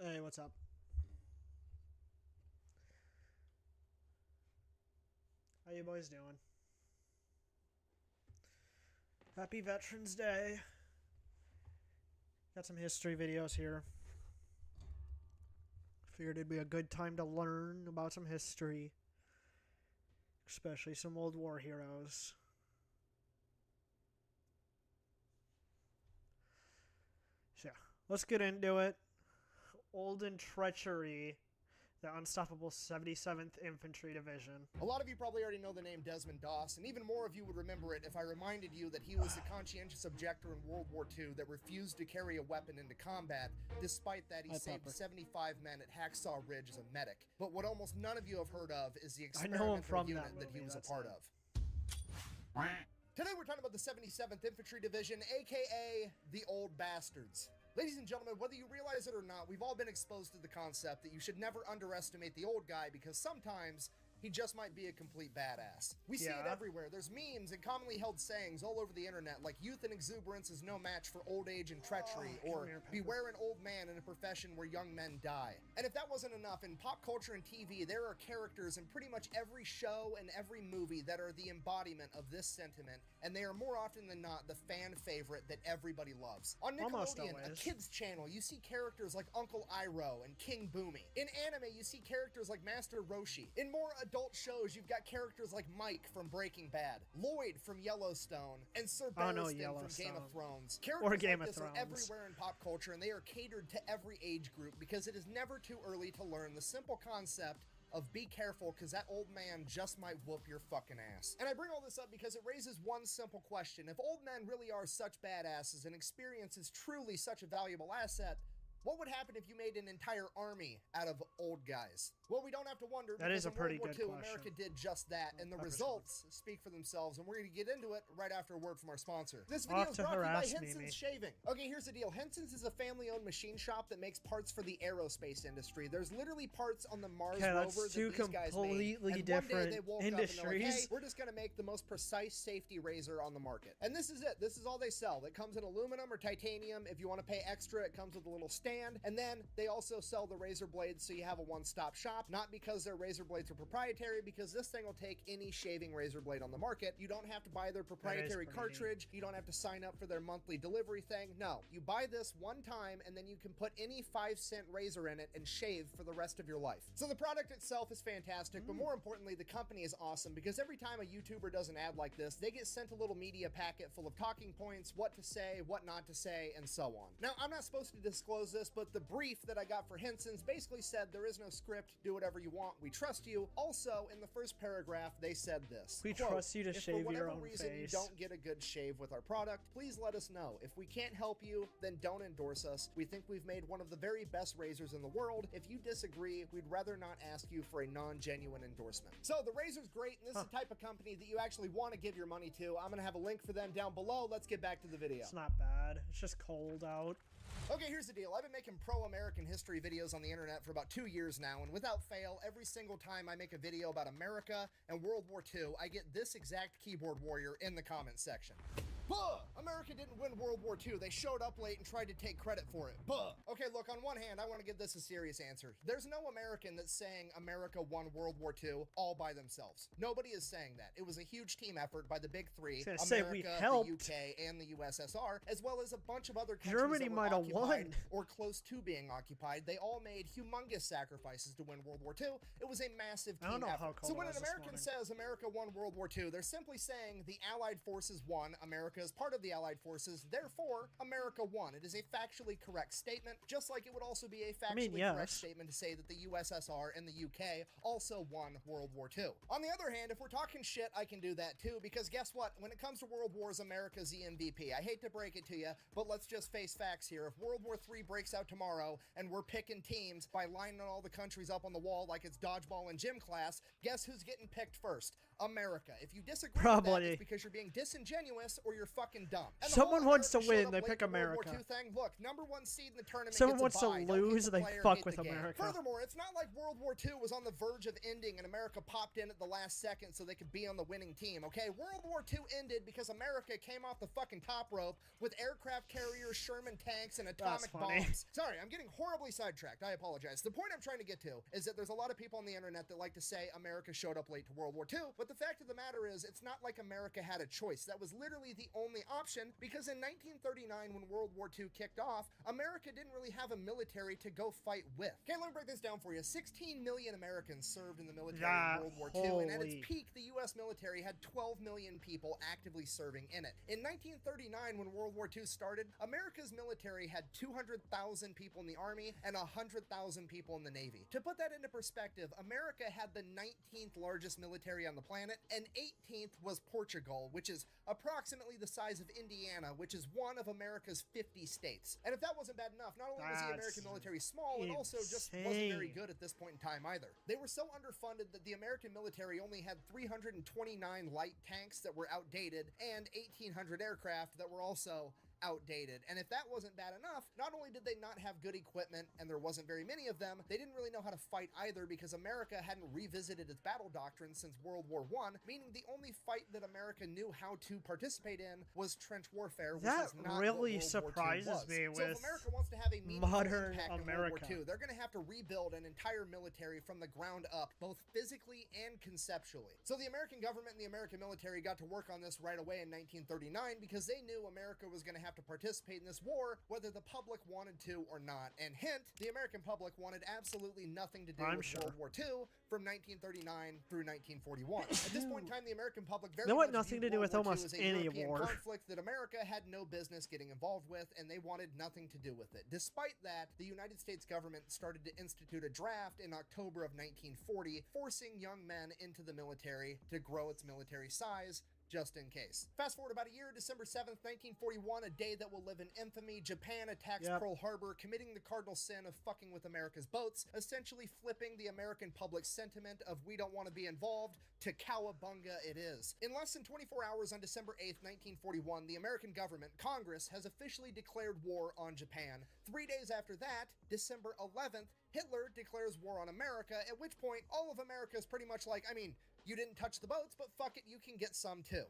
Hey, what's up? How you boys doing? Happy Veterans Day. Got some history videos here. Figured it'd be a good time to learn about some history. Especially some World War heroes. So yeah, let's get into it. Olden Treachery. The Unstoppable 77th Infantry Division. A lot of you probably already know the name Desmond Doss, and even more of you would remember it if I reminded you that he was the conscientious objector in World War II that refused to carry a weapon into combat. Despite that, he saved 75 men at Hacksaw Ridge as a medic. But what almost none of you have heard of is the experimental unit that he was a part of. Today we're talking about the 77th Infantry Division, aka the Old Bastards. Ladies and gentlemen, whether you realize it or not, we've all been exposed to the concept that you should never underestimate the old guy because sometimes he just might be a complete badass. We see it everywhere. There's memes and commonly held sayings all over the internet like youth and exuberance is no match for old age and treachery, or beware an old man in a profession where young men die. And if that wasn't enough, in pop culture and TV, there are characters in pretty much every show and every movie that are the embodiment of this sentiment, and they are more often than not the fan favorite that everybody loves. On Nickelodeon, a kids channel, you see characters like Uncle Iroh and King Boomy. In anime, you see characters like Master Roshi. In more adult shows, you've got characters like Mike from Breaking Bad, Lloyd from Yellowstone, and Sir Barristan from Game of Thrones. Characters like this are everywhere in pop culture, and they are catered to every age group because it is never too early to learn the simple concept of be careful because that old man just might whoop your fucking ass. And I bring all this up because it raises one simple question. If old men really are such badasses and experience is truly such a valuable asset, what would happen if you made an entire army out of old guys? Well, we don't have to wonder. That is a pretty good question. America did just that, and the results speak for themselves, and we're going to get into it right after a word from our sponsor. This video is brought to you by Henson's Shaving. Okay, here's the deal. Henson's is a family-owned machine shop that makes parts for the aerospace industry. There's literally parts on the Mars rover that these guys made. And different one day they woke industries. up and they're like, hey, we're just going to make the most precise safety razor on the market. And this is it. This is all they sell. It comes in aluminum or titanium. If you want to pay extra, it comes with a little stand. And then they also sell the razor blades, so you have a one-stop shop. Not because their razor blades are proprietary, because this thing will take any shaving razor blade on the market. You don't have to buy their proprietary cartridge. You don't have to sign up for their monthly delivery thing. No, you buy this one time and then you can put any 5-cent razor in it and shave for the rest of your life. So the product itself is fantastic, but more importantly, the company is awesome because every time a YouTuber does an ad like this, they get sent a little media packet full of talking points, what to say, what not to say, and so on. Now, I'm not supposed to disclose this, but the brief that I got for Henson's basically said there is no script, do whatever you want, we trust you. Also, in the first paragraph, they said this. We trust you to shave your own face. If for whatever reason you don't get a good shave with our product, please let us know. If we can't help you, then don't endorse us. We think we've made one of the very best razors in the world. If you disagree, we'd rather not ask you for a non-genuine endorsement. So the razor's great, and this is the type of company that you actually want to give your money to. I'm going to have a link for them down below. Let's get back to the video. It's not bad. It's just cold out. Okay, here's the deal. I've been making pro-American history videos on the internet for about 2 years now, and without fail, every single time I make a video about America and World War II, I get this exact keyboard warrior in the comment section. Buh! America didn't win World War II. They showed up late and tried to take credit for it. Buh! Okay, look, on one hand, I want to give this a serious answer. There's no American that's saying America won World War II all by themselves. Nobody is saying that. It was a huge team effort by the big three, America, the UK, and the USSR, as well as a bunch of other countries Germany might have won. Or close to being occupied. They all made humongous sacrifices to win World War II. It was a massive team effort. So when an American says America won World War II, they're simply saying the Allied forces won, America is part of the Allied forces, therefore America won. It is a factually correct statement, just like it would also be a factually correct statement to say that the USSR and the UK also won World War II. On the other hand, if we're talking shit, I can do that too, because guess what? When it comes to World Wars, America's the MVP. I hate to break it to you, but let's just face facts here. If World War III breaks out tomorrow and we're picking teams by lining all the countries up on the wall like it's dodgeball in gym class, guess who's getting picked first? America. If you disagree with that, it's because you're being disingenuous or you're you're fucking dumb. And someone wants to win, they pick America. World War II thing, look, #1 seed in the tournament. Someone wants to lose, they fuck with America. Furthermore, it's not like World War II was on the verge of ending and America popped in at the last second so they could be on the winning team, okay? World War II ended because America came off the fucking top rope with aircraft carriers, Sherman tanks, and atomic bombs. Sorry, I'm getting horribly sidetracked. I apologize. The point I'm trying to get to is that there's a lot of people on the internet that like to say America showed up late to World War II, but the fact of the matter is it's not like America had a choice. That was literally the only option because in 1939 when World War II kicked off, America didn't really have a military to go fight with. Okay, let me break this down for you. 16 million Americans served in the military in World War II, and at its peak, the U.S. military had 12 million people actively serving in it. In 1939, when World War II started, America's military had 200,000 people in the Army and 100,000 people in the Navy. To put that into perspective, America had the 19th largest military on the planet, and 18th was Portugal, which is approximately the size of Indiana, which is one of America's 50 states. And if that wasn't bad enough, not only was the American military small, it also just wasn't very good at this point in time either. They were so underfunded that the American military only had 329 light tanks that were outdated and 1,800 aircraft that were also outdated. And if that wasn't bad enough, not only did they not have good equipment and there wasn't very many of them, they didn't really know how to fight either because America hadn't revisited its battle doctrine since World War I, meaning the only fight that America knew how to participate in was trench warfare, which that is not really what World surprises War II was. me with so if America wants to have a modern impact America. in World War II, they're going to have to rebuild an entire military from the ground up, both physically and conceptually. So the American government and the American military got to work on this right away in 1939 because they knew America was going to have to participate in this war, whether the public wanted to or not. And hint, the American public wanted absolutely nothing to do with World War II from 1939 through 1941. At this point in time, the American public very much nothing to do with almost any war. Conflict that America had no business getting involved with, and they wanted nothing to do with it. Despite that, the United States government started to institute a draft in October of 1940, forcing young men into the military to grow its military size, just in case. Fast forward about a year, December 7th, 1941, a day that will live in infamy. Japan attacks Pearl Harbor, committing the cardinal sin of fucking with America's boats, essentially flipping the American public sentiment of we don't want to be involved to cowabunga it is. In less than 24 hours on December 8th, 1941, the American government, Congress, has officially declared war on Japan. 3 days after that, December 11th, Hitler declares war on America, at which point all of America is pretty much like, I mean, you didn't touch the boats, but fuck it, you can get some too.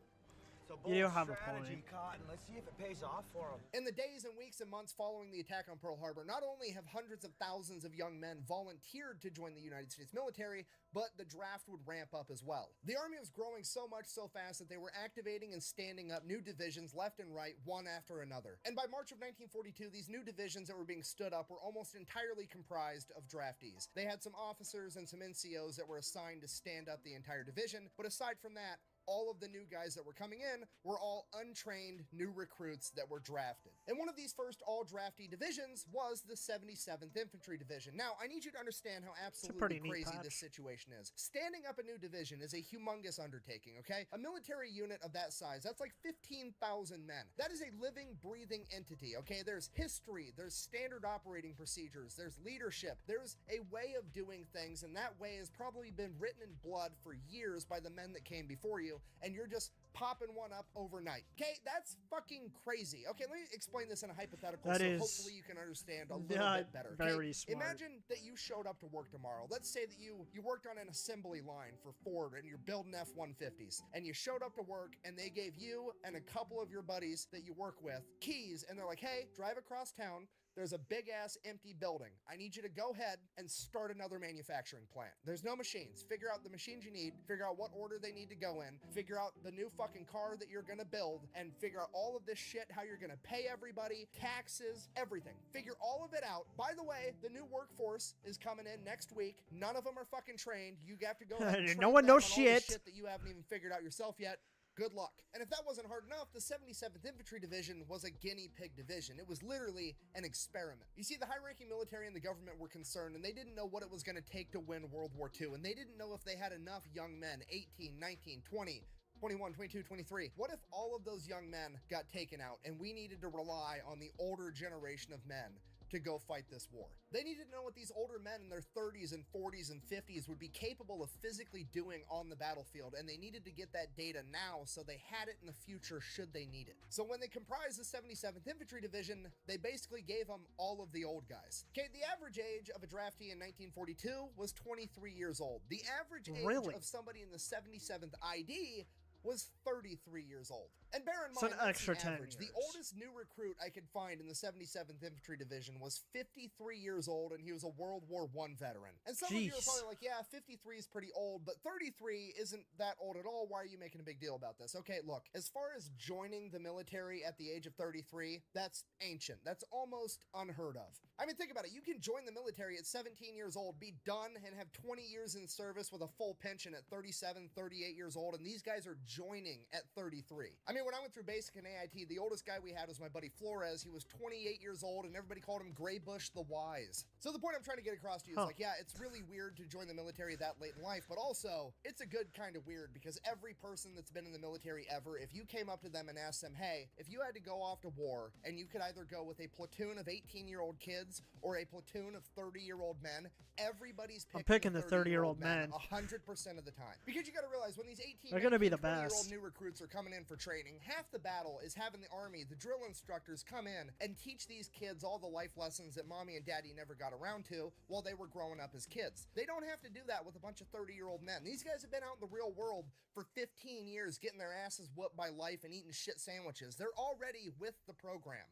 So you have a point. Cotton. Let's see if it pays off for them. In the days and weeks and months following the attack on Pearl Harbor, not only have hundreds of thousands of young men volunteered to join the United States military, but the draft would ramp up as well. The Army was growing so much so fast that they were activating and standing up new divisions left and right, one after another. And by March of 1942, these new divisions that were being stood up were almost entirely comprised of draftees. They had some officers and some NCOs that were assigned to stand up the entire division, but aside from that, all of the new guys that were coming in were all untrained new recruits that were drafted. And one of these first all-draftee divisions was the 77th Infantry Division. Now, I need you to understand how absolutely crazy this situation is. Standing up a new division is a humongous undertaking, okay? A military unit of that size, that's like 15,000 men. That is a living, breathing entity, okay? There's history, there's standard operating procedures, there's leadership, there's a way of doing things, and that way has probably been written in blood for years by the men that came before you, and you're just popping one up overnight. Okay, that's fucking crazy. Okay, let me explain this in a hypothetical hopefully you can understand a little bit better. Okay? Very smart. Imagine that you showed up to work tomorrow. Let's say that you worked on an assembly line for Ford and you're building F-150s, and you showed up to work and they gave you and a couple of your buddies that you work with keys, and they're like, hey, drive across town. There's a big ass empty building. I need you to go ahead and start another manufacturing plant. There's no machines. Figure out the machines you need, figure out what order they need to go in, figure out the new fucking car that you're gonna build, and figure out all of this shit, how you're gonna pay everybody, taxes, everything. Figure all of it out. By the way, the new workforce is coming in next week. None of them are fucking trained. You have to go ahead and train no one them knows on all the shit shit that you haven't even figured out yourself yet. Good luck. And if that wasn't hard enough, the 77th Infantry Division was a guinea pig division. It was literally an experiment. You see, the high-ranking military and the government were concerned, and they didn't know what it was going to take to win World War II, and they didn't know if they had enough young men, 18, 19, 20, 21, 22, 23. What if all of those young men got taken out, and we needed to rely on the older generation of men to go fight this war. They needed to know what these older men in their 30s and 40s and 50s would be capable of physically doing on the battlefield, and they needed to get that data now so they had it in the future should they need it. So when they comprised the 77th Infantry Division, they basically gave them all of the old guys. Okay, the average age of a draftee in 1942 was 23 years old. The average age of somebody in the 77th ID was 33 years old. And bear in mind, an extra 10 average. years. The oldest new recruit I could find in the 77th Infantry Division was 53 years old, and he was a World War I veteran. And some of you are probably like, yeah, 53 is pretty old, but 33 isn't that old at all. Why are you making a big deal about this? Okay, look, as far as joining the military at the age of 33, that's ancient. That's almost unheard of. I mean, think about it. You can join the military at 17 years old, be done, and have 20 years in service with a full pension at 37, 38 years old, and these guys are joining at 33. I mean, when I went through basic and AIT, the oldest guy we had was my buddy Flores. He was 28 years old, and everybody called him Gray Bush the Wise. So the point I'm trying to get across to you is like, yeah, it's really weird to join the military that late in life, but also it's a good kind of weird because every person that's been in the military ever, if you came up to them and asked them, hey, if you had to go off to war and you could either go with a platoon of 18-year-old kids or a platoon of 30-year-old men, everybody's picking the 30-year-old men 100% of the time. Because you got to realize when these 18, they're going to be the 20-year-old new recruits are coming in for training, half the battle is having the Army, the drill instructors come in and teach these kids all the life lessons that mommy and daddy never got around to while they were growing up as kids. They don't have to do that with a bunch of 30-year-old men. These guys have been out in the real world for 15 years getting their asses whooped by life and eating shit sandwiches. They're already with the program.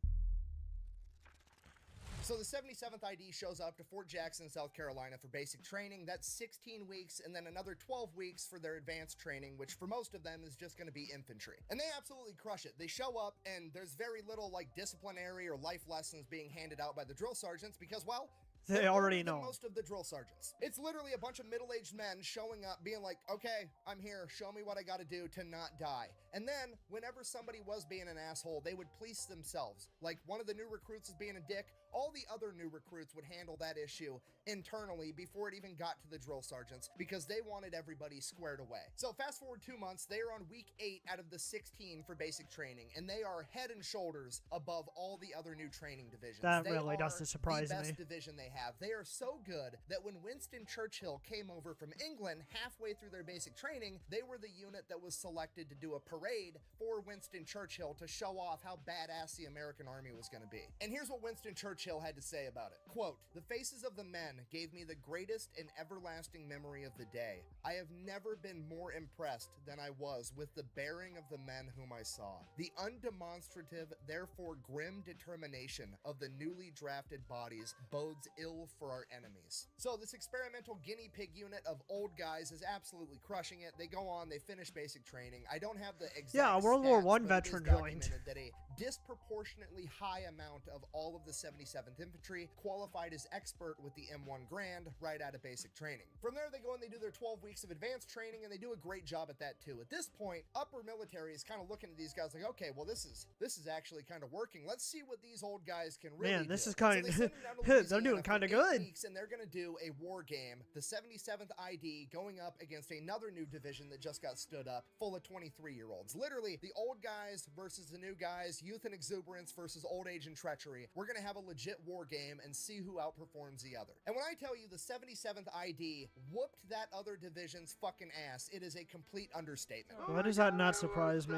So the 77th ID shows up to Fort Jackson, South Carolina for basic training. That's 16 weeks and then another 12 weeks for their advanced training, which for most of them is just going to be infantry. And they absolutely crush it. They show up and there's very little like disciplinary or life lessons being handed out by the drill sergeants because, well, they already know most of the drill sergeants. It's literally a bunch of middle-aged men showing up being like, okay, I'm here, show me what I gotta do to not die. And then whenever somebody was being an asshole, they would police themselves. Like one of the new recruits is being a dick, all the other new recruits would handle that issue internally before it even got to the drill sergeants because they wanted everybody squared away. So fast forward 2 months, they are on week 8 out of the 16 for basic training, and they are head and shoulders above all the other new training divisions. That really doesn't surprise me. The best division they have. They are so good that when Winston Churchill came over from England halfway through their basic training, they were the unit that was selected to do a parade for Winston Churchill to show off how badass the American Army was going to be. And here's what Winston Churchill had to say about it. Quote, "The faces of the men gave me the greatest and everlasting memory of the day. I have never been more impressed than I was with the bearing of the men whom I saw. The undemonstrative, therefore grim determination of the newly drafted bodies bodes ill for our enemies." So this experimental guinea pig unit of old guys is absolutely crushing it. They go on, they finish basic training. I don't have the exact World War I stats, veteran but it is joined. documented that a disproportionately high amount of all of the 77th Infantry qualified as expert with the M1 Grand right out of basic training. From there, they go and they do their 12 weeks of advanced training, and they do a great job at that too. At this point, upper military is kind of looking at these guys like, okay, well, this is actually kind of working. Let's see what these old guys can really do. Man, this is kind of, they're doing kind of good. And they're going to do a war game, the 77th ID going up against another new division that just got stood up, full of 23-year-olds. Literally, the old guys versus the new guys, youth and exuberance versus old age and treachery. We're going to have a legit war game and see who outperforms the other. And when I tell you the 77th ID whooped that other division's fucking ass, it is a complete understatement. Why does that not surprise me?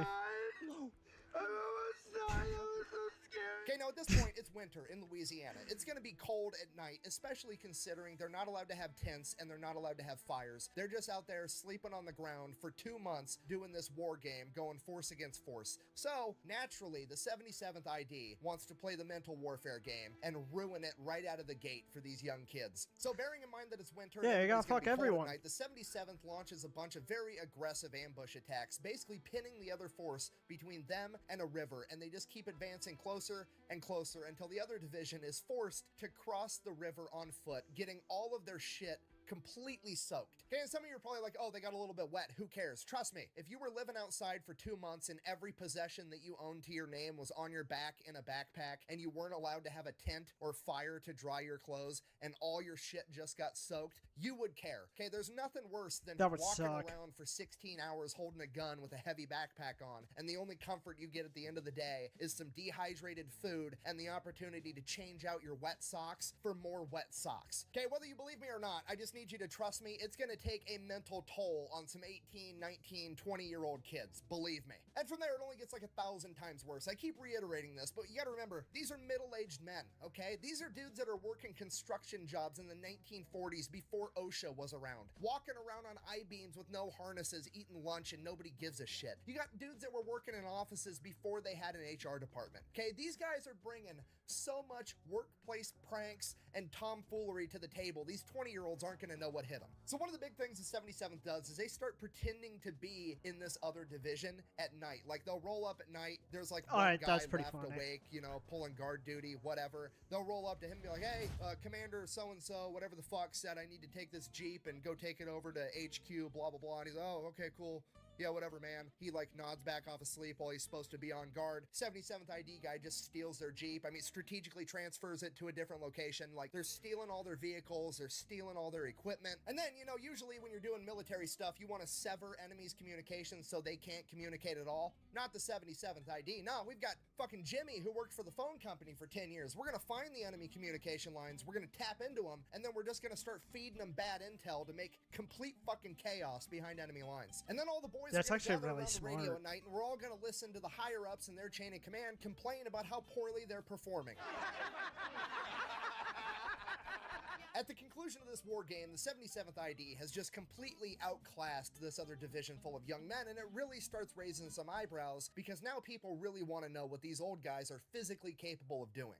Okay, now at this point, it's winter in Louisiana. It's going to be cold at night, especially considering they're not allowed to have tents and they're not allowed to have fires. They're just out there sleeping on the ground for 2 months doing this war game, going force against force. So, naturally, the 77th ID wants to play the mental warfare game and ruin it right out of the gate for these young kids. So, bearing in mind that it's winter, yeah, you gotta fuck everyone. Night, the 77th launches a bunch of very aggressive ambush attacks, basically pinning the other force between them and a river, and they just keep advancing closer and closer until the other division is forced to cross the river on foot, getting all of their shit completely soaked. Okay, and some of you are probably like, oh, they got a little bit wet. Who cares? Trust me, if you were living outside for 2 months and every possession that you owned to your name was on your back in a backpack and you weren't allowed to have a tent or fire to dry your clothes and all your shit just got soaked, you would care. Okay, there's nothing worse than That would walking suck. around for 16 hours holding a gun with a heavy backpack on, and the only comfort you get at the end of the day is some dehydrated food and the opportunity to change out your wet socks for more wet socks. Okay, whether you believe me or not, I just need you to trust me, it's gonna take a mental toll on some 18, 19, 20-year-old kids, believe me. And from there, it only gets like 1,000 times worse. I keep reiterating this, but you gotta remember, these are middle-aged men, okay? These are dudes that are working construction jobs in the 1940s before OSHA was around, walking around on I-beams with no harnesses, eating lunch, and nobody gives a shit. You got dudes that were working in offices before they had an HR department. Okay, these guys are bringing so much workplace pranks and tomfoolery to the table. These 20-year-olds aren't gonna know what hit them. So one of the big things the 77th does is they start pretending to be in this other division at night. Like, they'll roll up at night, there's like one guy that's pretty left funny. awake, you know, pulling guard duty, whatever. They'll roll up to him and be like, hey, Commander so-and-so, whatever the fuck, said I need to take this Jeep and go take it over to HQ, blah, blah, blah. And he's like, oh, okay, cool. Yeah, whatever, man. He like nods back off of sleep while he's supposed to be on guard. 77th ID guy just steals their Jeep. I mean, strategically transfers it to a different location. Like, they're stealing all their vehicles, they're stealing all their equipment. And then, you know, usually when you're doing military stuff, you want to sever enemies' communications so they can't communicate at all. Not the 77th ID. No, we've got fucking Jimmy who worked for the phone company for 10 years. We're gonna find the enemy communication lines, we're gonna tap into them, and then we're just gonna start feeding them bad intel to make complete fucking chaos behind enemy lines. And then all the boys That's are actually gonna gather really around the radio smart. at night, and we're all gonna listen to the higher ups in their chain of command complain about how poorly they're performing. At the conclusion of this war game, the 77th ID has just completely outclassed this other division full of young men, and it really starts raising some eyebrows because now people really want to know what these old guys are physically capable of doing.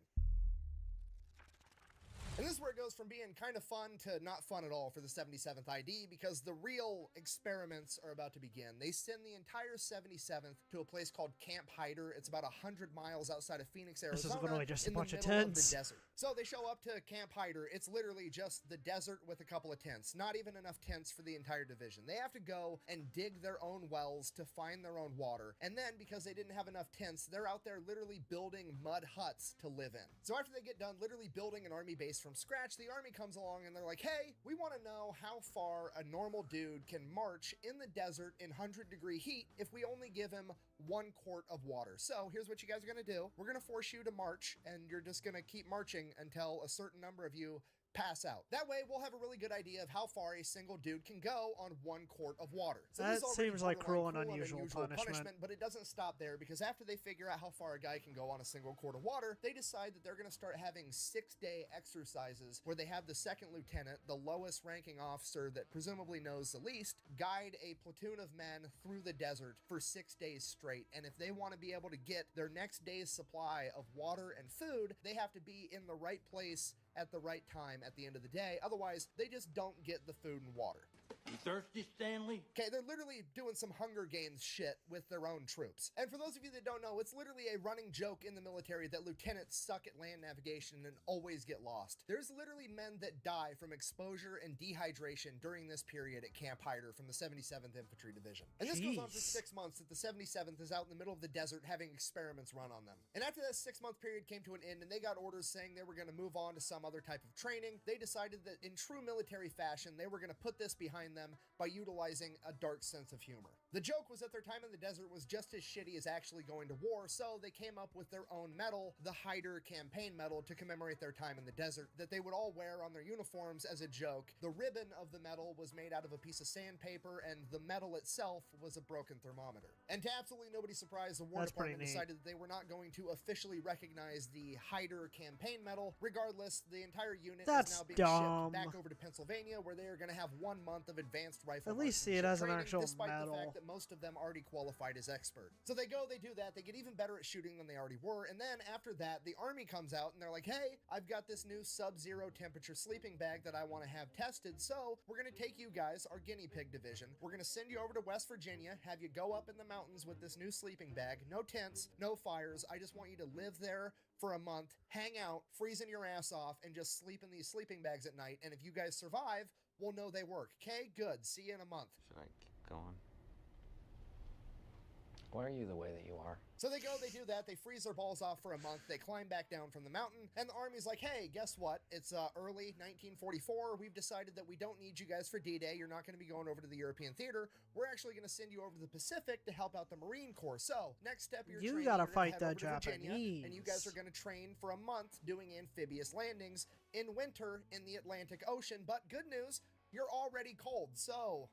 And this is where it goes from being kind of fun to not fun at all for the 77th ID, because the real experiments are about to begin. They send the entire 77th to a place called Camp Hyder. It's about 100 miles outside of Phoenix, Arizona. This is literally just a in the bunch of middle tents. the desert. So they show up to Camp Hyder. It's literally just the desert with a couple of tents. Not even enough tents for the entire division. They have to go and dig their own wells to find their own water. And then, because they didn't have enough tents, they're out there literally building mud huts to live in. So after they get done literally building an army base from scratch, the army comes along and they're like, hey, we want to know how far a normal dude can march in the desert in 100-degree heat if we only give him 1 quart of water. So here's what you guys are going to do. We're going to force you to march, and you're just going to keep marching until a certain number of you pass out. That way, we'll have a really good idea of how far a single dude can go on 1 quart of water. So That this is already seems like cruel and borderline unusual punishment. But it doesn't stop there, because after they figure out how far a guy can go on a single quart of water, they decide that they're going to start having 6-day exercises where they have the second lieutenant, the lowest ranking officer that presumably knows the least, guide a platoon of men through the desert for 6 days straight. And if they want to be able to get their next day's supply of water and food, they have to be in the right place at the right time at the end of the day. Otherwise, they just don't get the food and water. You thirsty, Stanley? Okay, they're literally doing some Hunger Games shit with their own troops. And for those of you that don't know, it's literally a running joke in the military that lieutenants suck at land navigation and always get lost. There's literally men that die from exposure and dehydration during this period at Camp Hyder from the 77th Infantry Division. And this goes on for 6 months that the 77th is out in the middle of the desert having experiments run on them. And after that 6-month period came to an end and they got orders saying they were going to move on to some other type of training, they decided that in true military fashion, they were going to put this behind them by utilizing a dark sense of humor. The joke was that their time in the desert was just as shitty as actually going to war, so they came up with their own medal, the Hyder Campaign Medal, to commemorate their time in the desert, that they would all wear on their uniforms as a joke. The ribbon of the medal was made out of a piece of sandpaper, and the medal itself was a broken thermometer. And to absolutely nobody's surprise, the War Department decided that they were not going to officially recognize the Hyder Campaign Medal. Regardless, the entire unit is now being shipped back over to Pennsylvania, where they are going to have 1 month of advanced rifle at least see it as an actual despite medal. the fact that most of them already qualified as expert. So they go, they do that, they get even better at shooting than they already were, and then after that, the army comes out and they're like, hey, I've got this new sub-zero temperature sleeping bag that I want to have tested, so we're going to take you guys, our guinea pig division, we're going to send you over to West Virginia, have you go up in the mountains with this new sleeping bag, no tents, no fires, I just want you to live there for a month, hang out, freezing your ass off, and just sleep in these sleeping bags at night, and if you guys survive, we'll know they work. Okay, good. See you in a month. Should I keep going? Why are you the way that you are? So they go, they do that, they freeze their balls off for a month, they climb back down from the mountain, and the Army's like, hey, guess what? It's early 1944, we've decided that we don't need you guys for D-Day, you're not going to be going over to the European theater, we're actually going to send you over to the Pacific to help out the Marine Corps. So, next step, you're You training, gotta you're gonna fight head the over to Virginia, Japanese. and you guys are going to train for a month doing amphibious landings in winter in the Atlantic Ocean, but good news, you're already cold, so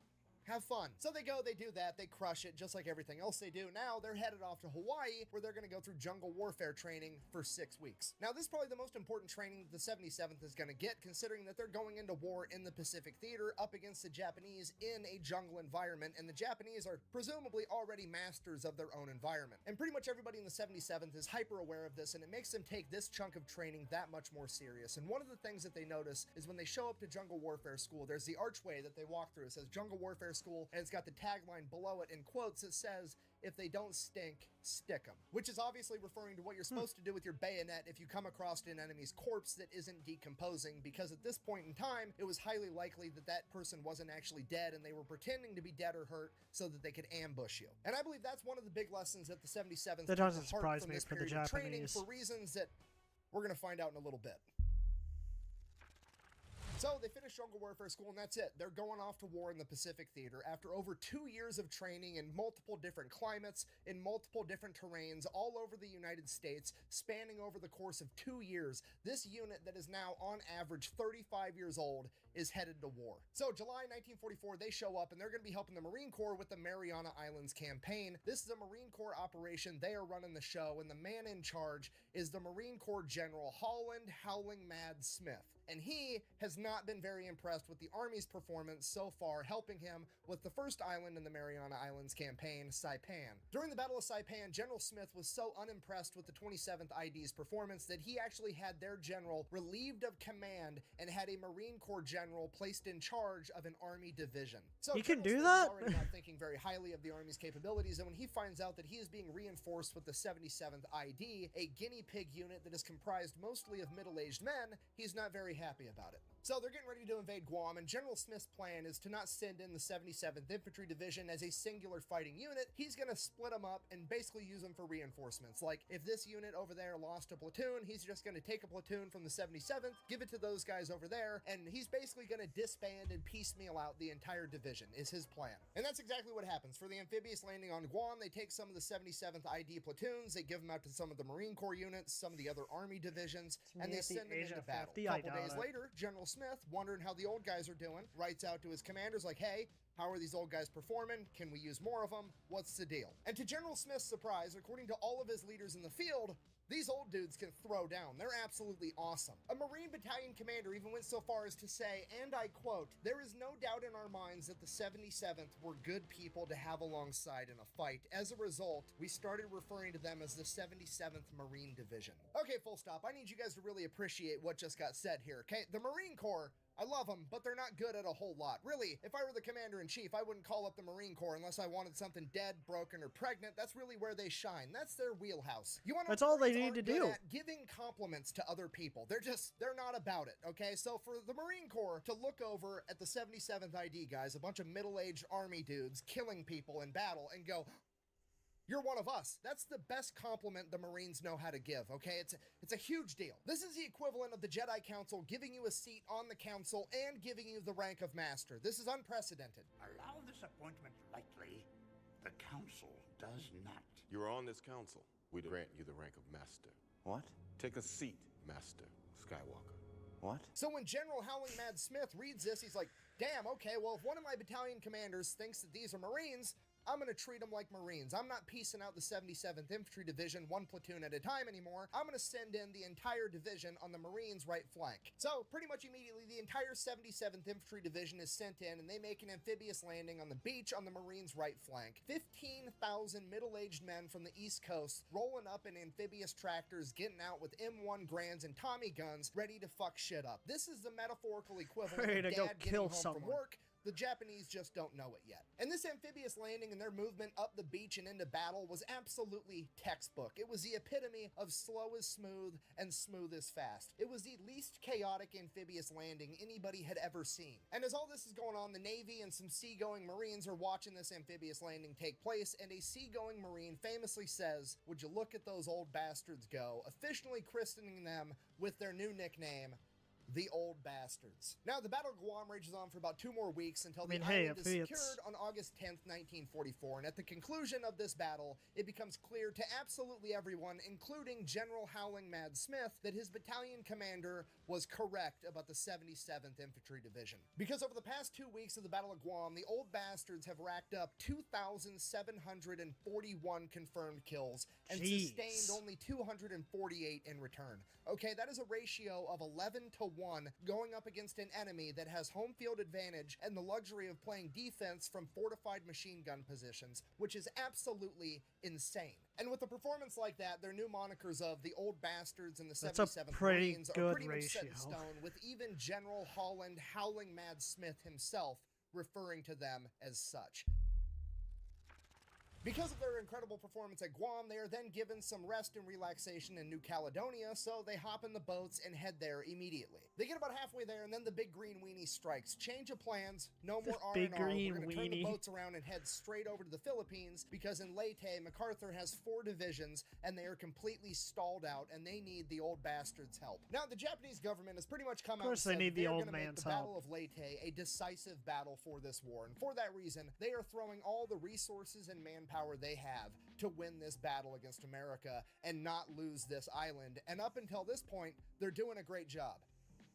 have fun. So they go, they do that, they crush it just like everything else they do. Now they're headed off to Hawaii where they're going to go through jungle warfare training for 6 weeks. Now this is probably the most important training the 77th is going to get, considering that they're going into war in the Pacific Theater up against the Japanese in a jungle environment, and the Japanese are presumably already masters of their own environment. And pretty much everybody in the 77th is hyper aware of this, and it makes them take this chunk of training that much more serious. And one of the things that they notice is when they show up to jungle warfare school, there's the archway that they walk through. It says jungle warfare school, and it's got the tagline below it in quotes. It says, if they don't stink, stick them, which is obviously referring to what you're supposed to do with your bayonet if you come across an enemy's corpse that isn't decomposing, because at this point in time, it was highly likely that that person wasn't actually dead and they were pretending to be dead or hurt so that they could ambush you. And I believe that's one of the big lessons that the 77th That took doesn't to heart surprise from me this for the period of training Japanese. for reasons that we're going to find out in a little bit. So they finish jungle warfare school, and that's it. They're going off to war in the Pacific Theater after over 2 years of training in multiple different climates, in multiple different terrains, all over the United States, spanning over the course of 2 years. This unit that is now on average 35 years old is headed to war. So July 1944, they show up, and they're going to be helping the Marine Corps with the Mariana Islands campaign. This is a Marine Corps operation. They are running the show, and the man in charge is the Marine Corps General Holland Howling Mad Smith. And he has not been very impressed with the Army's performance so far, helping him with the first island in the Mariana Islands campaign, Saipan. During the Battle of Saipan, General Smith was so unimpressed with the 27th ID's performance that he actually had their general relieved of command and had a Marine Corps general placed in charge of an Army division. So He can General do Smith that? is already not thinking very highly of the Army's capabilities, and when he finds out that he is being reinforced with the 77th ID, a guinea pig unit that is comprised mostly of middle-aged men, he's not very happy about it. So they're getting ready to invade Guam, and General Smith's plan is to not send in the 77th Infantry Division as a singular fighting unit. He's going to split them up and basically use them for reinforcements. Like, if this unit over there lost a platoon, he's just going to take a platoon from the 77th, give it to those guys over there, and he's basically going to disband and piecemeal out the entire division, is his plan. And that's exactly what happens. For the amphibious landing on Guam, they take some of the 77th ID platoons, they give them out to some of the Marine Corps units, some of the other Army divisions, and they send them into battle. A couple days later, General Smith, wondering how the old guys are doing, writes out to his commanders like, hey, how are these old guys performing? Can we use more of them? What's the deal? And to General Smith's surprise, according to all of his leaders in the field, these old dudes can throw down. They're absolutely awesome. A Marine battalion commander even went so far as to say, and I quote, "There is no doubt in our minds that the 77th were good people to have alongside in a fight. As a result, we started referring to them as the 77th Marine Division." Okay, full stop. I need you guys to really appreciate what just got said here, okay? The Marine Corps, I love them, but they're not good at a whole lot. Really, if I were the commander-in-chief, I wouldn't call up the Marine Corps unless I wanted something dead, broken, or pregnant. That's really where they shine. That's their wheelhouse. You want to That's all they need to do. Giving compliments to other people. They're not about it, okay? So for the Marine Corps to look over at the 77th ID guys, a bunch of middle-aged Army dudes killing people in battle, and go, "You're one of us." That's the best compliment the Marines know how to give, okay? It's a huge deal. This is the equivalent of the Jedi Council giving you a seat on the council and giving you the rank of master. This is unprecedented. Allow this appointment lightly. The council does not. You're on this council. We grant you the rank of master. What? Take a seat, Master Skywalker. What? So when General Howling Mad Smith reads this, he's like, damn, okay, well, if one of my battalion commanders thinks that these are Marines, I'm going to treat them like Marines. I'm not piecing out the 77th Infantry Division one platoon at a time anymore. I'm going to send in the entire division on the Marines' right flank. So pretty much immediately, the entire 77th Infantry Division is sent in, and they make an amphibious landing on the beach on the Marines' right flank. 15,000 middle-aged men from the East Coast rolling up in amphibious tractors, getting out with M1 Grands and Tommy guns, ready to fuck shit up. This is the metaphorical equivalent Ready of to go dad getting kill home someone. from work, The Japanese just don't know it yet. And this amphibious landing and their movement up the beach and into battle was absolutely textbook. It was the epitome of slow is smooth and smooth is fast. It was the least chaotic amphibious landing anybody had ever seen. And as all this is going on, the Navy and some seagoing Marines are watching this amphibious landing take place, and a seagoing Marine famously says, "Would you look at those old bastards go," officially christening them with their new nickname, the Old Bastards. Now, the Battle of Guam rages on for about 2 more weeks until the island is secured on August 10th, 1944, and at the conclusion of this battle, it becomes clear to absolutely everyone, including General Howling Mad Smith, that his battalion commander was correct about the 77th Infantry Division. Because over the past 2 weeks of the Battle of Guam, the Old Bastards have racked up 2,741 confirmed kills and sustained only 248 in return. Okay, that is a ratio of 11-to-1 going up against an enemy that has home field advantage and the luxury of playing defense from fortified machine gun positions, which is absolutely insane. And with a performance like that, their new monikers of the Old Bastards and the 77th Marines are pretty much set in stone, with even General Holland Howling Mad Smith himself referring to them as such. Because of their incredible performance at Guam, they are then given some rest and relaxation in New Caledonia, so they hop in the boats and head there immediately. They get about halfway there, and then the big green weenie strikes. Change of plans, no more R&R. We're going to turn the boats around and head straight over to the Philippines, because in Leyte, MacArthur has 4 divisions, and they are completely stalled out, and they need the Old Bastards' help. Now, the Japanese government has pretty much come out and said they're going to make the Battle of Leyte a decisive battle for this war, and for that reason, they are throwing all the resources and manpower they have to win this battle against America and not lose this island. And up until this point, they're doing a great job.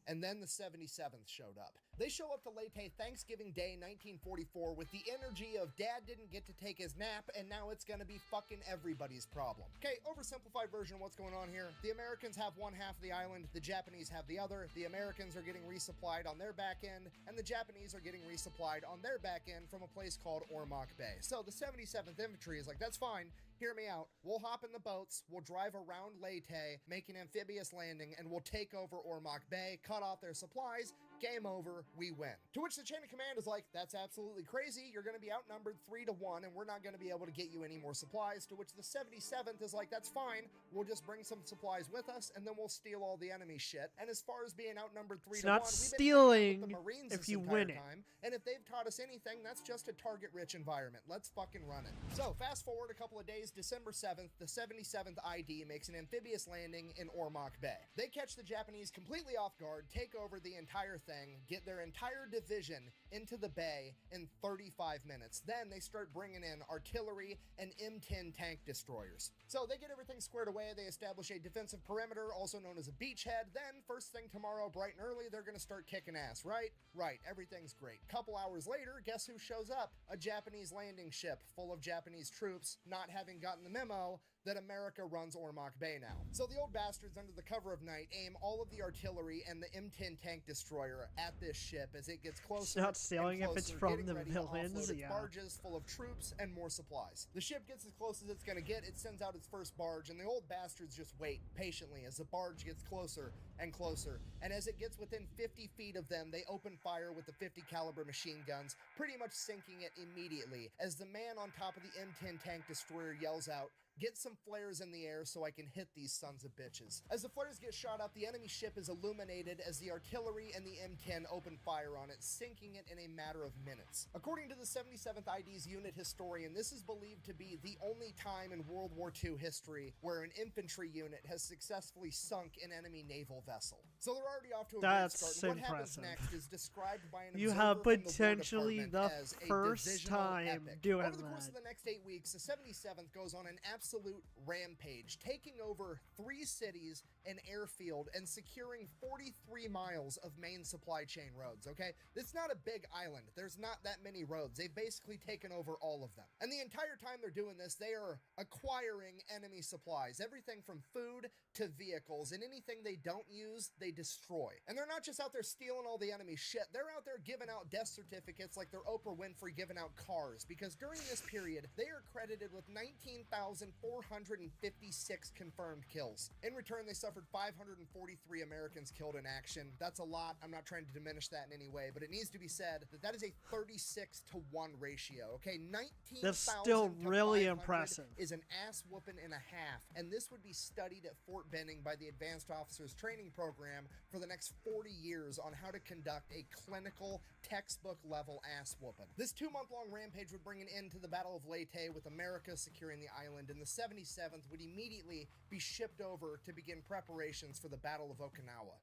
And then the 77th showed up. They show up to Leyte Thanksgiving Day 1944 with the energy of Dad didn't get to take his nap and now it's gonna be fucking everybody's problem. Okay, oversimplified version of what's going on here. The Americans have one half of the island, the Japanese have the other. The Americans are getting resupplied on their back end, and the Japanese are getting resupplied on their back end from a place called Ormoc Bay. So the 77th Infantry is like, that's fine. Hear me out. We'll hop in the boats, we'll drive around Leyte, make an amphibious landing, and we'll take over Ormoc Bay, cut off their supplies, game over, we win. To which the chain of command is like, that's absolutely crazy, you're gonna be outnumbered 3-to-1, and we're not gonna be able to get you any more supplies, to which the 77th is like, that's fine, we'll just bring some supplies with us, and then we'll steal all the enemy shit. And as far as being outnumbered 3-to-1, not stealing with the Marines if you win it. Time, and if they've taught us anything, that's just a target-rich environment. Let's fucking run it. So, fast forward a couple of days, December 7th, the 77th ID makes an amphibious landing in Ormoc Bay. They catch the Japanese completely off guard, take over the entire thing, get their entire division into the bay in 35 minutes. Then they start bringing in artillery and M10 tank destroyers. So they get everything squared away, they establish a defensive perimeter, also known as a beachhead. Then, first thing tomorrow, bright and early, they're gonna start kicking ass, right? Right, everything's great. Couple hours later, guess who shows up? A Japanese landing ship full of Japanese troops, not having gotten the memo that America runs Ormoc Bay now. So the Old Bastards, under the cover of night, aim all of the artillery and the M10 tank destroyer at this ship as it gets closer. It's not sailing if it's from the villains, yeah. Barges full of troops and more supplies. The ship gets as close as it's gonna get, it sends out its first barge, and the Old Bastards just wait patiently as the barge gets closer and closer. And as it gets within 50 feet of them, they open fire with the 50 caliber machine guns, pretty much sinking it immediately, as the man on top of the M10 tank destroyer yells out, "Get some flares in the air so I can hit these sons of bitches." As the flares get shot up, the enemy ship is illuminated as the artillery and the M10 open fire on it, sinking it in a matter of minutes. According to the 77th ID's unit historian, this is believed to be the only time in World War II history where an infantry unit has successfully sunk an enemy naval vessel. So they're already off to a great start. And what happens next is described by an observer you have from the War potentially Department the as a first time epic. doing Over the course that. of the next 8 weeks, the 77th goes on an absolute rampage, taking over 3 cities, an airfield, and securing 43 miles of main supply chain roads, okay? It's not a big island. There's not that many roads. They've basically taken over all of them. And the entire time they're doing this, they are acquiring enemy supplies, everything from food to vehicles, and anything they don't use, they destroy. And they're not just out there stealing all the enemy shit, they're out there giving out death certificates like they're Oprah Winfrey giving out cars, because during this period, they are credited with 19,000 456 confirmed kills. In return, they suffered 543 Americans killed in action. That's a lot. I'm not trying to diminish that in any way, but it needs to be said that that is a 36-to-1 ratio, okay? 19,000 That's still to really 500 impressive. is an ass whooping and a half, and this would be studied at Fort Benning by the Advanced Officers Training Program for the next 40 years on how to conduct a clinical, textbook-level ass whooping. This 2-month-long rampage would bring an end to the Battle of Leyte, with America securing the island, and the 77th would immediately be shipped over to begin preparations for the Battle of Okinawa.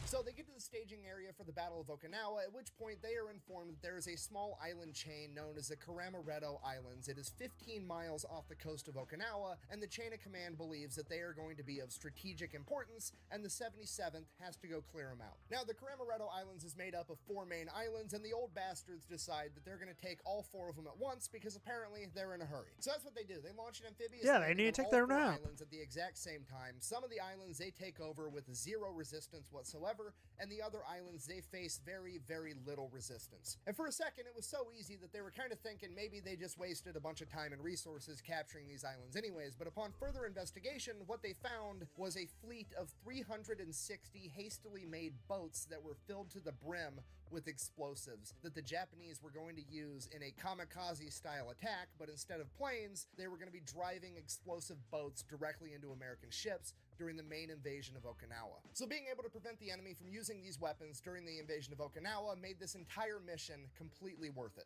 So they get to the staging area for the Battle of Okinawa, at which point they are informed that there is a small island chain known as the Karamaretto Islands. It is 15 miles off the coast of Okinawa, and the chain of command believes that they are going to be of strategic importance, and the 77th has to go clear them out. Now, the Karamaretto Islands is made up of 4 main islands, and the old bastards decide that they're going to take all 4 of them at once because apparently they're in a hurry. So that's what they do. They launch an amphibious Yeah, landing they need to on take their all 4 nap. islands at the exact same time. Some of the islands they take over with 0 resistance whatsoever, and the other islands they face very, very little resistance. And for a second, it was so easy that they were kind of thinking maybe they just wasted a bunch of time and resources capturing these islands anyways, but upon further investigation, what they found was a fleet of 360 hastily made boats that were filled to the brim with explosives that the Japanese were going to use in a kamikaze-style attack, but instead of planes, they were going to be driving explosive boats directly into American ships during the main invasion of Okinawa. So being able to prevent the enemy from using these weapons during the invasion of Okinawa made this entire mission completely worth it.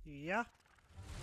Yeah.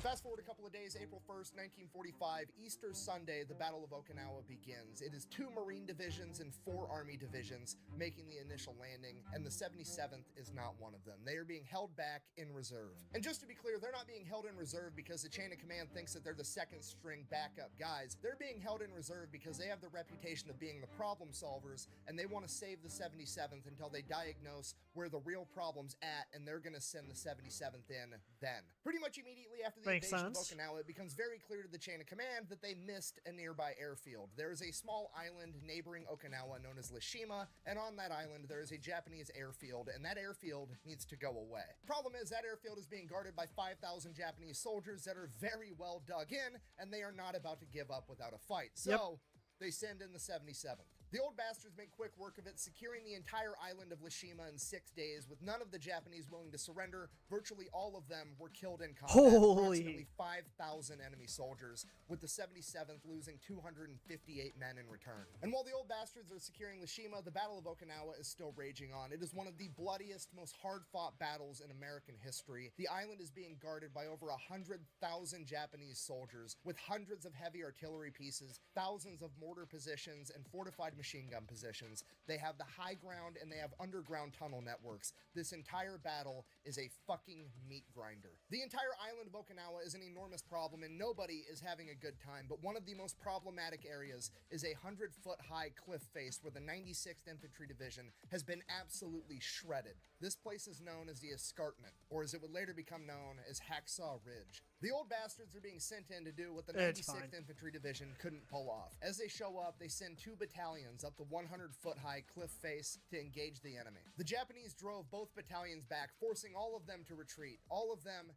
Fast forward a couple of days, April 1st, 1945, Easter Sunday, the Battle of Okinawa begins. It is 2 Marine divisions and 4 Army divisions making the initial landing, and the 77th is not one of them. They are being held back in reserve. And just to be clear, they're not being held in reserve because the chain of command thinks that they're the second string backup guys. They're being held in reserve because they have the reputation of being the problem solvers, and they want to save the 77th until they diagnose where the real problem's at, and they're going to send the 77th in then. Pretty much immediately after the Makes invasion sense. of Okinawa, it becomes very clear to the chain of command that they missed a nearby airfield. There is a small island neighboring Okinawa known as Lashima, and on that island there is a Japanese airfield, and that airfield needs to go away. Problem is, that airfield is being guarded by 5,000 Japanese soldiers that are very well dug in, and they are not about to give up without a fight. So, they send in the 77th. The old bastards make quick work of it, securing the entire island of Lashima in 6 days, with none of the Japanese willing to surrender. Virtually all of them were killed in combat. Holy. Approximately 5,000 enemy soldiers, with the 77th losing 258 men in return. And while the old bastards are securing Lashima, the Battle of Okinawa is still raging on. It is one of the bloodiest, most hard-fought battles in American history. The island is being guarded by over 100,000 Japanese soldiers, with hundreds of heavy artillery pieces, thousands of mortar positions, and fortified machine gun positions. They have the high ground and they have underground tunnel networks. This entire battle is a fucking meat grinder. The entire island of Okinawa is an enormous problem and nobody is having a good time, but one of the most problematic areas is a 100-foot high cliff face where the 96th Infantry Division has been absolutely shredded. This place is known as the Escarpment, or as it would later become known as Hacksaw Ridge. The old bastards are being sent in to do what the 96th Infantry Division couldn't pull off. As they show up, they send 2 battalions up the 100-foot high cliff face to engage the enemy. The Japanese drove both battalions back, forcing all of them to retreat. All of them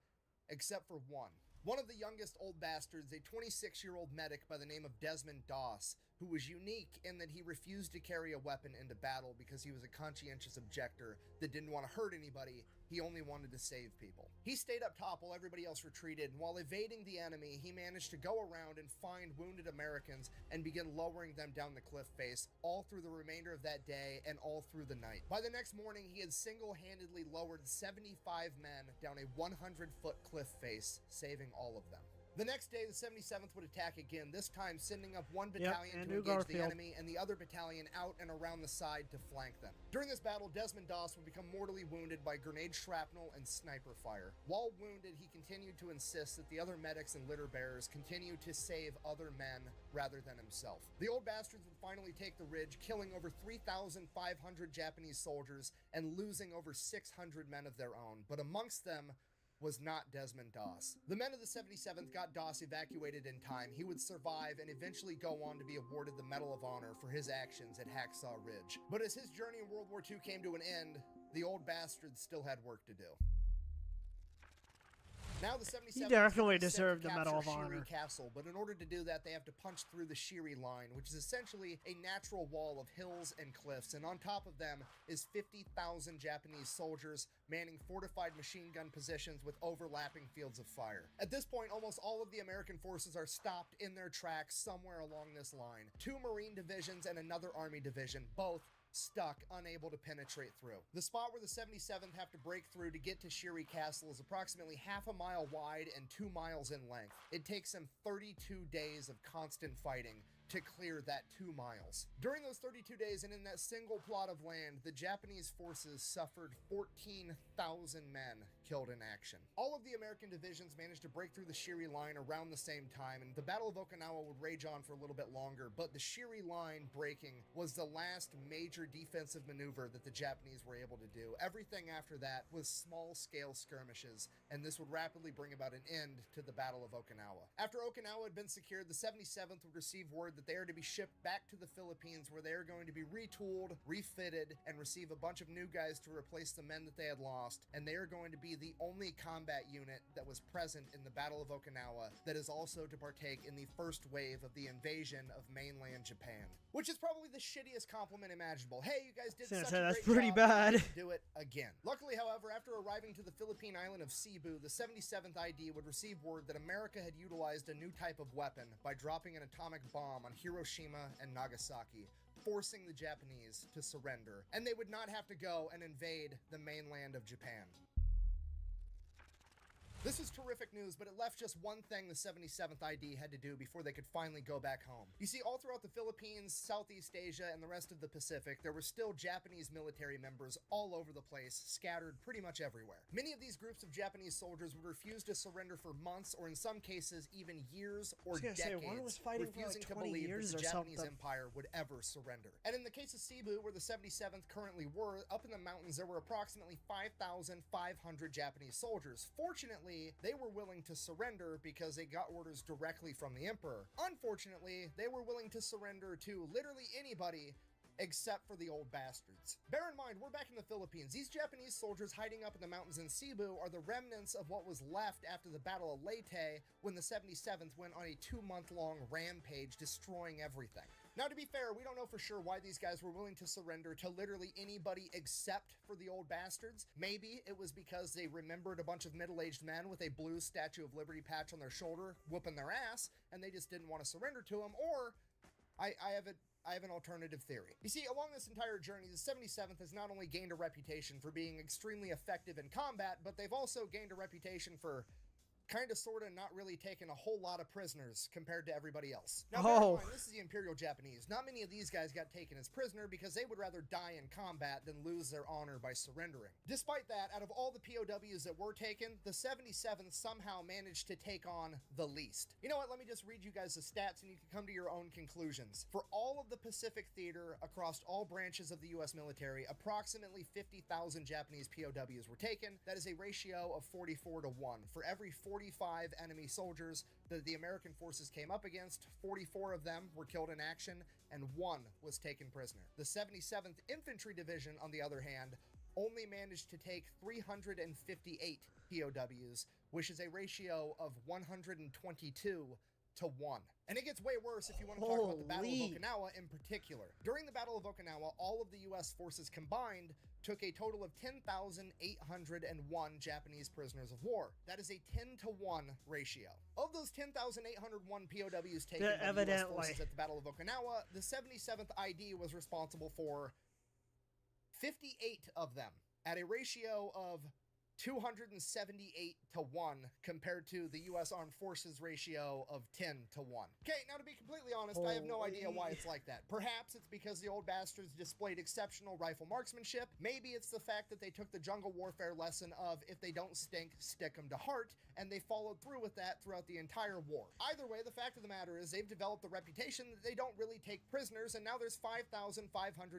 except for one. One of the youngest old bastards, a 26-year-old medic by the name of Desmond Doss, who was unique in that he refused to carry a weapon into battle because he was a conscientious objector that didn't want to hurt anybody. He only wanted to save people. He stayed up top while everybody else retreated, and while evading the enemy, he managed to go around and find wounded Americans and begin lowering them down the cliff face, all through the remainder of that day and all through the night. By the next morning, he had single-handedly lowered 75 men down a 100-foot cliff face, saving all of them. The next day, the 77th would attack again, this time sending up one battalion to engage the enemy and the other battalion out and around the side to flank them. During this battle, Desmond Doss would become mortally wounded by grenade shrapnel and sniper fire. While wounded, he continued to insist that the other medics and litter bearers continue to save other men rather than himself. The old bastards would finally take the ridge, killing over 3,500 Japanese soldiers and losing over 600 men of their own, but amongst them was not Desmond Doss. The men of the 77th got Doss evacuated in time. He would survive and eventually go on to be awarded the Medal of Honor for his actions at Hacksaw Ridge. But as his journey in World War II came to an end, the old bastards still had work to do. Now the 77th He definitely is sent to deserved the Medal of capture Honor. Shiri Castle, but in order to do that, they have to punch through the Shiri line, which is essentially a natural wall of hills and cliffs, and on top of them is 50,000 Japanese soldiers manning fortified machine gun positions with overlapping fields of fire. At this point, almost all of the American forces are stopped in their tracks somewhere along this line. 2 Marine divisions and another Army division, both stuck, unable to penetrate through. The spot where the 77th have to break through to get to Shiri Castle is approximately half a mile wide and 2 miles in length. It takes them 32 days of constant fighting to clear that 2 miles. During those 32 days and in that single plot of land, the Japanese forces suffered 14,000 men killed in action. All of the American divisions managed to break through the Shiri line around the same time, and the Battle of Okinawa would rage on for a little bit longer, but the Shiri line breaking was the last major defensive maneuver that the Japanese were able to do. Everything after that was small-scale skirmishes, and this would rapidly bring about an end to the Battle of Okinawa. After Okinawa had been secured, the 77th would receive word that they are to be shipped back to the Philippines, where they are going to be retooled, refitted, and receive a bunch of new guys to replace the men that they had lost, and they are going to be the only combat unit that was present in the Battle of Okinawa that is also to partake in the first wave of the invasion of mainland Japan. Which is probably the shittiest compliment imaginable. Hey, you guys did such a that's great pretty job. bad. You get to do it again. Luckily, however, after arriving to the Philippine island of Cebu, the 77th ID would receive word that America had utilized a new type of weapon by dropping an atomic bomb on Hiroshima and Nagasaki, forcing the Japanese to surrender, and they would not have to go and invade the mainland of Japan. This is terrific news, but it left just one thing the 77th ID had to do before they could finally go back home. You see, all throughout the Philippines, Southeast Asia, and the rest of the Pacific, there were still Japanese military members all over the place, scattered pretty much everywhere. Many of these groups of Japanese soldiers would refuse to surrender for months, or in some cases, even years or decades, refusing to believe that the Japanese Empire would ever surrender. And in the case of Cebu, where the 77th currently were, up in the mountains, there were approximately 5,500 Japanese soldiers. Fortunately, they were willing to surrender because they got orders directly from the emperor. Unfortunately, they were willing to surrender to literally anybody except for the old bastards. Bear in mind, we're back in the Philippines. These Japanese soldiers hiding up in the mountains in Cebu are the remnants of what was left after the Battle of Leyte, when the 77th went on a 2-month-long rampage, destroying everything. Now, to be fair, we don't know for sure why these guys were willing to surrender to literally anybody except for the old bastards. Maybe it was because they remembered a bunch of middle-aged men with a blue Statue of Liberty patch on their shoulder whooping their ass, and they just didn't want to surrender to them, or I have an alternative theory. You see, along this entire journey, the 77th has not only gained a reputation for being extremely effective in combat, but they've also gained a reputation for kind of sort of not really taking a whole lot of prisoners compared to everybody else. Now, bear in mind, this is the Imperial Japanese. Not many of these guys got taken as prisoner because they would rather die in combat than lose their honor by surrendering. Despite that, out of all the POWs that were taken, the 77th somehow managed to take on the least. You know what? Let me just read you guys the stats and you can come to your own conclusions. For all of the Pacific theater across all branches of the U.S. military, approximately 50,000 Japanese POWs were taken. That is a ratio of 44 to 1. For every 45 enemy soldiers that the American forces came up against, 44 of them were killed in action and 1 was taken prisoner. The 77th Infantry Division, on the other hand, only managed to take 358 POWs, which is a ratio of 122 to 1. And it gets way worse if you want to talk about the Battle of Okinawa in particular. During the Battle of Okinawa, all of the U.S. forces combined took a total of 10,801 Japanese prisoners of war. That is a 10 to 1 ratio. Of those 10,801 POWs taken by the U.S. forces at the Battle of Okinawa, the 77th ID was responsible for 58 of them at a ratio of 278 to 1 compared to the U.S. Armed Forces ratio of 10 to 1. Okay, now to be completely honest, I have no idea why it's like that. Perhaps it's because the old bastards displayed exceptional rifle marksmanship. Maybe it's the fact that they took the jungle warfare lesson of if they don't stink, stick them to heart, and they followed through with that throughout the entire war. Either way, the fact of the matter is they've developed the reputation that they don't really take prisoners, and now there's 5,500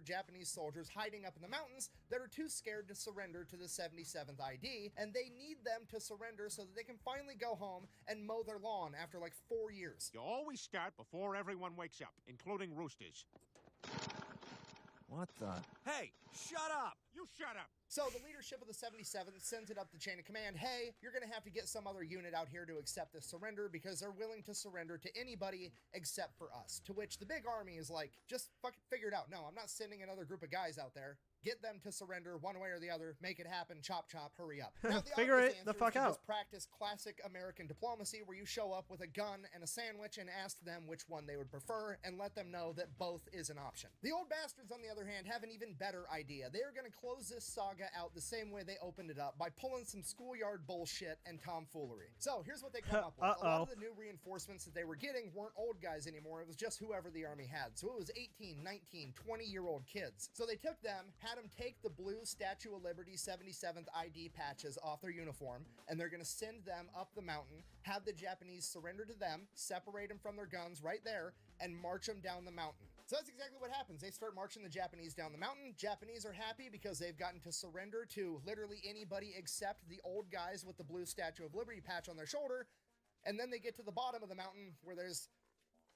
Japanese soldiers hiding up in the mountains that are too scared to surrender to the 77th ID, and they need them to surrender so that they can finally go home and mow their lawn after like 4 years. You always start before everyone wakes up, including roosters. What the? Hey, shut up! You shut up! So the leadership of the 77th sends it up the chain of command, hey, you're going to have to get some other unit out here to accept this surrender because they're willing to surrender to anybody except for us. To which the big army is like, just fucking figure it out. No, I'm not sending another group of guys out there. Get them to surrender one way or the other. Make it happen. Chop, chop. Hurry up. Now, the Figure obvious it the answer fuck is to out. just practice classic American diplomacy where you show up with a gun and a sandwich and ask them which one they would prefer and let them know that both is an option. The old bastards, on the other hand, have an even better idea. They are going to close this saga out the same way they opened it up by pulling some schoolyard bullshit and tomfoolery. So here's what they come up with. A lot of the new reinforcements that they were getting weren't old guys anymore. It was just whoever the army had. So it was 18, 19, 20-year-old kids. So they took them, had them take the blue Statue of Liberty 77th ID patches off their uniform, and they're going to send them up the mountain, have the Japanese surrender to them, separate them from their guns right there, and march them down the mountain. So that's exactly what happens. They start marching the Japanese down the mountain. Japanese are happy because they've gotten to surrender to literally anybody except the old guys with the blue Statue of Liberty patch on their shoulder. And then they get to the bottom of the mountain where there's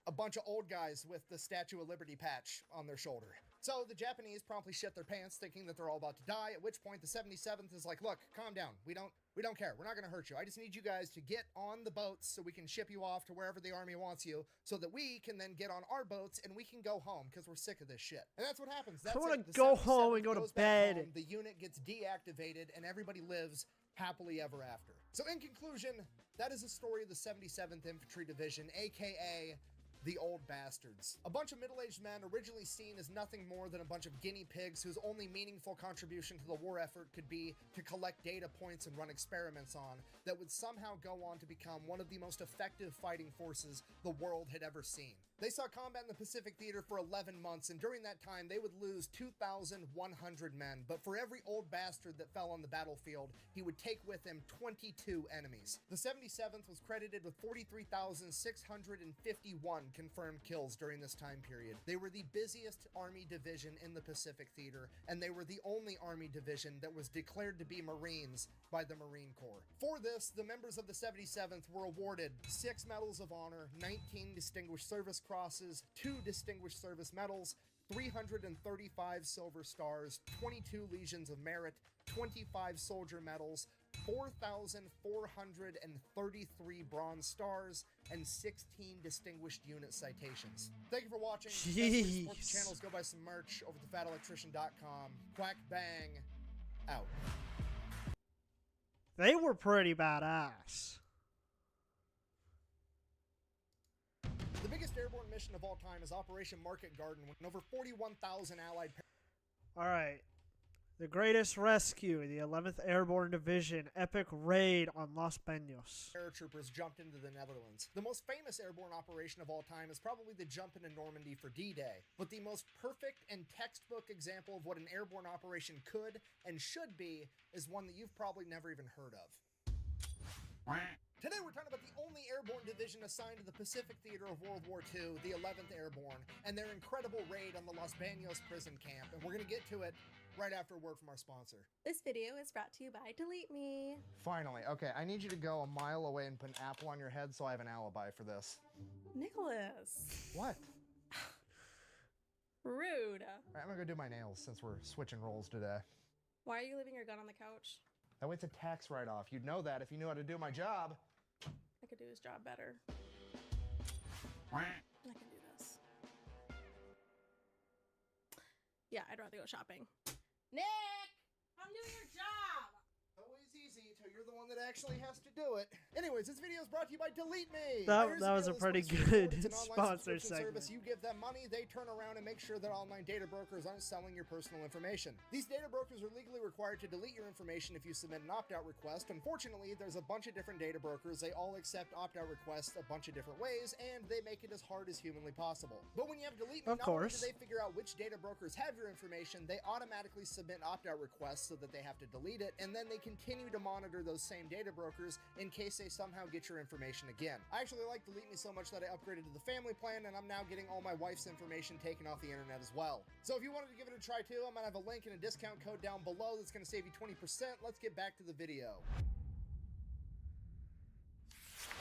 a bunch of old guys with the Statue of Liberty patch on their shoulder. So the Japanese promptly shit their pants thinking that they're all about to die, at which point the 77th is like, look, calm down. We don't care. We're not going to hurt you. I just need you guys to get on the boats so we can ship you off to wherever the army wants you so that we can then get on our boats and we can go home because we're sick of this shit. And that's what happens. That's I want it. to go home and go to goes back bed. home, the unit gets deactivated and everybody lives happily ever after. So in conclusion, that is the story of the 77th Infantry Division, aka the Old Bastards. A bunch of middle-aged men originally seen as nothing more than a bunch of guinea pigs whose only meaningful contribution to the war effort could be to collect data points and run experiments on, that would somehow go on to become one of the most effective fighting forces the world had ever seen. They saw combat in the Pacific Theater for 11 months, and during that time, they would lose 2,100 men, but for every old bastard that fell on the battlefield, he would take with him 22 enemies. The 77th was credited with 43,651 confirmed kills during this time period. They were the busiest army division in the Pacific Theater, and they were the only army division that was declared to be Marines by the Marine Corps. For this, the members of the 77th were awarded 6 Medals of Honor, 19 Distinguished Service Crosses, 2 Distinguished Service Medals, 335 Silver Stars, 22 Legions of Merit, 25 Soldier Medals, 4,433 Bronze Stars, and 16 Distinguished Unit Citations. Thank you for watching. Jeez. Support the channels, go buy some merch over at thefatelectrician.com. Quack bang, out. They were pretty badass. The biggest airborne mission of all time is Operation Market Garden, when over 41,000 Allied Alright. The Greatest Rescue, the 11th Airborne Division, epic raid on Los Baños. paratroopers jumped into the Netherlands. The most famous airborne operation of all time is probably the jump into Normandy for D-Day, but the most perfect and textbook example of what an airborne operation could and should be is one that you've probably never even heard of. Today we're talking about the only airborne division assigned to the Pacific Theater of World War II, the 11th Airborne, and their incredible raid on the Los Baños prison camp, and we're going to get to it right after a word from our sponsor. This video is brought to you by Delete Me. Finally, okay, I need you to go a mile away and put an apple on your head so I have an alibi for this. Nicholas. What? Rude. All right, I'm gonna go do my nails since we're switching roles today. Why are you leaving your gun on the couch? That way it's a tax write-off. You'd know that if you knew how to do my job. I could do his job better. I can do this. Yeah, I'd rather go shopping. Nick! I'm doing your job! Always easy till you're the one that actually has to do it. Anyways, this video is brought to you by Delete Me. That Here's was a deal. pretty This good It's an online sponsor subscription segment. service. You give them money, they turn around and make sure that online data brokers aren't selling your personal information. These data brokers are legally required to delete your information if you submit an opt-out request. Unfortunately, there's a bunch of different data brokers. They all accept opt-out requests a bunch of different ways, and they make it as hard as humanly possible. But when you have Delete Me, Of not only do course. they figure out which data brokers have your information, they automatically submit opt-out requests so that they have to delete it, and then they continue to monitor those same data brokers in case they somehow get your information again. I actually like Delete Me so much that I upgraded to the family plan, and I'm now getting all my wife's information taken off the internet as well. So if you wanted to give it a try too, I'm gonna have a link and a discount code down below that's gonna save you 20%. Let's get back to the video.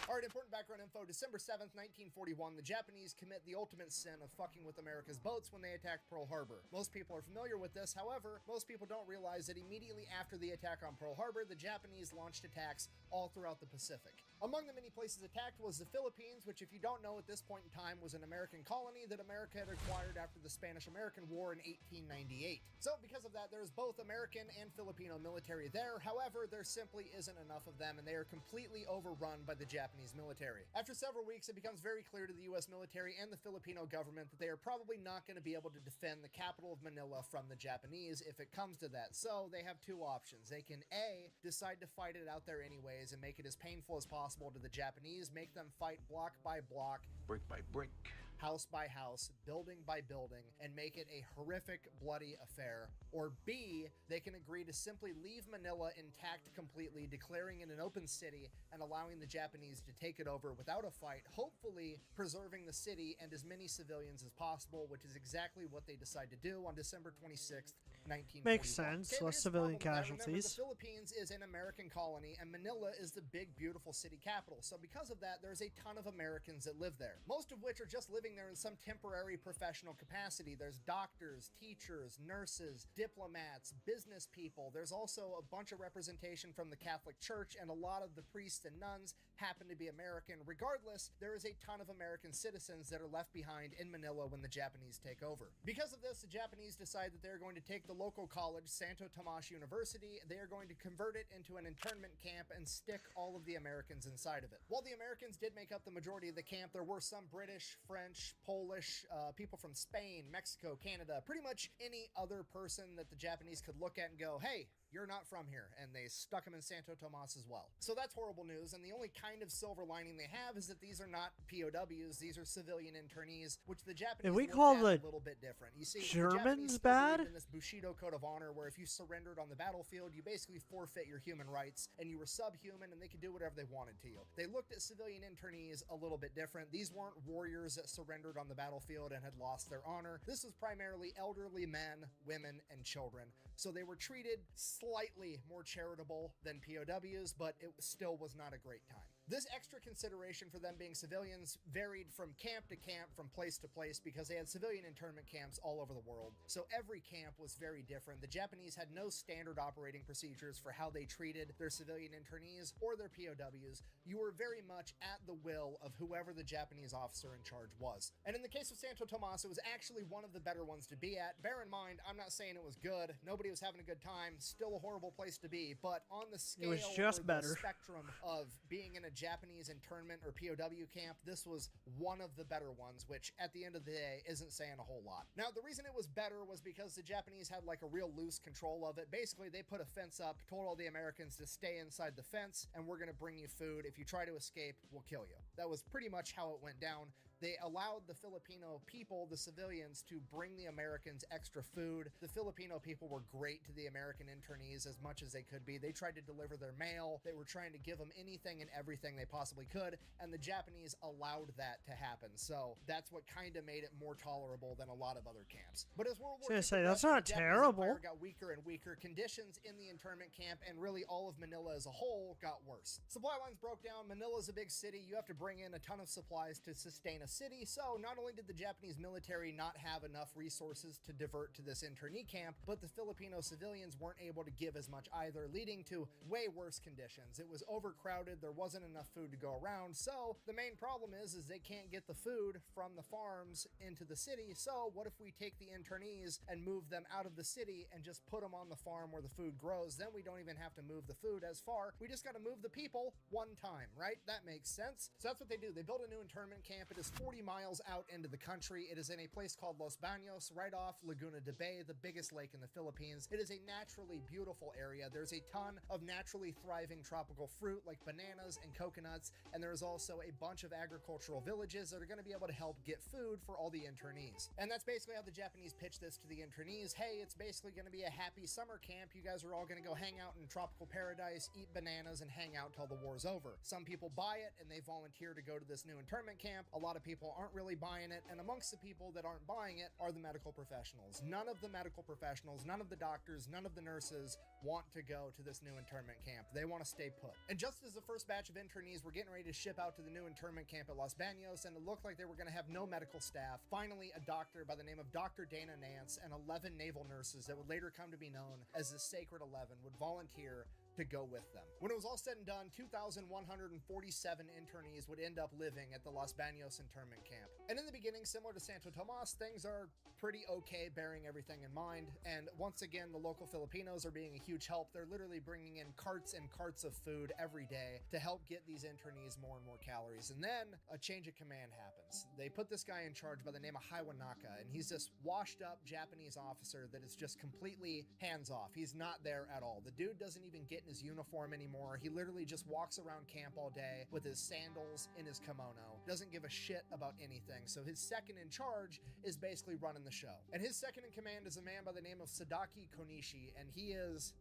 All right, important background info. December 7th, 1941, the Japanese commit the ultimate sin of fucking with America's boats when they attacked Pearl Harbor. Most people are familiar with this. However, most people don't realize that immediately after the attack on Pearl Harbor, the Japanese launched attacks all throughout the Pacific. Among the many places attacked was the Philippines, which, if you don't know, at this point in time was an American colony that America had acquired after the Spanish-American War in 1898. So because of that, there's both American and Filipino military there. However, there simply isn't enough of them, and they are completely overrun by the Japanese military. After several weeks, it becomes very clear to the U.S. military and the Filipino government that they are probably not going to be able to defend the capital of Manila from the Japanese if it comes to that. So they have two options. They can A, decide to fight it out there anyways and make it as painful as possible to the Japanese, make them fight block by block, Brick by brick. house by house, building by building, and make it a horrific, bloody affair. Or B, they can agree to simply leave Manila intact completely, declaring it an open city and allowing the Japanese to take it over without a fight, hopefully preserving the city and as many civilians as possible, which is exactly what they decide to do on December 26th, 1941. Makes sense. Okay, Less here's the civilian problem with that. Remember, casualties. the Philippines is an American colony, and Manila is the big, beautiful city capital. So because of that, there's a ton of Americans that live there, most of which are just living there in some temporary professional capacity. There's doctors, teachers, nurses, diplomats, business people. There's also a bunch of representation from the Catholic Church, and a lot of the priests and nuns happen to be American. Regardless, there is a ton of American citizens that are left behind in Manila when the Japanese take over. Because of this, the Japanese decide that they're going to take the local college, Santo Tomas University. They are going to convert it into an internment camp and stick all of the Americans inside of it. While the Americans did make up the majority of the camp, there were some British, French, Polish, people from Spain, Mexico, Canada, pretty much any other person that the Japanese could look at and go, hey, you're not from here, and they stuck him in Santo Tomas as well. So that's horrible news, and the only kind of silver lining they have is that these are not POWs, these are civilian internees, which the Japanese If we looked call at the a little bit different. You see, Germans the Japanese still bad? believed in this Bushido code of honor, where if you surrendered on the battlefield, you basically forfeit your human rights, and you were subhuman, and they could do whatever they wanted to you. They looked at civilian internees a little bit different. These weren't warriors that surrendered on the battlefield and had lost their honor. This was primarily elderly men, women, and children. So they were treated slightly more charitable than POWs, but it still was not a great time. This extra consideration for them being civilians varied from camp to camp, from place to place, because they had civilian internment camps all over the world. So every camp was very different. The Japanese had no standard operating procedures for how they treated their civilian internees or their POWs. You were very much at the will of whoever the Japanese officer in charge was. And in the case of Santo Tomas, it was actually one of the better ones to be at. Bear in mind, I'm not saying it was good. Nobody was having a good time. Still a horrible place to be. But on the scale, It was just or the better. spectrum of being in a Japanese internment or POW camp, this was one of the better ones, which at the end of the day isn't saying a whole lot. Now, the reason it was better was because the Japanese had like a real loose control of it. Basically, they put a fence up, told all the Americans to stay inside the fence, and we're going to bring you food. If you try to escape, we'll kill you. That was pretty much how it went down. They allowed the Filipino people, the civilians, to bring the Americans extra food. The Filipino people were great to the American internees as much as they could be. They tried to deliver their mail. They were trying to give them anything and everything they possibly could, and the Japanese allowed that to happen. So that's what kind of made it more tolerable than a lot of other camps. But as World War II That's progressed, not the Japanese terrible. Empire got weaker and weaker. Conditions in the internment camp and really all of Manila as a whole got worse. Supply lines broke down. Manila's a big city. You have to bring in a ton of supplies to sustain a city. So not only did the Japanese military not have enough resources to divert to this internee camp, but the Filipino civilians weren't able to give as much either, leading to way worse conditions. It was overcrowded. There wasn't enough food to go around. So the main problem is they can't get the food from the farms into the city. So what if we take the internees and move them out of the city and just put them on the farm where the food grows? Then we don't even have to move the food as far. We just got to move the people one time, right? That makes sense. So that's what they do. They build a new internment camp. It is 40 miles out into the country. It is in a place called Los Baños, right off Laguna de Bay, the biggest lake in the Philippines. It is a naturally beautiful area. There's a ton of naturally thriving tropical fruit like bananas and coconuts, and there's also a bunch of agricultural villages that are going to be able to help get food for all the internees. And that's basically how the Japanese pitch this to the internees. Hey, it's basically going to be a happy summer camp. You guys are all going to go hang out in tropical paradise, eat bananas, and hang out till the war's over. Some people buy it and they volunteer volunteer to go to this new internment camp. A lot of people aren't really buying it, and amongst the people that aren't buying it are the medical professionals. None of the medical professionals, none of the doctors, none of the nurses want to go to this new internment camp. They want to stay put. And just as the first batch of internees were getting ready to ship out to the new internment camp at Los Baños, and it looked like they were going to have no medical staff, finally a doctor by the name of Dr. Dana Nance and 11 naval nurses that would later come to be known as the Sacred 11 would volunteer to go with them. When it was all said and done, 2,147 internees would end up living at the Los Baños internment camp. And in the beginning, similar to Santo Tomas, things are pretty okay, bearing everything in mind. And once again, the local Filipinos are being a huge help. They're literally bringing in carts and carts of food every day to help get these internees more and more calories. And then a change of command happens. They put this guy in charge by the name of Haiwanaka, and he's this washed up Japanese officer that is just completely hands off. He's not there at all. The dude doesn't even get in his uniform anymore. He literally just walks around camp all day with his sandals in his kimono. Doesn't give a shit about anything. So his second in charge is basically running the show. And his second in command is a man by the name of Sadaki Konishi, and he's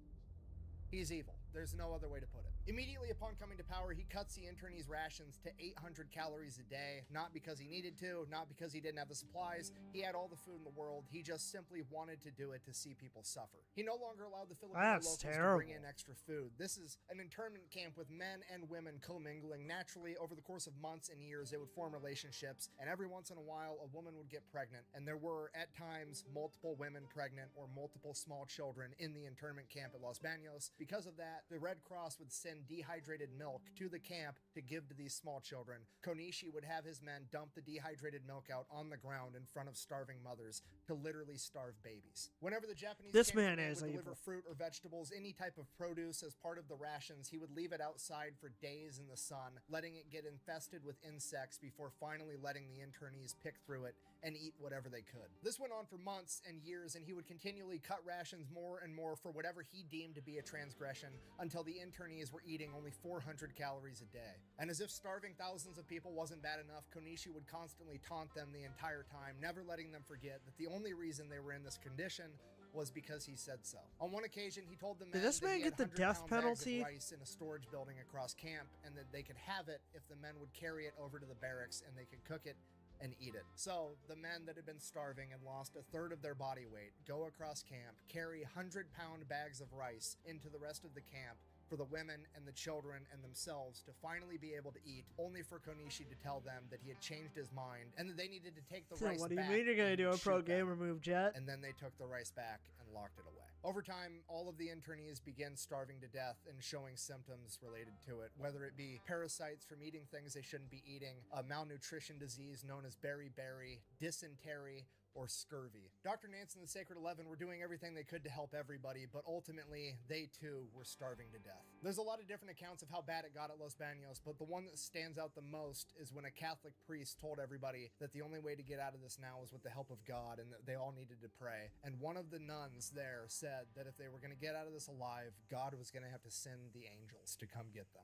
evil. There's no other way to put it. Immediately upon coming to power, he cuts the internees' rations to 800 calories a day, not because he needed to, not because he didn't have the supplies. He had all the food in the world. He just simply wanted to do it to see people suffer. He no longer allowed the Filipino locals to bring in extra food. This is an internment camp with men and women commingling. Naturally, over the course of months and years, they would form relationships, and every once in a while, a woman would get pregnant, and there were, at times, multiple women pregnant or multiple small children in the internment camp at Los Baños. Because of that, the Red Cross would send dehydrated milk to the camp to give to these small children. Konishi would have his men dump the dehydrated milk out on the ground in front of starving mothers to literally starve babies. Whenever the Japanese would deliver fruit or vegetables, any type of produce as part of the rations, he would leave it outside for days in the sun, letting it get infested with insects before finally letting the internees pick through it and eat whatever they could. This went on for months and years, and he would continually cut rations more and more for whatever he deemed to be a transgression until the internees were eating only 400 calories a day. And as if starving thousands of people wasn't bad enough, Konishi would constantly taunt them the entire time, never letting them forget that the only reason they were in this condition was because he said so. On one occasion, he told the men Did this man get the death penalty? Rice in a storage building across camp, and that they could have it if the men would carry it over to the barracks and they could cook it and eat it. So the men that had been starving and lost a third of their body weight go across camp, carry 100-pound bags of rice into the rest of the camp for the women and the children and themselves to finally be able to eat, only for Konishi to tell them that he had changed his mind and that they needed to take the rice back. What do you mean you're going to do a pro gamer move, Jet? And then they took the rice back and locked it away. Over time, all of the internees began starving to death and showing symptoms related to it, whether it be parasites from eating things they shouldn't be eating, a malnutrition disease known as beriberi, dysentery, or scurvy. Dr. Nance and the Sacred 11 were doing everything they could to help everybody, but ultimately, they too were starving to death. There's a lot of different accounts of how bad it got at Los Baños, but the one that stands out the most is when a Catholic priest told everybody that the only way to get out of this now was with the help of God and that they all needed to pray. And one of the nuns there said that if they were going to get out of this alive, God was going to have to send the angels to come get them.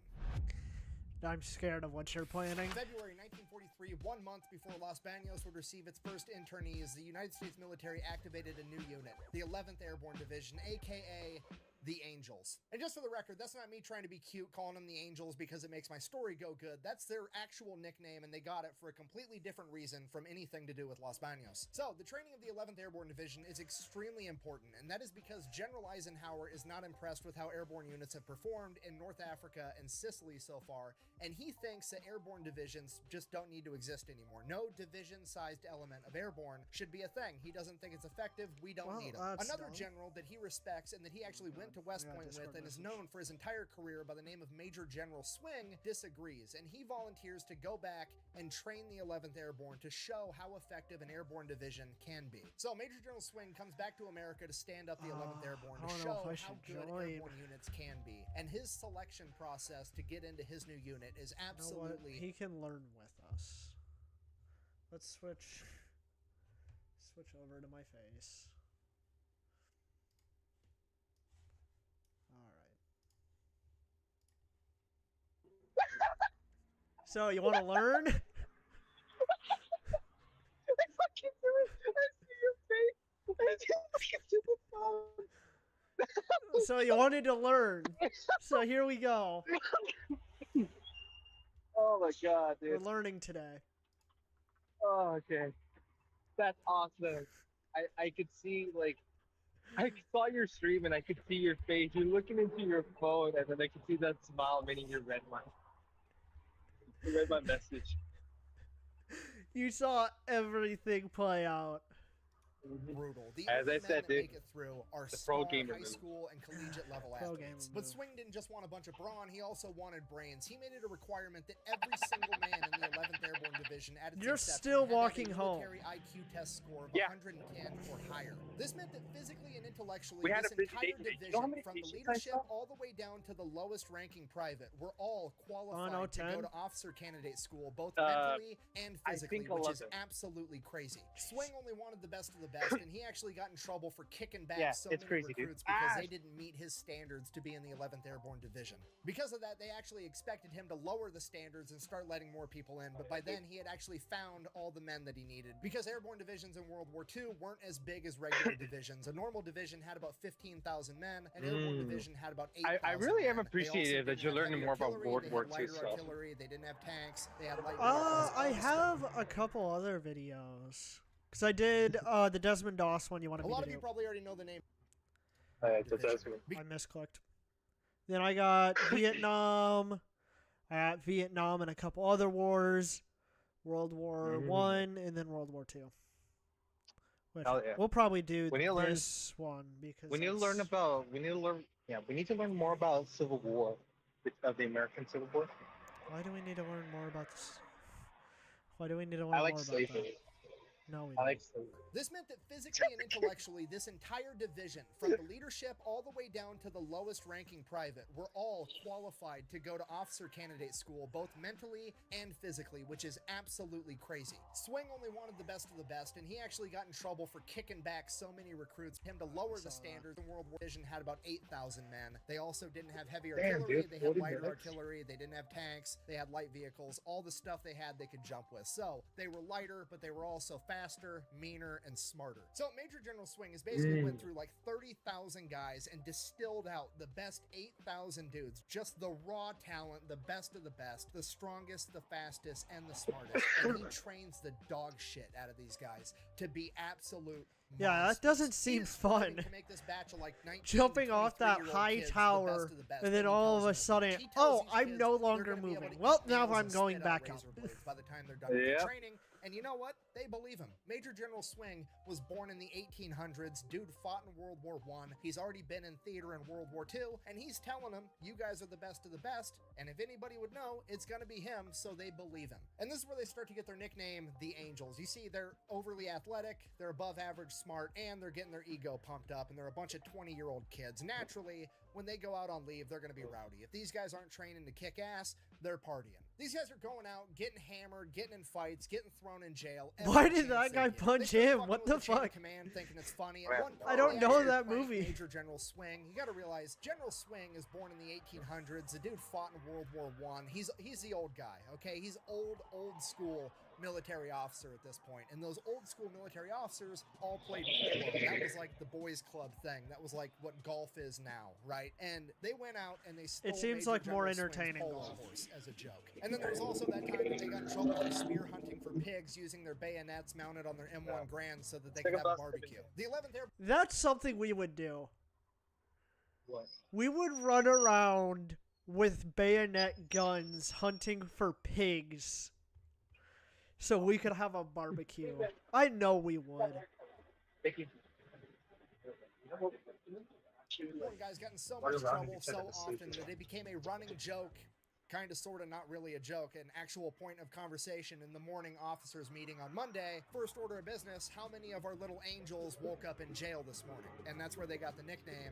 I'm scared of what you're planning. February 1943, 1 month before Los Baños would receive its first internees, the United States military activated a new unit, the 11th Airborne Division, aka the Angels. And just for the record, that's not me trying to be cute calling them the Angels because it makes my story go good. That's their actual nickname, and they got it for a completely different reason from anything to do with Los Baños. So, the training of the 11th Airborne Division is extremely important, and that is because General Eisenhower is not impressed with how airborne units have performed in North Africa and Sicily so far, and he thinks that airborne divisions just don't need to exist anymore. No division-sized element of airborne should be a thing. He doesn't think it's effective. We don't need them. Another general that he respects and that he actually went to West Point with and is known for his entire career by the name of Major General Swing disagrees, and he volunteers to go back and train the 11th Airborne to show how effective an airborne division can be. So Major General Swing comes back to America to stand up the 11th Airborne to show how good airborne units can be, and his selection process to get into his new unit is absolutely... He can learn with us. Let's switch over to my face. So, you want to learn? I fucking do it. I see your face. I see your stupid phone. So, you wanted to learn. So, here we go. Oh Oh my god, We're dude. learning today. Oh, okay. That's awesome. I could see, like, I saw your stream and I could see your face. You're looking into your phone and then I could see that smile, meaning you read my message. You saw everything play out. Brutal. The As only I men said, that dude, make it through are the star pro gamer high move. school and collegiate level Pro gamer athletes. But move. Swing didn't just want a bunch of brawn, he also wanted brains. He made it a requirement that every single man in the 11th Airborne Division at its You're inception still had to have walking a home. military IQ test score of Yeah. 110 or higher. This meant that physically and intellectually, We had this a busy entire day today. You know how division, many from the patients I leadership saw? all the way down to the lowest ranking private, were all qualified to 10? go to officer candidate school, both Uh, mentally and I physically, think which is 11. absolutely crazy. Swing only wanted the best of the best, and he actually got in trouble for kicking back Yeah, so it's many crazy, dude. recruits because Ah! they didn't meet his standards to be in the 11th Airborne Division. Because of that, they actually expected him to lower the standards and start letting more people in, but by then he had actually found all the men that he needed. Because airborne divisions in World War II weren't as big as regular divisions. A normal division had about 15,000 men, an airborne division had about 8,000 I really am men. They also appreciative that didn't you're have learning heavy more about artillery, World they War had II lighter stuff. artillery, they didn't have tanks, they had light vehicles, all I the stuff. have a couple other videos. Because I did the Desmond Doss one you wanted A me lot to of you do. probably already know the name. I misclicked. Then I got Vietnam. I got Vietnam and a couple other wars. World War One and then World War Two. Which Hell yeah. we'll probably do We need to learn- this one because We need to it's- learn more about Civil War, of the American Civil War. Why do we need to learn more about this? Why do we need to learn I like more about slavery. that? No, we I don't. like slavery. This meant that physically and intellectually, this entire division, from the leadership all the way down to the lowest ranking private, were all qualified to go to officer candidate school, both mentally and physically, which is absolutely crazy. Swing only wanted the best of the best, and he actually got in trouble for kicking back so many recruits. Him to lower the standards. The World War Division had about 8,000 men. They also didn't have heavy Damn, artillery, dude, they had 40 lighter minutes. artillery, they didn't have tanks, they had light vehicles, all the stuff they had they could jump with. So they were lighter, but they were also faster, meaner, and smarter. So Major General Swing has basically went through like 30,000 guys and distilled out the best 8,000 dudes, just the raw talent, the best of the best, the strongest, the fastest, and the smartest. And he trains the dog shit out of these guys to be absolute Yeah, that monsters. doesn't He seem is striving fun. to make this batch of like 19, Jumping off that 23-year-old high kids the tower, best of the best, and then he all tells of a them sudden, he tells oh, these I'm kids no they're longer gonna be able moving. to Well, eat now nails I'm and going spit out back out. razor blades by the time they're done with Yep. the training. And you know what? They believe him. Major General Swing was born in the 1800s. Dude fought in World War I. He's already been in theater in World War II, and he's telling them, you guys are the best of the best, and if anybody would know, it's gonna be him, so they believe him. And this is where they start to get their nickname, the Angels. You see, they're overly athletic, they're above average smart, and they're getting their ego pumped up, and they're a bunch of 20-year-old kids. Naturally, when they go out on leave, they're gonna be rowdy. If these guys aren't training to kick ass, they're partying. These guys are going out, getting hammered, getting in fights, getting thrown in jail. every Why did chance that they guy get. punch They start him? fucking What with the chain of fuck? Command, thinking it's funny. At Right. one point, I don't they know actually that pranked movie. Major General Swing. You got to realize, General Swing is born in the 1800s. The dude fought in World War I. He's the old guy, okay? He's old school military officer at this point. And those old school military officers all played polo. That was like the boys club thing. That was like what golf is now, right? And they went out and they stole seems Major like more General Swing's entertaining polo golf. horse as a joke. And then there was also that time that they got in trouble for spear hunting for pigs using their bayonets mounted on their M1 Grand so that they could have a barbecue. The 11th Air That's something we would do. What? We would run around with bayonet guns hunting for pigs so we could have a barbecue. I know we would. guys got in so much trouble so often that it became a running joke, kind of, sort of, not really a joke, an actual point of conversation in the morning officers meeting on Monday. First order of business, how many of our little angels woke up in jail this morning? And that's where they got the nickname,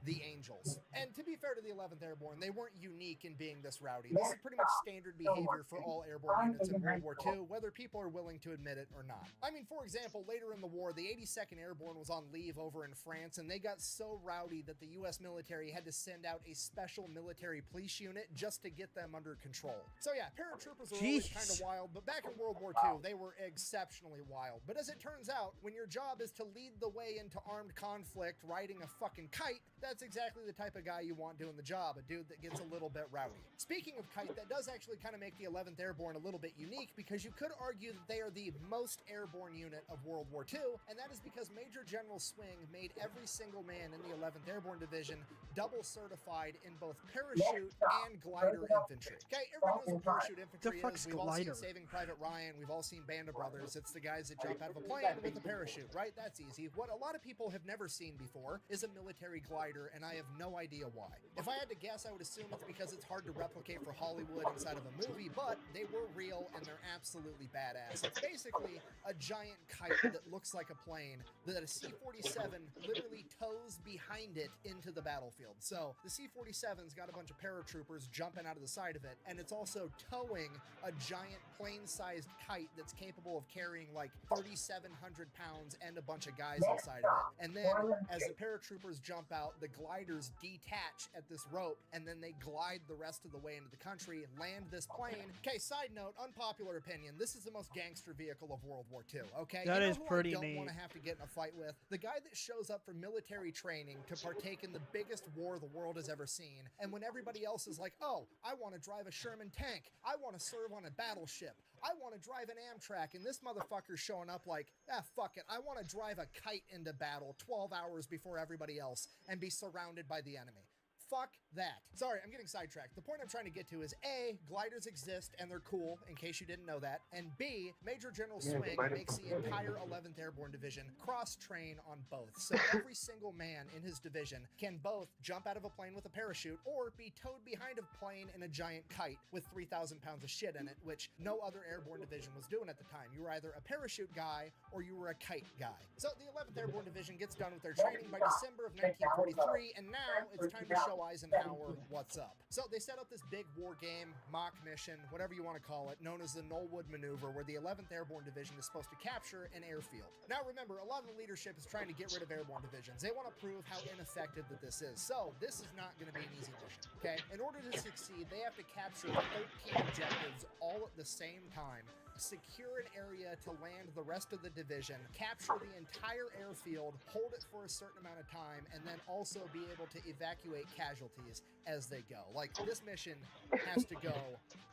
the Angels. And to be fair to the 11th Airborne, they weren't unique in being this rowdy. This is pretty much standard behavior for all airborne units in World War II, whether people are willing to admit it or not. I mean, for example, later in the war, the 82nd Airborne was on leave over in France, and they got so rowdy that the US military had to send out a special military police unit just to get them under control. So yeah, paratroopers are always kind of wild, but back in World War II, they were exceptionally wild. But as it turns out, when your job is to lead the way into armed conflict riding a fucking kite, that's that's exactly the type of guy you want doing the job, a dude that gets a little bit rowdy. Speaking of kite, that does actually kind of make the 11th Airborne a little bit unique, because you could argue that they are the most airborne unit of World War II, and that is because Major General Swing made every single man in the 11th Airborne Division double certified in both parachute and glider infantry. Okay, everyone knows what parachute infantry is. We've all seen Saving Private Ryan. We've all seen Band of Brothers. It's the guys that jump out of a plane with a parachute, right? That's easy. What a lot of people have never seen before is a military glider, and I have no idea why. If I had to guess, I would assume it's because it's hard to replicate for Hollywood inside of a movie, but they were real, and they're absolutely badass. It's basically a giant kite that looks like a plane that a C-47 literally tows behind it into the battlefield. So the C-47's got a bunch of paratroopers jumping out of the side of it, and it's also towing a giant plane-sized kite that's capable of carrying like 3,700 pounds and a bunch of guys inside of it. And then as the paratroopers jump out, the gliders detach at this rope, and then they glide the rest of the way into the country, land this plane. Okay, side note, unpopular opinion, this is the most gangster vehicle of World War II, okay? That is pretty neat. I don't want to have to get in a fight with? The guy that shows up for military training to partake in the biggest war the world has ever seen, and when everybody else is like, oh, I want to drive a Sherman tank, I want to serve on a battleship, I want to drive an Amtrak, and this motherfucker's showing up like, fuck it, I want to drive a kite into battle 12 hours before everybody else and be surrounded by the enemy. Fuck that. Sorry, I'm getting sidetracked. The point I'm trying to get to is A, gliders exist and they're cool, in case you didn't know that, and B, Major General Swing makes the entire 11th Airborne Division cross-train on both. So every single man in his division can both jump out of a plane with a parachute or be towed behind a plane in a giant kite with 3,000 pounds of shit in it, which no other airborne division was doing at the time. You were either a parachute guy or you were a kite guy. So the 11th Airborne Division gets done with their training by December of 1943, and now it's time to show Eisenhower what's up. So they set up this big war game, mock mission, whatever you want to call it, known as the Knollwood Maneuver, where the 11th Airborne Division is supposed to capture an airfield. Now remember, a lot of the leadership is trying to get rid of airborne divisions. They want to prove how ineffective that this is. So this is not going to be an easy mission, okay? In order to succeed, they have to capture 13 objectives all at the same time, secure an area to land the rest of the division, capture the entire airfield, hold it for a certain amount of time, and then also be able to evacuate casualties as they go. Like, this mission has to go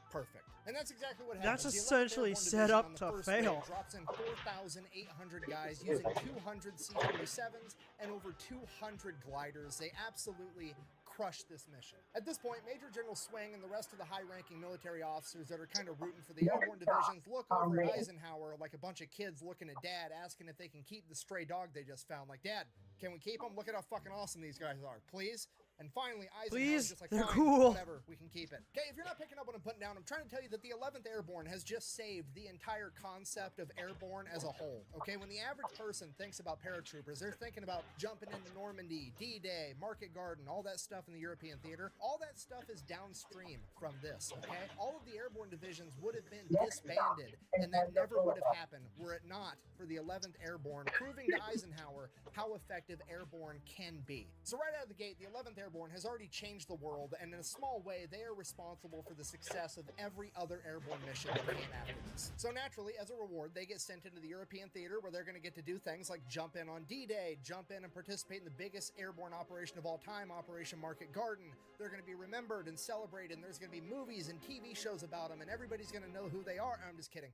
perfect. And that's exactly what happens. That's essentially set up to fail. Drops in 4,800 guys using 200 C-47s and over 200 gliders. They absolutely crushed this mission. At this point, Major General Swing and the rest of the high-ranking military officers that are kind of rooting for the airborne divisions look over at Eisenhower like a bunch of kids looking at Dad, asking if they can keep the stray dog they just found. Like, Dad, can we keep him? Look at how fucking awesome these guys are. Please? And finally, Eisenhower's just like, they're fine, cool. Whatever, we can keep it. Okay, if you're not picking up what I'm putting down, I'm trying to tell you that the 11th Airborne has just saved the entire concept of airborne as a whole. Okay, when the average person thinks about paratroopers, they're thinking about jumping into Normandy, D-Day, Market Garden, all that stuff in the European theater. All that stuff is downstream from this, okay? All of the airborne divisions would have been disbanded, and that never would have happened were it not for the 11th Airborne proving to Eisenhower how effective airborne can be. So right out of the gate, the 11th Airborne has already changed the world, and in a small way, they are responsible for the success of every other airborne mission that came after this. So naturally, as a reward, they get sent into the European theater, where they're going to get to do things like jump in on D-Day, jump in and participate in the biggest airborne operation of all time, Operation Market Garden. They're going to be remembered and celebrated, and there's going to be movies and TV shows about them, and everybody's going to know who they are. I'm just kidding.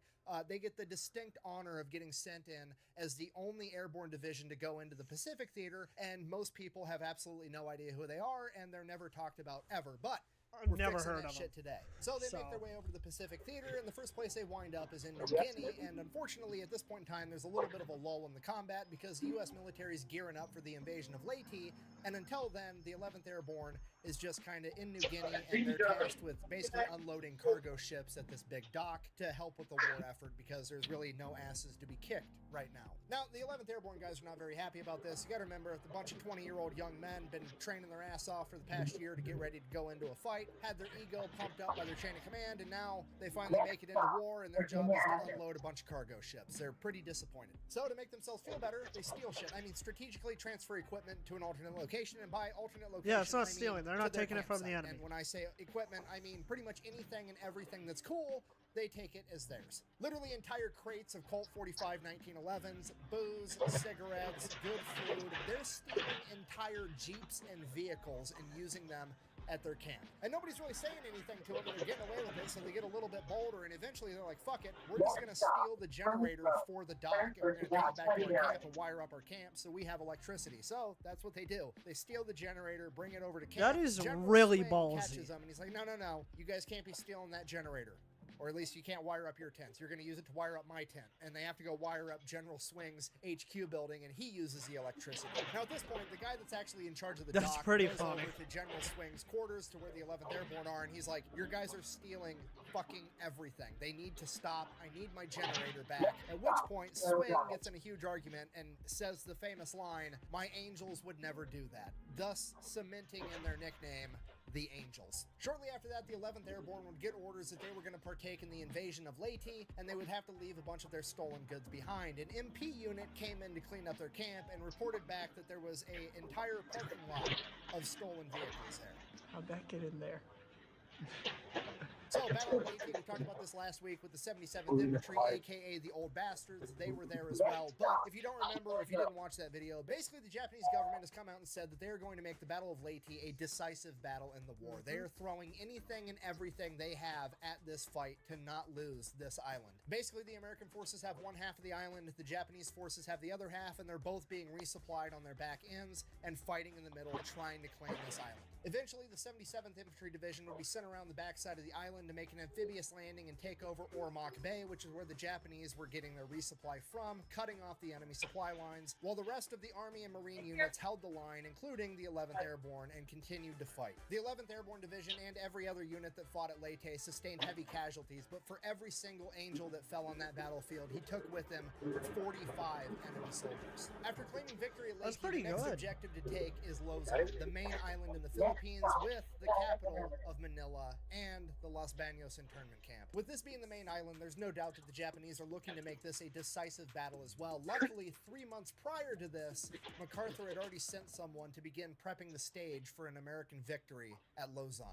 They get the distinct honor of getting sent in as the only airborne division to go into the Pacific Theater, and most people have absolutely no idea who they are, and they're never talked about ever. But I've never heard of shit today. So they make their way over to the Pacific Theater, and the first place they wind up is in New Guinea, and unfortunately at this point in time there's a little bit of a lull in the combat because the U.S. military is gearing up for the invasion of Leyte, and until then the 11th Airborne is just kind of in New Guinea, and they're tasked with basically unloading cargo ships at this big dock to help with the war effort because there's really no asses to be kicked right now. Now, the 11th Airborne guys are not very happy about this. You gotta remember, a bunch of 20-year-old young men been training their ass off for the past year to get ready to go into a fight, had their ego pumped up by their chain of command, and now they finally make it into war, and their job is to unload a bunch of cargo ships. They're pretty disappointed. So to make themselves feel better, they steal shit. I mean, strategically transfer equipment to an alternate location, and by alternate location, yeah, it's not stealing. They're not taking it from the enemy. And when I say equipment, I mean pretty much anything and everything that's cool, they take it as theirs. Literally entire crates of Colt 45 1911s, booze, cigarettes, good food. They're stealing entire Jeeps and vehicles and using them at their camp. And nobody's really saying anything to them, and they're getting away with it, so they get a little bit bolder, and eventually they're like, fuck it, we're just gonna steal the generator for the dock, and we're gonna come back to our camp and wire up our camp so we have electricity. So that's what they do. They steal the generator, bring it over to camp. That is General really Swing ballsy. catches them, and he's like, no, you guys can't be stealing that generator. Or at least you can't wire up your tents. You're going to use it to wire up my tent. And they have to go wire up General Swing's HQ building, and he uses the electricity. Now, at this point, the guy that's actually in charge of the dock goes over to General Swing's quarters to where the 11th Airborne are, and he's like, your guys are stealing fucking everything. They need to stop. I need my generator back. At which point, Swing gets in a huge argument and says the famous line, my angels would never do that, thus cementing in their nickname, the Angels. Shortly after that, the 11th Airborne would get orders that they were going to partake in the invasion of Leyte, and they would have to leave a bunch of their stolen goods behind. An MP unit came in to clean up their camp and reported back that there was an entire parking lot of stolen vehicles there. How'd that get in there? So, Battle of Leyte, we talked about this last week with the 77th Infantry, aka the Old Bastards. They were there as well. But if you don't remember, or if you didn't watch that video, basically the Japanese government has come out and said that they are going to make the Battle of Leyte a decisive battle in the war. They are throwing anything and everything they have at this fight to not lose this island. Basically, the American forces have one half of the island, the Japanese forces have the other half, and they're both being resupplied on their back ends and fighting in the middle, trying to claim this island. Eventually, the 77th Infantry Division would be sent around the backside of the island to make an amphibious landing and take over Ormoc Bay, which is where the Japanese were getting their resupply from, cutting off the enemy supply lines, while the rest of the Army and Marine units held the line, including the 11th Airborne, and continued to fight. The 11th Airborne Division and every other unit that fought at Leyte sustained heavy casualties, but for every single Angel that fell on that battlefield, he took with him 45 enemy soldiers. After claiming victory at Leyte, the next objective to take is Luzon, the main island in the Philippines, with the capital of Manila and the Los Baños internment camp. With this being the main island, there's no doubt that the Japanese are looking to make this a decisive battle as well. Luckily, 3 months prior to this, MacArthur had already sent someone to begin prepping the stage for an American victory at Luzon.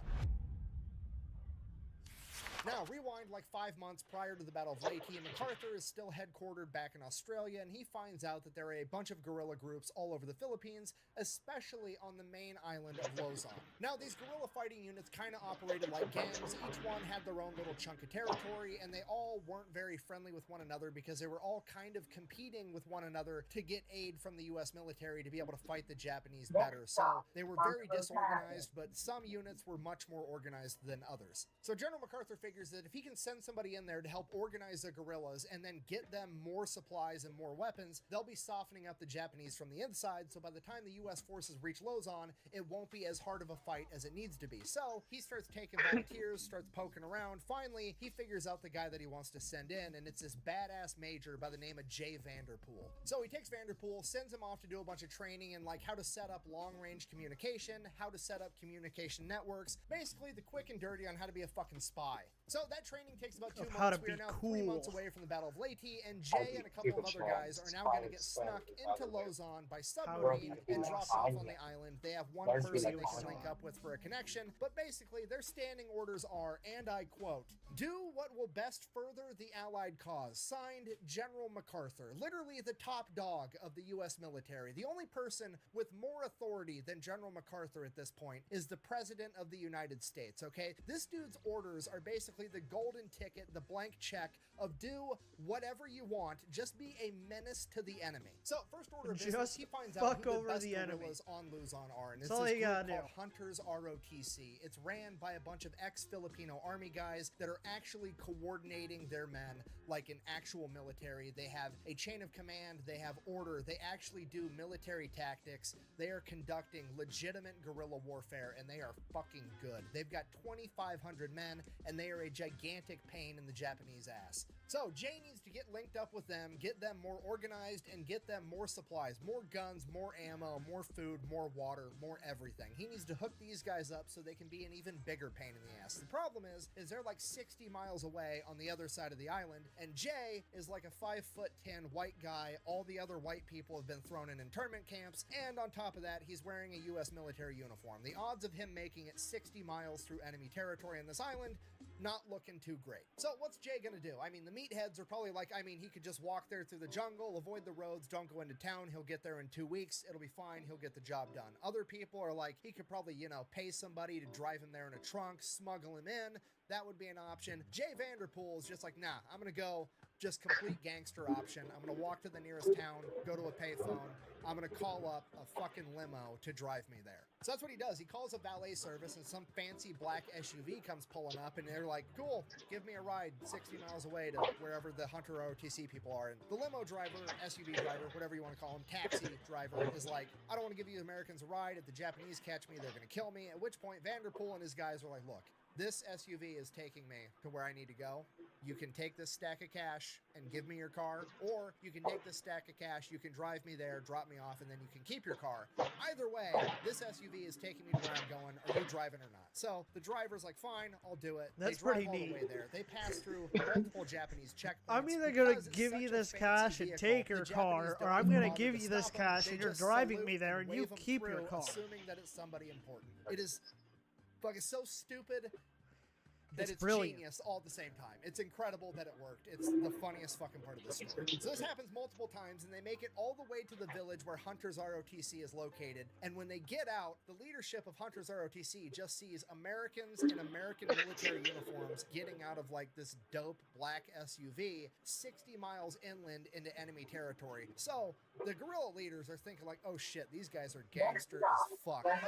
Now, rewind like 5 months prior to the Battle of Leyte, and MacArthur is still headquartered back in Australia, and he finds out that there are a bunch of guerrilla groups all over the Philippines, especially on the main island of Luzon. Now, these guerrilla fighting units kind of operated like gangs. Each one had their own little chunk of territory, and they all weren't very friendly with one another because they were all kind of competing with one another to get aid from the U.S. military to be able to fight the Japanese better. So they were very disorganized, but some units were much more organized than others. So General MacArthur figures that if he can send somebody in there to help organize the guerrillas and then get them more supplies and more weapons, they'll be softening up the Japanese from the inside, so by the time the U.S. forces reach Luzon, it won't be as hard of a fight as it needs to be. So he starts taking volunteers, starts poking around. Finally, he figures out the guy that he wants to send in, and it's this badass major by the name of Jay Vanderpool. So he takes Vanderpool, sends him off to do a bunch of training in like how to set up long-range communication, how to set up communication networks, basically the quick and dirty on how to be a fucking spy. So that training takes about 2 months. We are now 3 months away from the Battle of Leyte, and Jay and a couple of other guys are now going to get snuck into Luzon by submarine and dropped off on the island. They have one person they can link up with for a connection, but basically their standing orders are, and I quote, "Do what will best further the Allied cause." Signed, General MacArthur, literally the top dog of the U.S. military. The only person with more authority than General MacArthur at this point is the President of the United States, okay? This dude's orders are basically the golden ticket, the blank check of do whatever you want, just be a menace to the enemy. So, first order of business, he finds out who the best guerrillas on Luzon are, and it's this group called Hunters ROTC. It's ran by a bunch of ex-Filipino army guys that are actually coordinating their men like an actual military. They have a chain of command, they have order, they actually do military tactics, they are conducting legitimate guerrilla warfare, and they are fucking good. They've got 2,500 men, and they are a gigantic pain in the Japanese ass. So Jay needs to get linked up with them, get them more organized, and get them more supplies, more guns, more ammo, more food, more water, more everything. He needs to hook these guys up so they can be an even bigger pain in the ass. The problem is they're like 60 miles away on the other side of the island, and Jay is like a 5'10" white guy. All the other white people have been thrown in internment camps, and on top of that, he's wearing a U.S. military uniform. The odds of him making it 60 miles through enemy territory on this island not looking too great. So what's Jay gonna do? I mean, the meatheads are probably like, I mean, he could just walk there through the jungle, avoid the roads, don't go into town, he'll get there in 2 weeks, it'll be fine, he'll get the job done. Other people are like, he could probably, you know, pay somebody to drive him there in a trunk, smuggle him in, that would be an option. Jay Vanderpool is just like, nah, I'm gonna go just complete gangster option. I'm gonna walk to the nearest town, go to a payphone, I'm gonna call up a fucking limo to drive me there. So that's what he does. He calls a valet service and some fancy black SUV comes pulling up and they're like, cool, give me a ride 60 miles away to wherever the Hunter ROTC people are. And the limo driver, SUV driver, whatever you want to call him, taxi driver is like, I don't want to give you Americans a ride. If the Japanese catch me, they're gonna kill me. At which point Vanderpool and his guys are like, look, this SUV is taking me to where I need to go. You can take this stack of cash and give me your car, or you can take this stack of cash, you can drive me there, drop me off, and then you can keep your car. Either way, this SUV is taking me to where I'm going. Are you driving or not? So the driver's like, fine, I'll do it. That's they drive pretty all neat. the way there. They pass through multiple Japanese checkpoints. I'm either going to Because it's give such you a this fancy cash and vehicle, take the your Japanese car, don't or I'm even going to bother give to you this stop 'em. cash They and you're just driving salute me there and you wave 'em keep your through, car. assuming that it's somebody important. It is fucking so stupid that It's it's brilliant. genius all at the same time. It's incredible that it worked. It's the funniest fucking part of the story. So this happens multiple times, and they make it all the way to the village where Hunter's ROTC is located. And when they get out, the leadership of Hunter's ROTC just sees Americans in American military uniforms getting out of like this dope black SUV 60 miles inland into enemy territory. So the guerrilla leaders are thinking like, oh shit, these guys are gangster as fuck. That's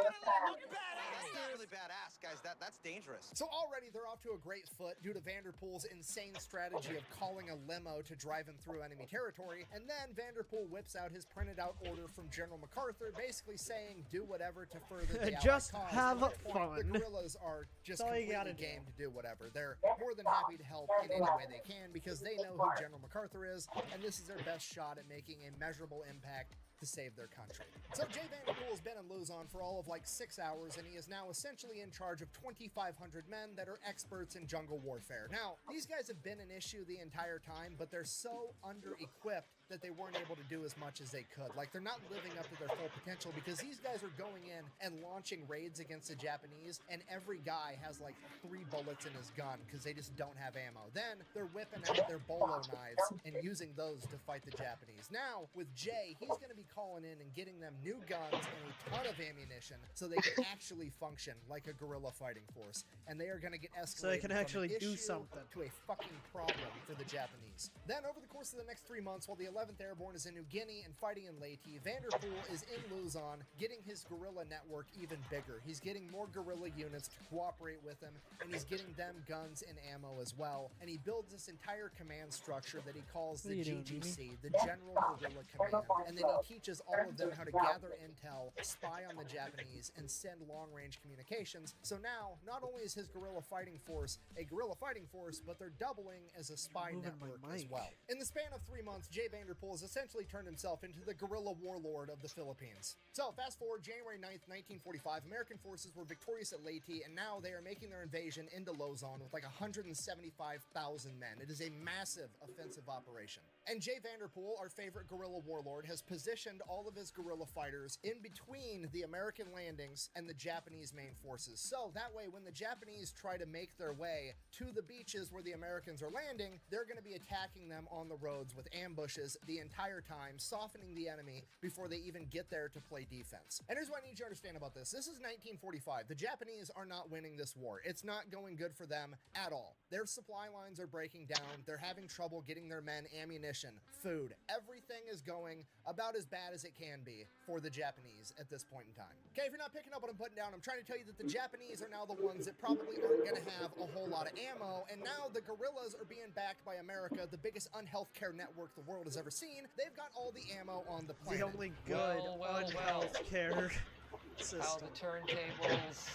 not really badass, guys. That's dangerous. So already they're off to a great foot due to Vanderpool's insane strategy of calling a limo to drive him through enemy territory, and then Vanderpool whips out his printed out order from General MacArthur basically saying do whatever to further the Just Allied cause. have At which point, fun. The guerrillas are just That's all you completely gotta do. game to do whatever. They're more than happy to help in any way they can because they know who General MacArthur is, and this is their best shot at making a measurable impact to save their country. So Jay Vanderpool has been in Luzon for all of like 6 hours, and he is now essentially in charge of 2,500 men that are experts in jungle warfare. Now, these guys have been an issue the entire time, but they're so under-equipped that they weren't able to do as much as they could. Like, they're not living up to their full potential because these guys are going in and launching raids against the Japanese, and every guy has like 3 bullets in his gun because they just don't have ammo. Then they're whipping out their bolo knives and using those to fight the Japanese. Now, with Jay, he's going to be calling in and getting them new guns and a ton of ammunition so they can actually function like a guerrilla fighting force. And they are going to get escalated So they can from an actually do issue something. to a fucking problem for the Japanese. Then over the course of the next 3 months, while the 11th Airborne is in New Guinea and fighting in Leyte, Vanderpool is in Luzon getting his guerrilla network even bigger. He's getting more guerrilla units to cooperate with him, and he's getting them guns and ammo as well. And he builds this entire command structure that he calls the What are you doing, GGC, the General Guerrilla Command. And then he teaches all of them how to gather intel, spy on the Japanese, and send long-range communications. So now, not only is his guerrilla fighting force a guerrilla fighting force, but they're doubling as a spy Moving network my as mic. well. In the span of 3 months, Jay Vanderpool has essentially turned himself into the guerrilla warlord of the Philippines. So fast forward January 9th, 1945, American forces were victorious at Leyte, and now they are making their invasion into Luzon with like 175,000 men. It is a massive offensive operation. And Jay Vanderpool, our favorite guerrilla warlord, has positioned all of his guerrilla fighters in between the American landings and the Japanese main forces. So that way, when the Japanese try to make their way to the beaches where the Americans are landing, they're going to be attacking them on the roads with ambushes the entire time, softening the enemy before they even get there to play defense. And here's what I need you to understand about this. This is 1945. The Japanese are not winning this war. It's not going good for them at all. Their supply lines are breaking down. They're having trouble getting their men ammunition, food. Everything is going about as bad as it can be for the Japanese at this point in time. Okay, if you're not picking up what I'm putting down, I'm trying to tell you that the Japanese are now the ones that probably aren't going to have a whole lot of ammo, and now the guerrillas are being backed by America, the biggest unhealthcare network the world has ever seen. They've got all the ammo on the planet. The only good unhealthcare system. How the turntables.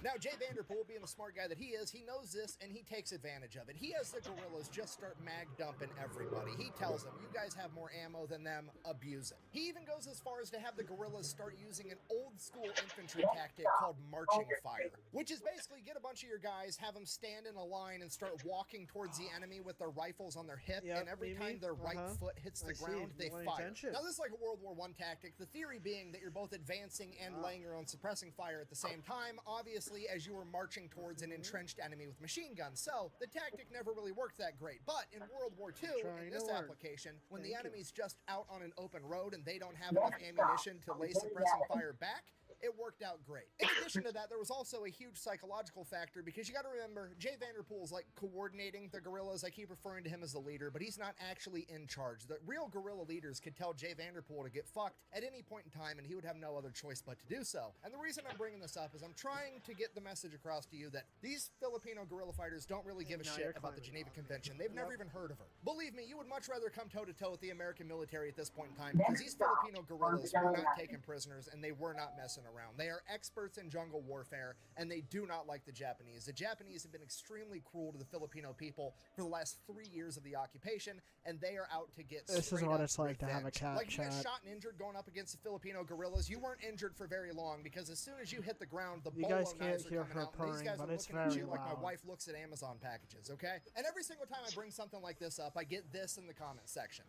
Now, Jay Vanderpool, being the smart guy that he is, he knows this and he takes advantage of it. He has the guerrillas just start mag dumping everybody. He tells them, you guys have more ammo than them, abuse it. He even goes as far as to have the guerrillas start using an old school infantry tactic called marching fire, which is basically get a bunch of your guys, have them stand in a line and start walking towards the enemy with their rifles on their hip, and every time their right foot hits the ground, they fire. Now, this is like a World War I tactic, the theory being that you're both advancing and laying your own suppressing fire at the same time. Obviously, obviously as you were marching towards an entrenched enemy with machine guns, so the tactic never really worked that great. But in World War II, in this application, when the enemy's just out on an open road and they don't have enough ammunition to lay suppressing fire back, it worked out great. In addition to that, there was also a huge psychological factor because you got to remember, Jay Vanderpool's like coordinating the guerrillas. I keep referring to him as the leader, but he's not actually in charge. The real guerrilla leaders could tell Jay Vanderpool to get fucked at any point in time, and he would have no other choice but to do so. And the reason I'm bringing this up is I'm trying to get the message across to you that these Filipino guerrilla fighters don't really give a shit about the Geneva Convention. They've never even heard of her. Believe me, you would much rather come toe-to-toe with the American military at this point in time because these Filipino guerrillas were not taking prisoners and they were not messing around. They are experts in jungle warfare, and they do not like the Japanese. The Japanese have been extremely cruel to the Filipino people for the last 3 years of the occupation, and they are out to get This is what it's like to have a cat Like, you chat. get shot and injured going up against the Filipino guerrillas. You weren't injured for very long, because as soon as you hit the ground, the bolo knives are coming out, and these guys are looking at you like my wife looks at Amazon packages, okay? And every single time I bring something like this up, I get this in the comment section.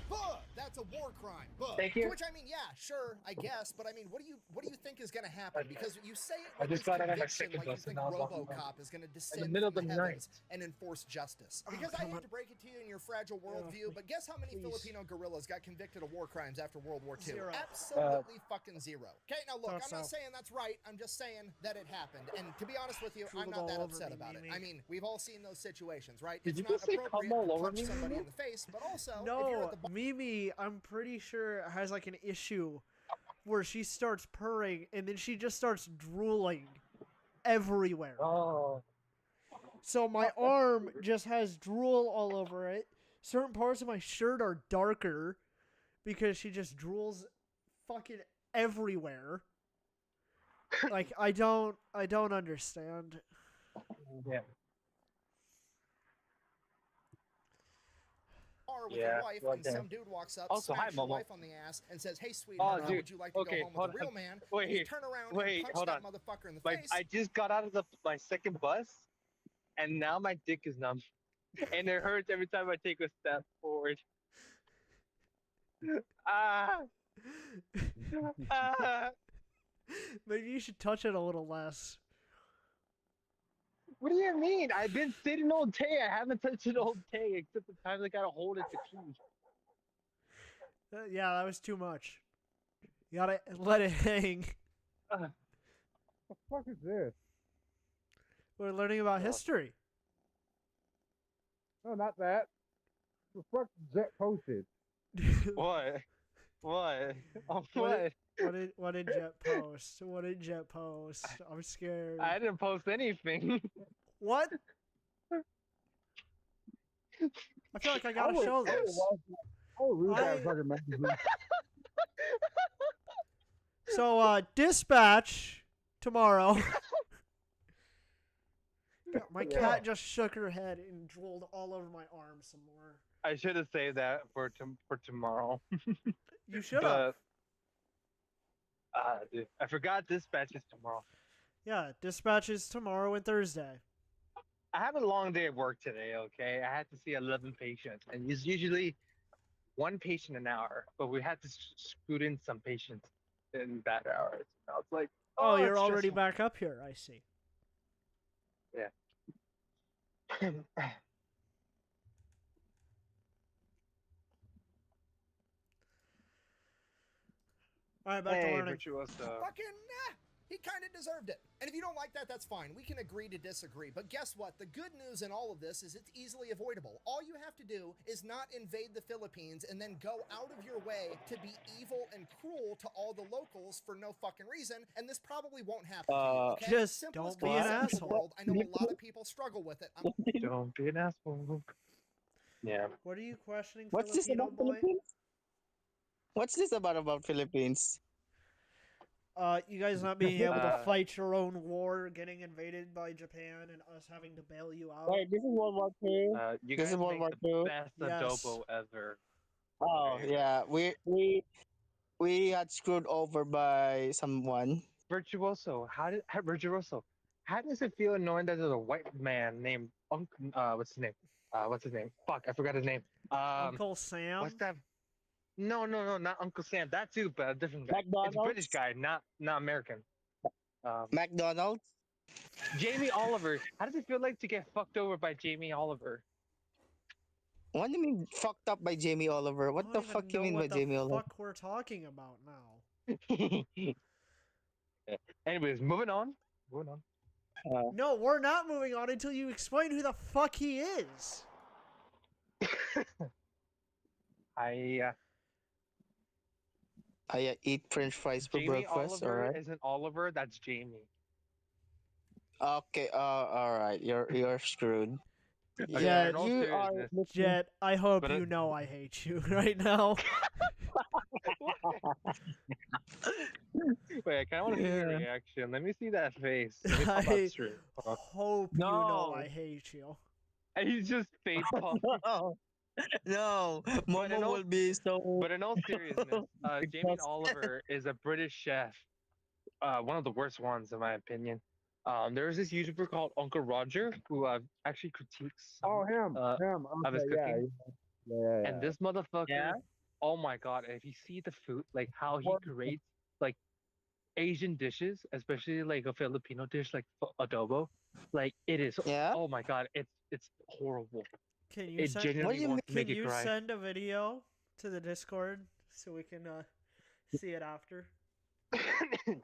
Buh! That's a war crime. Buh! Thank you. To which I mean, yeah, sure, I guess, but I mean, what do you think is going to happen? Because you say it I with just this got out of my conviction, second like you bus, think and now I'm walking RoboCop is going to descend in the middle from of the the heavens and enforce justice. Because I hate to break it to you in your fragile worldview, but guess how many Filipino guerrillas got convicted of war crimes after World War II? Zero. Absolutely fucking zero. Okay, now look, Thought I'm not so. saying that's right. I'm just saying that it happened. And to be honest with you, I'm Drooled not that all over upset me, about it. Mimi. I mean, we've all seen those situations, right? Did It's you not just say appropriate come all to over punch me, somebody Mimi? in the face, but also if you're No, at the Mimi, I'm pretty sure has like an issue where she starts purring and then she just starts drooling everywhere. Oh. So my arm just has drool all over it. Certain parts of my shirt are darker because she just drools fucking everywhere. Like I don't understand. Yeah. with Yeah, your wife, well, and damn. some dude walks up, Also, hi, smacks your Momo. wife on the ass, and says, "Hey, sweetheart, dude, would you like to okay, go home hold with a real on. man?" Wait, you turn around wait, and punch hold that on. motherfucker in the Like, face. I just got out of my second bus, and now my dick is numb, and it hurts every time I take a step forward. Ah. Ah. Maybe you should touch it a little less. What do you mean? I've been sitting all day. I haven't touched it all day, except the times I gotta hold it to pee. Yeah, that was too much. You gotta let it hang. What the fuck is this? We're learning about history. No, not that. The fuck Jet posted. What? What? Oh, what? What did Jet post? What did Jet post? I'm scared. I didn't post anything. What? I feel like I gotta show this. So, dispatch tomorrow. My cat just shook her head and drooled all over my arm some more. I should have saved that for tomorrow. You should have. Dude, I forgot dispatch is tomorrow. Yeah, dispatch is tomorrow and Thursday. I have a long day at work today, okay? I had to see 11 patients, and it's usually one patient an hour, but we had to scoot in some patients in bad hours. I was like, oh you're it's already stressful. back up here, I see. Yeah. Alright, back to learning. Fucking he kind of deserved it. And if you don't like that, that's fine. We can agree to disagree. But guess what? The good news in all of this is it's easily avoidable. All you have to do is not invade the Philippines and then go out of your way to be evil and cruel to all the locals for no fucking reason. And this probably won't happen to you, okay? Just Simplest don't be an concept in the asshole. world. I know a lot of people struggle with it. Don't be an asshole. Yeah. What are you questioning, What's this Filipino about boy? Philippines? What's this about Philippines? You guys not being able to fight your own war, getting invaded by Japan, and us having to bail you out. Wait, this is World War II. You This guys is World make War the II. best adobo ever. Oh yeah, we got screwed over by someone. Virtuoso, Virtuoso, how does it feel knowing that there's a white man named what's his name? Fuck, I forgot his name. Uncle Sam? What's that? No, not Uncle Sam. That too, but a different guy. McDonald's? It's a British guy, not American. McDonald's? Jamie Oliver. How does it feel like to get fucked over by Jamie Oliver? What do you mean fucked up by Jamie Oliver? I What don't the even fuck you know mean by what the Jamie Oliver? fuck we're talking about now. Anyways, moving on. No, we're not moving on until you explain who the fuck he is. I eat French fries for Jamie breakfast. Oliver Alright. isn't Oliver. That's Jamie. Okay. Alright. You're screwed. Okay, Jet, in all you seriousness, Jet, I hope But you know I hate you right now. Wait, I kind of want to see your Yeah. reaction. Let me see that face. Let me pop I out stream. hope you know No. I hate you. And he's just face palm. No. No. in Momo all- will be so. But in all seriousness, Jamie Oliver is a British chef. One of the worst ones, in my opinion. There's this YouTuber called Uncle Roger who actually critiques him. of his Okay, cooking. yeah. And this motherfucker, Yeah? oh my god! If you see the food, like how he creates like Asian dishes, especially like a Filipino dish like adobo, like it is. Yeah? Oh my god! It's horrible. Can you It send? genuinely wants to Can make you you cry. send a video to the Discord so we can see it after?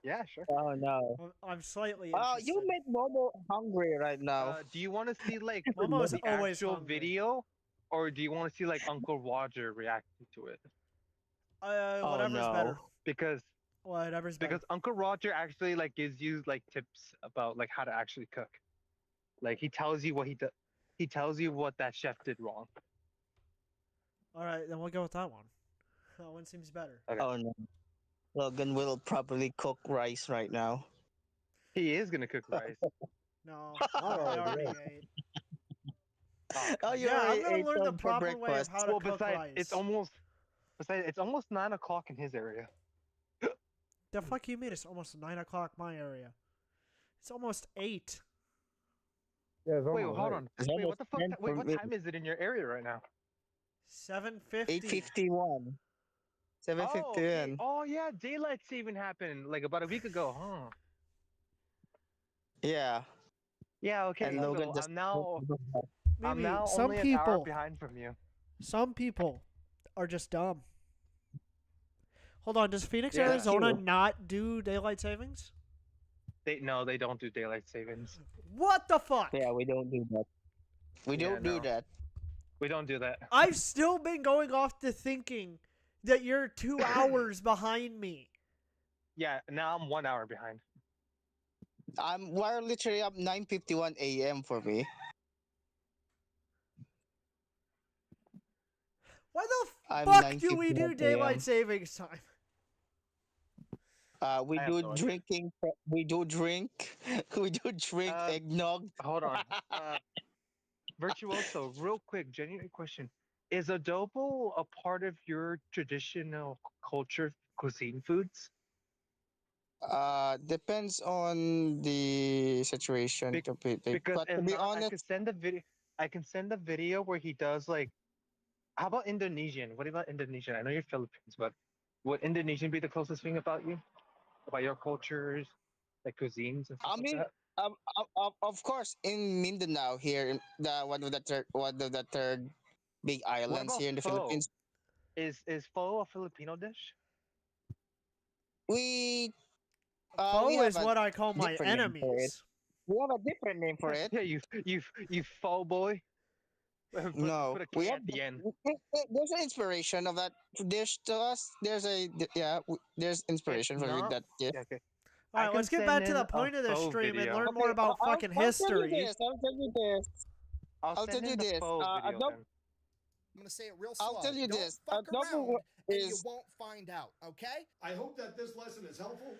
Yeah, sure. Oh no. I'm slightly. Oh, you interested. made Momo hungry right now. Do you want to see like Momo's the always actual hungry. video, or do you want to see like Uncle Roger reacting to it? Whatever's no. better. Because Whatever's better. Uncle Roger actually like gives you like tips about like how to actually cook. Like he tells you what he does. He tells you what that chef did wrong. All right, then we'll go with that one. That one seems better. Okay. Oh no. Logan will probably cook rice right now. He is gonna cook rice. No, I already ate. Oh, you Yeah, I'm already gonna ate learn the some for proper way of breakfast. how to Well, cook rice. it's almost 9 o'clock in his area. The fuck you mean? It's almost 9 o'clock my area. It's almost 8. Yeah, Wait, hold on. It's Wait, what the fuck? 10 Wait, for what me. time is it in your area right now? 7:50. 8:51. 7:51. Oh yeah, daylight saving happened like about a week ago, huh? Yeah. Yeah, okay. And So Logan just I'm now Maybe only some an hour people, behind from you. some people are just dumb. Hold on, does Phoenix, Yeah. Arizona not do daylight savings? They don't do daylight savings. What the fuck? Yeah, we don't do that. We Yeah, don't do no. that. We don't do that. I've still been going off to thinking that you're 2 hours behind me. Yeah, now I'm 1 hour behind. We're literally up 9:51 a.m. for me. Why the I'm fuck do we 9:51 do a.m. daylight savings time? We I have do no idea. drinking. We do drink. We do drink eggnog. Hold on. Virtuoso, real quick, genuine question. Is adobo a part of your traditional culture cuisine foods? Depends on the situation. Because But to if be not, honest, I can send a video where he does like. How about Indonesian? What about Indonesian? I know you're Philippines, but would Indonesian be the closest thing about you? About your cultures, like cuisines and stuff I like mean, that? of course, in Mindanao here, one of the third big What islands about here in the pho? Philippines, Is pho a Filipino dish? we Pho have is a what I call my different name for it. enemies. We have a different name for it. Yeah, you pho boy. No, Put a we K have. at the end. There's an inspiration of that dish to us. There's inspiration for not- that dish. Yeah, okay. All I right, can let's get send back to in the a point of this pho stream and video. learn more about fucking history. I'll tell you this. I'll I'll send tell you in the this. pho video then. I'm gonna say it real slow. I'll tell you Don't this. fuck Adobo around, and you is- won't find out. Okay? I hope that this lesson is helpful.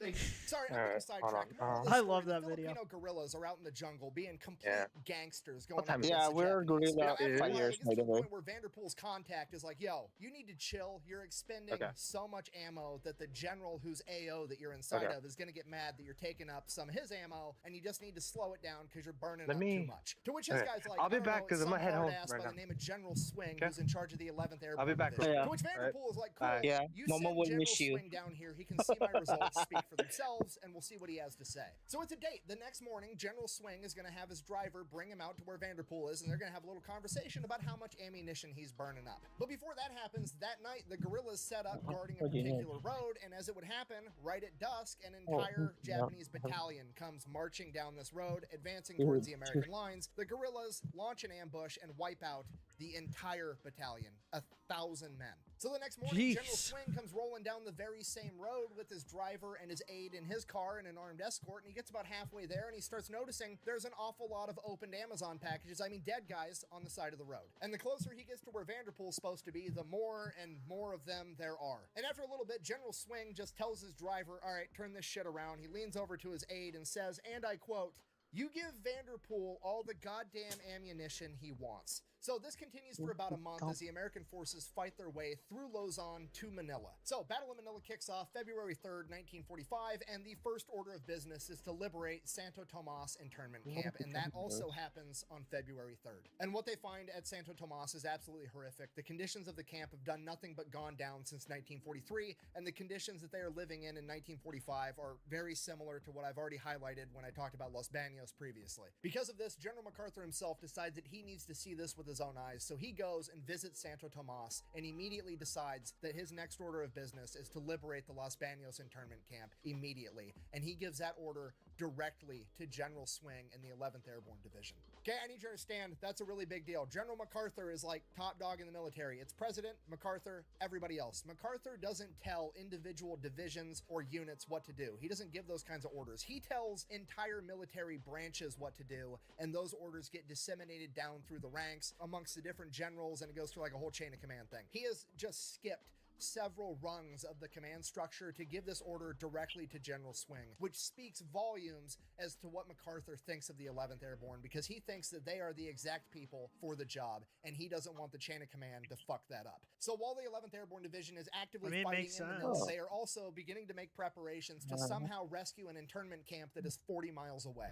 Thank you. Sorry, I'm Alright, getting sidetracked. hold on. Moral of the I story, love the that video. Filipino gorillas are out in the jungle being complete Yeah. gangsters going What time up is it? against Yeah, the we're Japanese. gorilla After a while, fighters, it gets by to the the way. point where Vanderpool's contact is like, yo, you need to chill. You're expending Okay. so much ammo that the general who's AO that you're inside Okay. of is going to get mad that you're taking up some of his ammo, and you just need to slow it down because you're burning Let up me- too much. To which his Okay. guy's like, I'll be I don't back know, 'cause it's I'm gonna some head home hard-ass right by now. the name of General Swing, Okay. who's in charge of the 11th Airborne I'll be back Division. real To which soon. Vanderpool is like, cool, Yeah, you Momo send will General miss you. Swing down here. He can see my results speak for themselves, and we'll see what he has to say. So it's a date. The next morning, General Swing is going to have his driver bring him out to where Vanderpool is, and they're going to have a little conversation about how much ammunition he's burning up. But before that happens, that night, the guerrillas set up guarding a particular road, and as it would happen, right at dusk, an entire Japanese battalion comes marching down this road, advancing towards the American lines. The guerrillas launch an ambush and wipe out the entire battalion, 1,000 men. So the next morning, General Swing comes rolling down the very same road with his driver and his aide in his car and an armed escort, and he gets about halfway there and he starts noticing there's an awful lot of opened Amazon packages, I mean dead guys, on the side of the road. And the closer he gets to where Vanderpool's supposed to be, the more and more of them there are. And after a little bit, General Swing just tells his driver, all right, turn this shit around. He leans over to his aide and says, and I quote, "You give Vanderpool all the goddamn ammunition he wants." So this continues for about a month as the American forces fight their way through Luzon to Manila. So Battle of Manila kicks off February 3rd, 1945, and the first order of business is to liberate Santo Tomas internment camp, and that also happens on February 3rd. And what they find at Santo Tomas is absolutely horrific. The conditions of the camp have done nothing but gone down since 1943, and the conditions that they are living in 1945 are very similar to what I've already highlighted when I talked about Los Baños previously. Because of this, General MacArthur himself decides that he needs to see this with his own eyes, so he goes and visits Santo Tomas and immediately decides that his next order of business is to liberate the Los Baños internment camp immediately, and he gives that order directly to General Swing in the 11th Airborne Division. Okay, I need you to understand, that's a really big deal. General MacArthur is like top dog in the military. It's President, MacArthur, everybody else. MacArthur doesn't tell individual divisions or units what to do. He doesn't give those kinds of orders. He tells entire military branches what to do, and those orders get disseminated down through the ranks amongst the different generals, and it goes through like a whole chain of command thing. He has just skipped several rungs of the command structure to give this order directly to General Swing, which speaks volumes as to what MacArthur thinks of the 11th Airborne, because he thinks that they are the exact people for the job, and he doesn't want the chain of command to fuck that up. So while the 11th Airborne Division is actively fighting in Manila, they are also beginning to make preparations to somehow rescue an internment camp that is 40 miles away.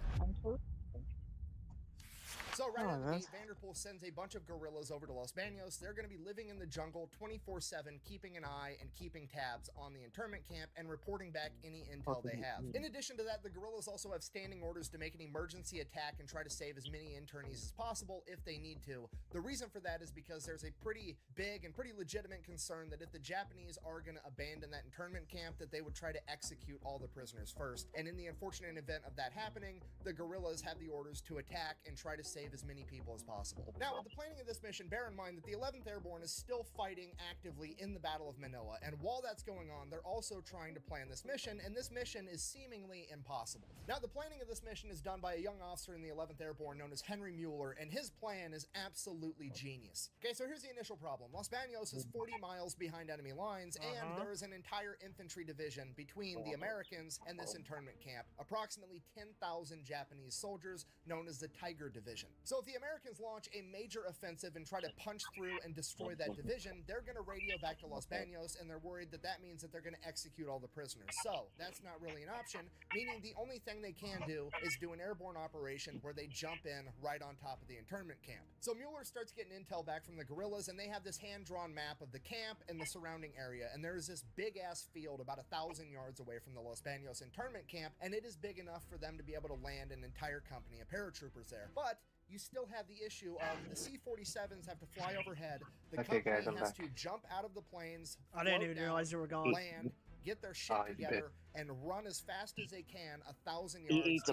So right out of the gate, Vanderpool sends a bunch of guerrillas over to Los Baños. They're going to be living in the jungle 24/7, keeping an eye and keeping tabs on the internment camp and reporting back any intel they have. In addition to that, the guerrillas also have standing orders to make an emergency attack and try to save as many internees as possible if they need to. The reason for that is because there's a pretty big and pretty legitimate concern that if the Japanese are going to abandon that internment camp, that they would try to execute all the prisoners first. And in the unfortunate event of that happening, the guerrillas have the orders to attack and try to save as many people as possible. Now, with the planning of this mission, bear in mind that the 11th Airborne is still fighting actively in the Battle of Manila, and while that's going on, they're also trying to plan this mission, and this mission is seemingly impossible. Now, the planning of this mission is done by a young officer in the 11th Airborne known as Henry Mueller, and his plan is absolutely genius. Okay, so here's the initial problem. Los Baños is 40 miles behind enemy lines, and there is an entire infantry division between the Americans and this internment camp, approximately 10,000 Japanese soldiers known as the Tiger Division. So if the Americans launch a major offensive and try to punch through and destroy that division, they're going to radio back to Los Baños, and they're worried that that means that they're going to execute all the prisoners. So that's not really an option, meaning the only thing they can do is do an airborne operation where they jump in right on top of the internment camp. So Mueller starts getting intel back from the guerrillas, and they have this hand-drawn map of the camp and the surrounding area, and there is this big-ass field about 1,000 yards away from the Los Baños internment camp, and it is big enough for them to be able to land an entire company of paratroopers there. But you still have the issue of the C-47s have to fly overhead. The company has to jump out of the planes. I didn't even realize they were gone. Land, get their shit together, and run as fast as they can 1,000 yards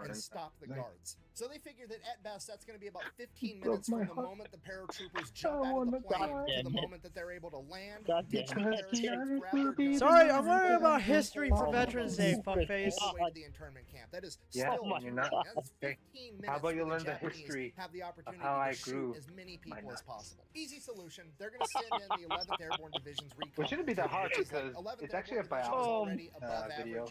and stop the guards. So they figure that at best that's going to be about 15 minutes from the moment the paratroopers jump out of the plane to the moment that they're able to land. Sorry, I'm worried about history for Veterans Day, fuckface. The internment camp. That is still you're not. that's 15 minutes. How about you for learn the Japanese history have the opportunity of how I to grew shoot as many people as possible. Easy solution. They're going to send in the 11th Airborne Division's recon. Which shouldn't be that hard because it's actually a biology video.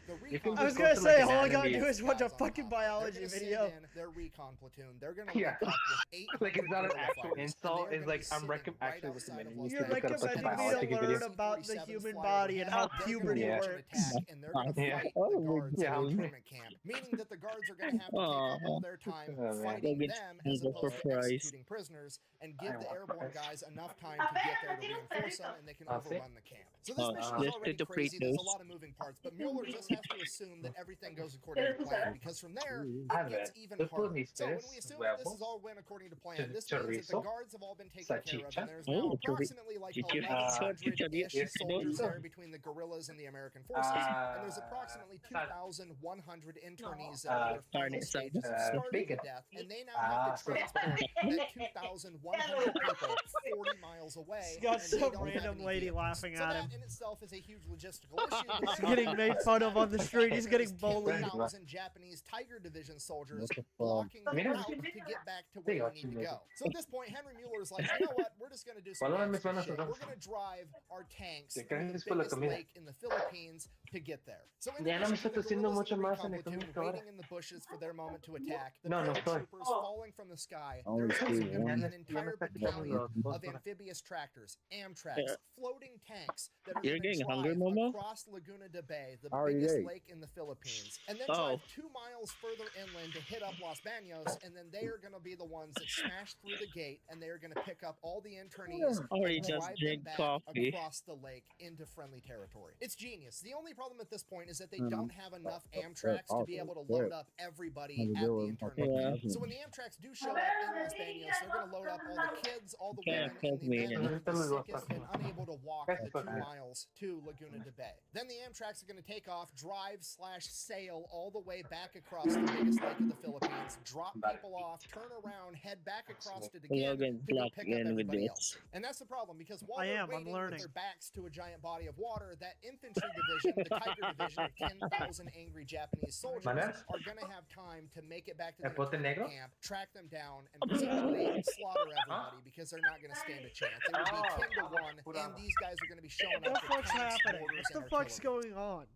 I was going to say, all I got to do is watch a fucking biology video. Their recon platoon. They're going to link up with 8 like it's not an actual insult. It's like I'm actually recommending you You're recommending me to learn about the human body and how puberty works. And they're going to fight the guards in the internment camp, meaning that the guards are going to have to take up all their time fighting them as opposed to executing prisoners, and give the airborne guys enough time to get there to reinforce them, and they can overrun the camp. So this mission is already crazy. The there's a lot of moving parts, but Mueller just has to assume that everything goes according to plan, because from there, it gets even harder. So when we assume that this is all went according to plan, this means that the guards have all been taken care of, and there's now approximately like 1,100-ish soldiers there between the guerrillas and the American forces, and there's approximately 2,100 internees that are in their final stages of starving to death, and they now have to transport that 2,100 people 40 miles away. He's got some random lady laughing at him. That in itself is a huge logistical issue. He's getting made fun of on the street. He's getting bullied. 10,000 Japanese Tiger Division soldiers blocking the route to get back to where we need to go. So at this point, Henry Mueller's like, you know what? We're just going to do some gangster shit. We're going to drive our tanks to the biggest lake in the Philippines to get there. So in addition to the guerrillas and the recon platoon waiting in the bushes for their moment to attack, the paratroopers falling from the sky, there's also going to be an entire battalion of amphibious tractors, Amtraks, floating tanks that are going to drive across Laguna de Bay, the biggest lake in the Philippines, and then drive 2 miles further inland to hit up Los Baños, and then they are going to be the ones that smash through the gate, and they are going to pick up all the internees and drive them back across the lake into friendly territory. It's genius. The only problem at this point is that they don't have enough Amtraks to be able to load up everybody at the internment. So when the Amtraks do show up in Los Baños, they're going to load up all the kids, all the women, and the men, the sickest, and unable to walk the 2 miles to Laguna de Bay. Then the Amtraks are going to take off, drive/sail all the way back across the biggest lake of the Philippines, drop people off, turn around, head back across it again to go pick up everybody else. And that's the problem, because while they're waiting with their backs to a giant body of water, that infantry division, the Tiger division of 10,000 angry Japanese soldiers, are going to have time to make it back to the camp, track them down, and presumably slaughter everybody, because they're not going to stand a chance. It would be 10 to 1, and these guys are going to be showing up. What the fuck's happening? What the fuck's going on?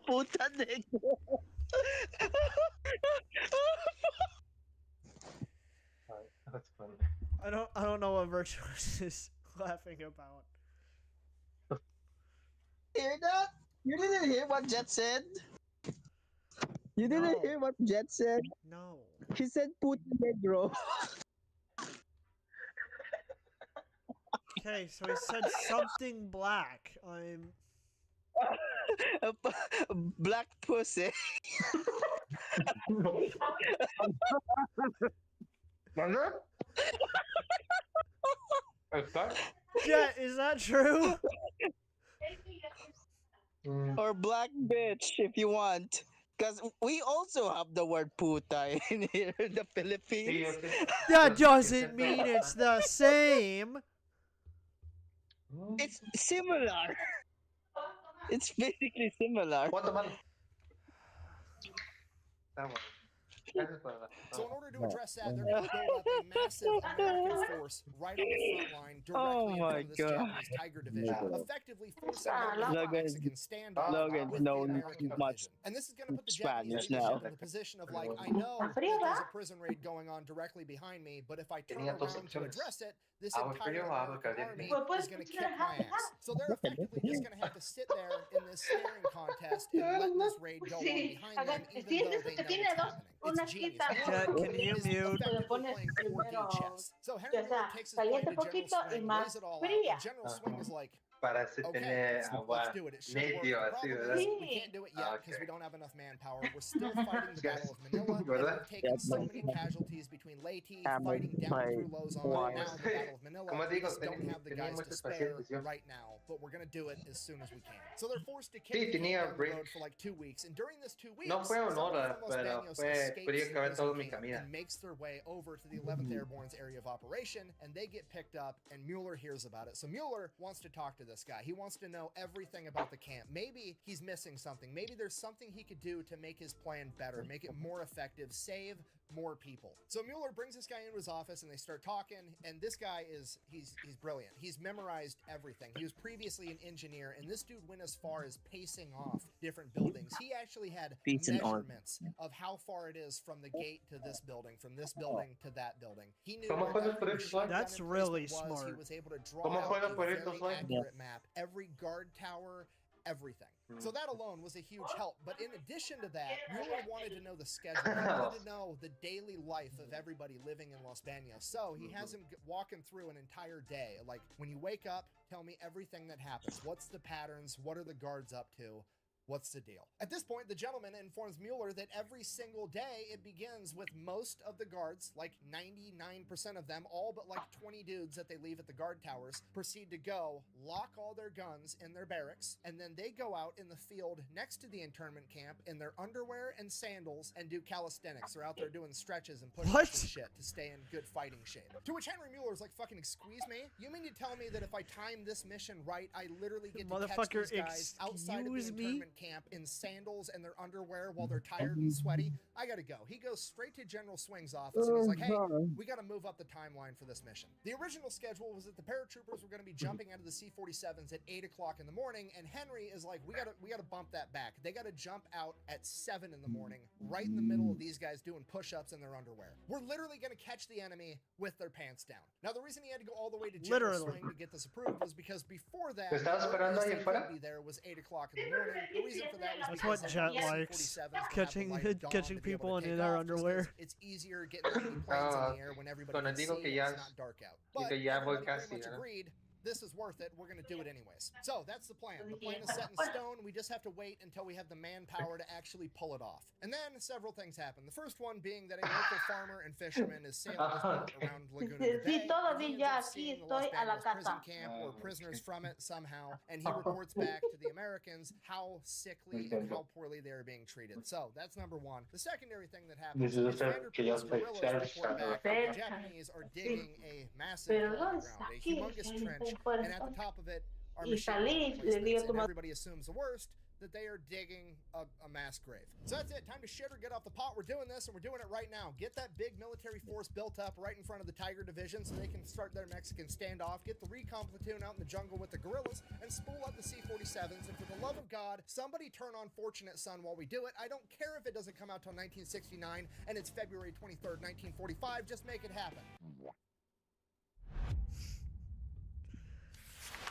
Puta negro. That's funny. I don't know what Virtuous is laughing about. Hear that? You didn't hear what Jet said? You didn't hear what Jet said? No. He said puta negro. Okay, so he said something black. I'm... Black pussy. Yeah, is that true? Or black bitch if you want. Because we also have the word puta in here in the Philippines. That doesn't mean it's the same. It's similar. It's basically similar. So in order to address that, they're going to build up a massive American force right on the front line directly in front of this Japanese Tiger division, effectively forcing them to Mexican standoff with the American division. And this is going to put the Japanese leadership in the position of like, I know that there's a prison raid going on directly behind me, but if I turn around to address it, this entire American army is going to kick my ass. So they're effectively just going to have to sit there in this staring contest and let this raid go on behind them, even though they know it's happening. It's genius. Jet, can you mute? So Henry Miller takes his plan to General Swing, lays it all out. General Swing is like, okay, let's do it. It should work. The problem is we can't do it yet because we don't have enough manpower. We're still fighting the Battle of Manila, and we're taking so many casualties between Leyte, fighting down through Luzon, and now the Battle of Manila. We just don't have the guys to spare right now, but we're going to do it as soon as we can. So they're forced to kick down the road for like 2 weeks, and during this 2 weeks, someone from Los Baños escapes and makes their way over to the 11th Airborne's area of operation, and they get picked up, and Mueller hears about it. So Mueller wants to talk to this guy. He wants to know everything about the camp. Maybe he's missing something. Maybe there's something he could do to make his plan better, make it more effective, save more people. So Mueller brings this guy into his office and they start talking, and this guy is, he's brilliant. He's memorized everything. He was previously an engineer, and this dude went as far as pacing off different buildings. He actually had measurements of how far it is from the gate to this building, from this building to that building. He knew that's really smart. He was able to draw out a very accurate map, every guard tower, everything. So that alone was a huge help. But in addition to that, Mueller wanted to know the schedule. He wanted to know the daily life of everybody living in Los Banos. So he has him walking through an entire day. Like, when you wake up, tell me everything that happens. What's the patterns? What are the guards up to? What's the deal? At this point, the gentleman informs Mueller that every single day it begins with most of the guards, like 99% of them, all but like 20 dudes that they leave at the guard towers, proceed to go, lock all their guns in their barracks, and then they go out in the field next to the internment camp in their underwear and sandals and do calisthenics. They're out there doing stretches and push-ups and shit to stay in good fighting shape. To which Henry Mueller's like, fucking excuse me? You mean to tell me that if I time this mission right, I literally get to catch these guys outside of the internment camp in sandals and their underwear while they're tired and sweaty? I gotta go. He goes straight to General Swing's office and he's like, hey, we gotta move up the timeline for this mission. The original schedule was that the paratroopers were gonna be jumping out of the C-47s at 8 o'clock in the morning, and Henry is like, we gotta bump that back. They gotta jump out at 7 in the morning, right in the middle of these guys doing push-ups in their underwear. We're literally gonna catch the enemy with their pants down. Now, the reason he had to go all the way to General Swing to get this approved was because before that, the earliest he could be there was 8 o'clock in the morning. The reason for that was that's what Jet likes, catching people in their underwear. It's easier getting the planes in the air when everybody can see it's not dark out. But everybody pretty much agreed this is worth it. We're going to do it anyways. So that's the plan. The plan is set in stone. We just have to wait until we have the manpower to actually pull it off. And then several things happen. The first one being that a local farmer and fisherman is sailing his boat around Laguna de Bay. He ends up seeing the Los Banos prison camp or prisoners from it somehow, and he reports back to the Americans how sickly and how poorly they are being treated. So that's number one. The secondary thing that happens is Vanderpool's guerrillas report back that the Japanese are digging a massive hole in the ground, a humongous trench, and at the top of it are machine gun emplacements, and everybody assumes the worst, that they are digging a mass grave. So that's it. Time to shit or get off the pot. We're doing this, and we're doing it right now. Get that big military force built up right in front of the Tiger Division so they can start their Mexican standoff. Get the recon platoon out in the jungle with the guerrillas and spool up the C-47s. And for the love of God, somebody turn on Fortunate Son while we do it. I don't care if it doesn't come out till 1969 and it's February 23rd, 1945. Just make it happen.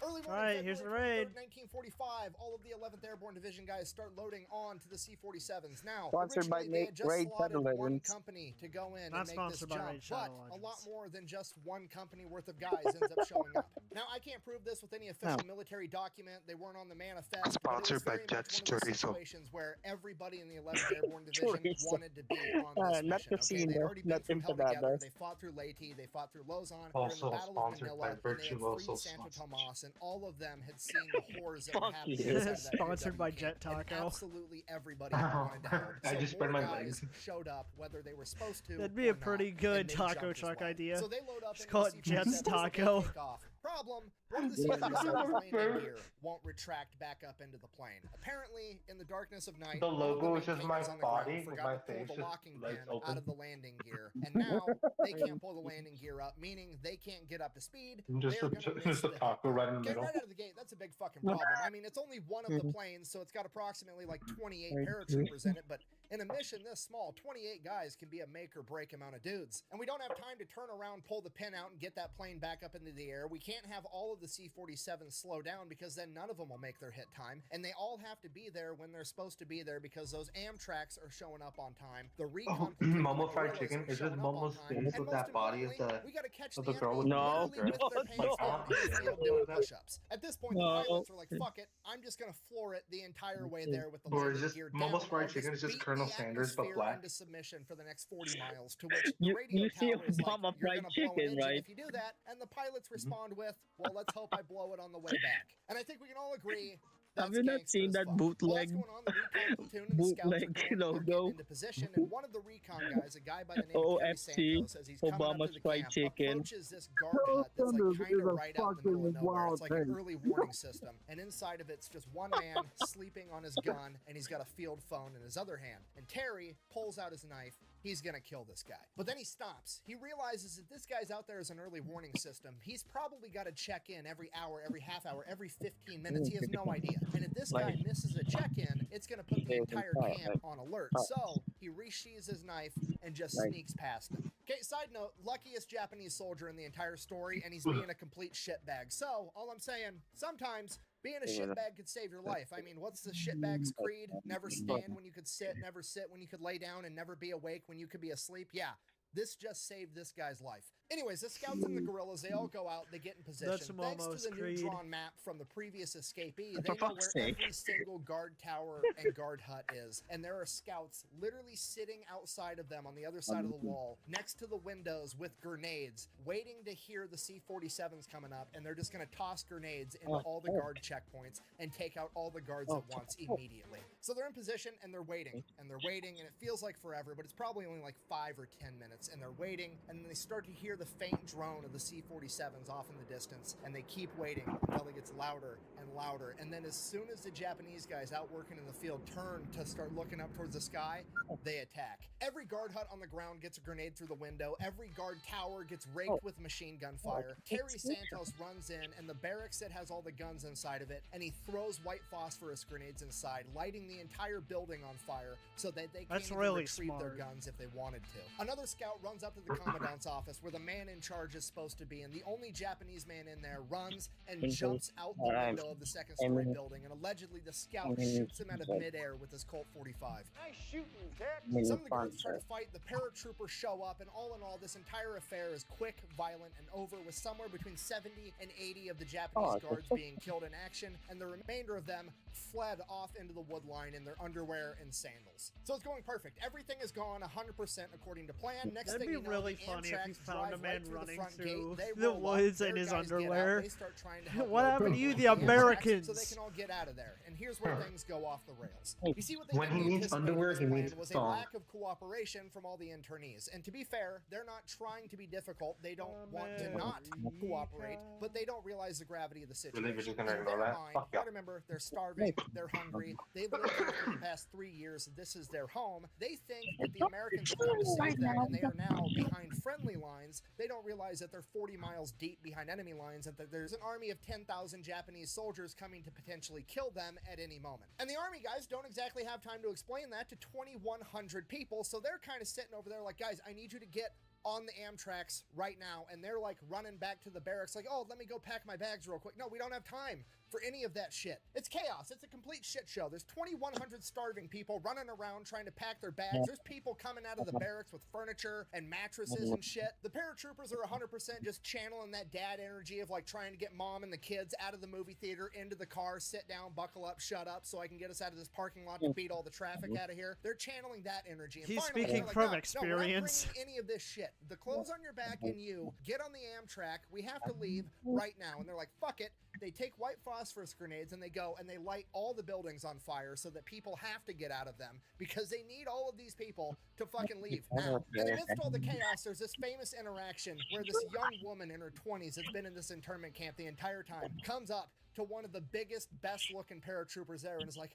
Early morning, here's the raid. 1945, all of the 11th Airborne Division guys start loading on to the C-47s. Now, sponsored by they had just Raid slotted Shadow one Legends. company to go in Not and make this sponsored by jump, Raid Shadow but Legends. a lot more than just one company worth of guys ends up showing up. Now, I can't prove this with any official military document. They weren't on the manifest. Sponsored by Jets situations where everybody in the 11th Airborne Division wanted to be on this not mission. casino, They'd already been nothing through for hell that, together. guys. They fought through Leyte. They fought through Lausanne. Also They were in the Battle of sponsored Manila, by and they had Virtuoso freed Santo Sausage. Tomas, and all of them had seen the horrors that were Fuck happening you. inside of that Sponsored by UW Jet camp. And Taco. absolutely everybody wanted to help. I So just burned more my guys legs. showed up, whether they were supposed to. That'd be or a pretty not, good and they taco jumped as truck well. idea. So they load up Just into call the it Jet's C-47s, so they Taco. take off. Problem: one of the C-47's landing gear won't retract back up into the plane. Apparently, in the darkness of night, The one of logo is just my maintainers on the body ground with forgot my to pull face the just locking legs pin open. out of the landing gear, and now they can't pull the landing gear up, meaning they can't get up to speed. Just They're a, gonna miss just a the taco right in the Okay, middle. right out of the gate, that's a big fucking problem. I mean, it's only one of the planes, so it's got approximately like 28 paratroopers in it, but in a mission this small, 28 guys can be a make or break amount of dudes. And we don't have time to turn around, pull the pin out, and get that plane back up into the air. We can't have all of the C-47s slow down because then none of them will make their hit time. And they all have to be there when they're supposed to be there because those Amtraks are showing up on time. The recon platoon Momo of the fried guerrillas chicken. are Is showing it up on Momo's time. face And with most that body of importantly, the we gotta catch of the the girl enemy with No, literally with their pants down in the field doing push-ups. At this point, the pilots are like, fuck it, I'm just gonna floor it the entire way there with the Or is landing this gear Momo's down. fried I'll chicken is just beat Colonel the Sanders, but atmosphere black? into submission for the next 40 miles, to which the You radio see tower is like, Mama you're Fried gonna blow an Chicken, engine right? if you do that, and the pilots respond with, well, let's hope I blow it on the way back. And I think we can all agree Have that's you not gangster seen as that fuck. bootleg Well, that's going on. The recon platoon and the scouts are bootleg going, they're logo? getting into position, and one of the recon guys, a guy by the name of Gary OFC, Santos, as he's coming up Obama's to the Fried camp, Chicken. approaches this guard hut that's like kind of right out in the middle of nowhere. It's like an early warning system, and inside of it's just one man sleeping on his gun, and he's got a field phone in his other hand. And Terry pulls out his knife. He's gonna kill this guy. But then he stops. He realizes that this guy's out there as an early warning system. He's probably got to check in every hour, every half hour, every 15 minutes. He has no idea. And if this guy misses a check-in, it's gonna put the entire camp on alert. So he resheathes his knife and just sneaks past him. Okay, side note, luckiest Japanese soldier in the entire story, and he's being a complete shitbag. So all I'm saying, sometimes Being a shitbag could save your life. I mean, what's the shitbag's creed? Never stand when you could sit, never sit when you could lay down, and never be awake when you could be asleep. Yeah, this just saved this guy's life. Anyways, the scouts and the guerrillas, they all go out, they get in position. That's Thanks to the new drawn map from the previous escapee, they know where every single guard tower and guard hut is. And there are scouts literally sitting outside of them on the other side of the wall, next to the windows with grenades, waiting to hear the C-47s coming up, and they're just going to toss grenades into all the guard checkpoints and take out all the guards at once immediately. So they're in position, and they're waiting, and it feels like forever, but it's probably only like 5 or 10 minutes, and they're waiting, and then they start to hear the faint drone of the C-47s off in the distance, and they keep waiting until it gets louder and louder, and then as soon as the Japanese guys out working in the field turn to start looking up towards the sky, they attack. Every guard hut on the ground gets a grenade through the window, every guard tower gets raked with machine gun fire. Terry Santos runs in, and the barracks that has all the guns inside of it, and he throws white phosphorus grenades inside, lighting the entire building on fire so that they can't even retrieve their guns if they wanted to. Another scout runs up to the commandant's office where the man in charge is supposed to be, and the only Japanese man in there runs and jumps out the window of the second-story building, and allegedly the scout shoots him out of midair with his Colt 45. Nice shooting, Dick! Some of the guards try to fight, the paratroopers show up, and all in all, this entire affair is quick, violent, and over, with somewhere between 70 and 80 of the Japanese guards being killed in action, and the remainder of them fled off into the wood line in their underwear and sandals. So it's going perfect. Everything is gone 100% according to plan. Next That'd thing be you know, really the funny if you Amtrak found a drive man right running front through gate. the woods in his underwear. They start trying to help what happened to you, the Americans? So they can all get out of there. And here's where things go off the rails. You see what they when he means underwear, he means was a lack of cooperation from all the internees. And to be fair, they're not trying to be difficult. They don't want to not cooperate, but they don't realize the gravity of the situation. In their mind, remember, they're starving, they're hungry, they've lived here for the past 3 years, this is their home. They think that the Americans have come to save them, and they are now behind friendly lines. They don't realize that they're 40 miles deep behind enemy lines, and that there's an army of 10,000 Japanese soldiers coming to potentially kill them at any moment. And the army guys don't exactly have time to explain that to 2,100 people, so they're kind of sitting over there like, guys, I need you to get on the Amtraks right now, and they're like running back to the barracks like, oh, let me go pack my bags real quick. No, we don't have time for any of that shit. It's chaos. It's a complete shit show. There's 2,100 starving people running around trying to pack their bags. There's people coming out of the barracks with furniture and mattresses and shit. The paratroopers are 100% just channeling that dad energy of like trying to get mom and the kids out of the movie theater, into the car, sit down, buckle up, shut up, so I can get us out of this parking lot to beat all the traffic out of here. They're channeling that energy. And he's finally, speaking like, from no, experience. No, we're not bringing any of this shit. The clothes on your back and you get on the Amtrak. We have to leave right now. And they're like, fuck it. They take white phosphorus grenades and they go and they light all the buildings on fire so that people have to get out of them because they need all of these people to fucking leave now. And amidst all the chaos, there's this famous interaction where this young woman in her 20s that's been in this internment camp the entire time comes up to one of the biggest, best-looking paratroopers there and is like,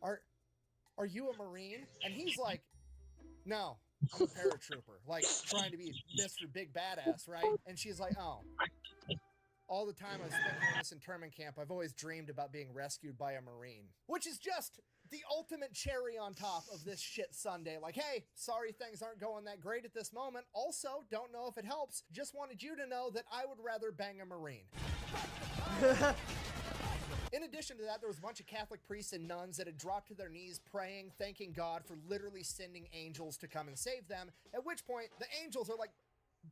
are you a Marine? And he's like, no, I'm a paratrooper, like trying to be Mr. Big Badass, right? And she's like, oh. All the time I was spent in this internment camp, I've always dreamed about being rescued by a Marine. Which is just the ultimate cherry on top of this shit Sunday. Like, hey, sorry things aren't going that great at this moment. Also, don't know if it helps. Just wanted you to know that I would rather bang a Marine. In addition to that, there was a bunch of Catholic priests and nuns that had dropped to their knees praying, thanking God for literally sending angels to come and save them. At which point, the angels are like,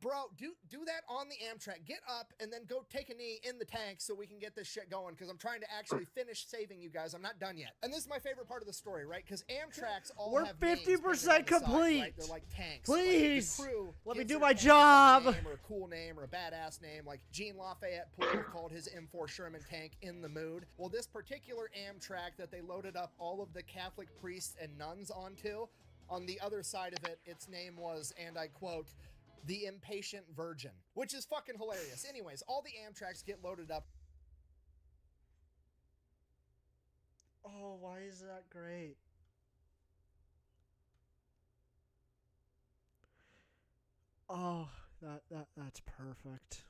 bro, do that on the Amtrak. Get up and then go take a knee in the tank so we can get this shit going because I'm trying to actually finish saving you guys. I'm not done yet. And this is my favorite part of the story, right? Because Amtraks all have 50% complete. Right? They're like tanks. Please, like the crew let me gives do their my tank job. A name or a cool name or a badass name. Like Gene Lafayette Poole called his M4 Sherman tank In the Mood. Well, this particular Amtrak that they loaded up all of the Catholic priests and nuns onto, on the other side of it, its name was, and I quote, the Impatient Virgin, which is fucking hilarious. Anyways, all the Amtraks get loaded up. Oh, why is that great? Oh, that's perfect.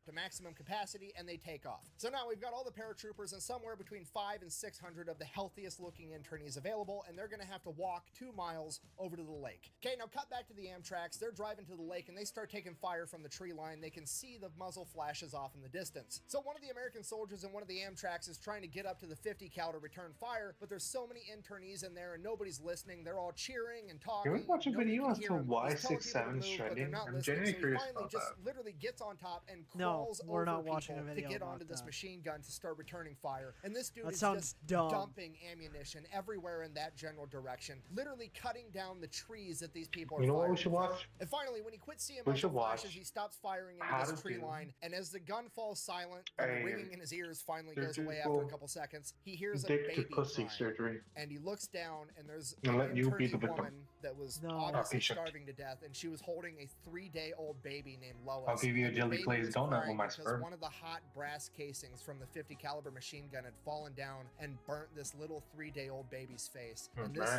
to maximum capacity, and they take off. So now we've got all the paratroopers and somewhere between 500 and 600 of the healthiest looking internees available, and they're going to have to walk 2 miles over to the lake. Okay, now cut back to the Amtraks. They're driving to the lake and they start taking fire from the tree line. They can see the muzzle flashes off in the distance. So one of the American soldiers in one of the Amtraks is trying to get up to the 50 cal to return fire, but there's so many internees in there and nobody's listening. They're all cheering and talking. Can we watch a video as to why He's telling people to 6-7 move, is but they're trending? not I'm listening. genuinely So he curious finally about just that. literally gets on top and No, crawls we're over not people watching a video to get about onto this that. machine gun to start returning fire. And this dude That is sounds just dumb. dumping ammunition everywhere in that general direction, literally cutting down the trees that these people are You know what firing we should from. watch? And finally, when he quits seeing We muzzle should watch flashes, he stops firing how into this to tree do line, and as the gun falls silent and the a ringing in his ears finally goes away after a surgical couple seconds, he hears a dick to baby pussy crying. surgery. And he looks down, and there's And an let you be the internee victim. woman that was No. obviously Patient. starving to death, and she was holding a 3-day-old baby named Lois. I'll give you a And the jelly baby glazed was donut crying with my because sperm. one of the hot brass casings from the 50 caliber machine gun had fallen down and burnt this little 3-day-old baby's face. And this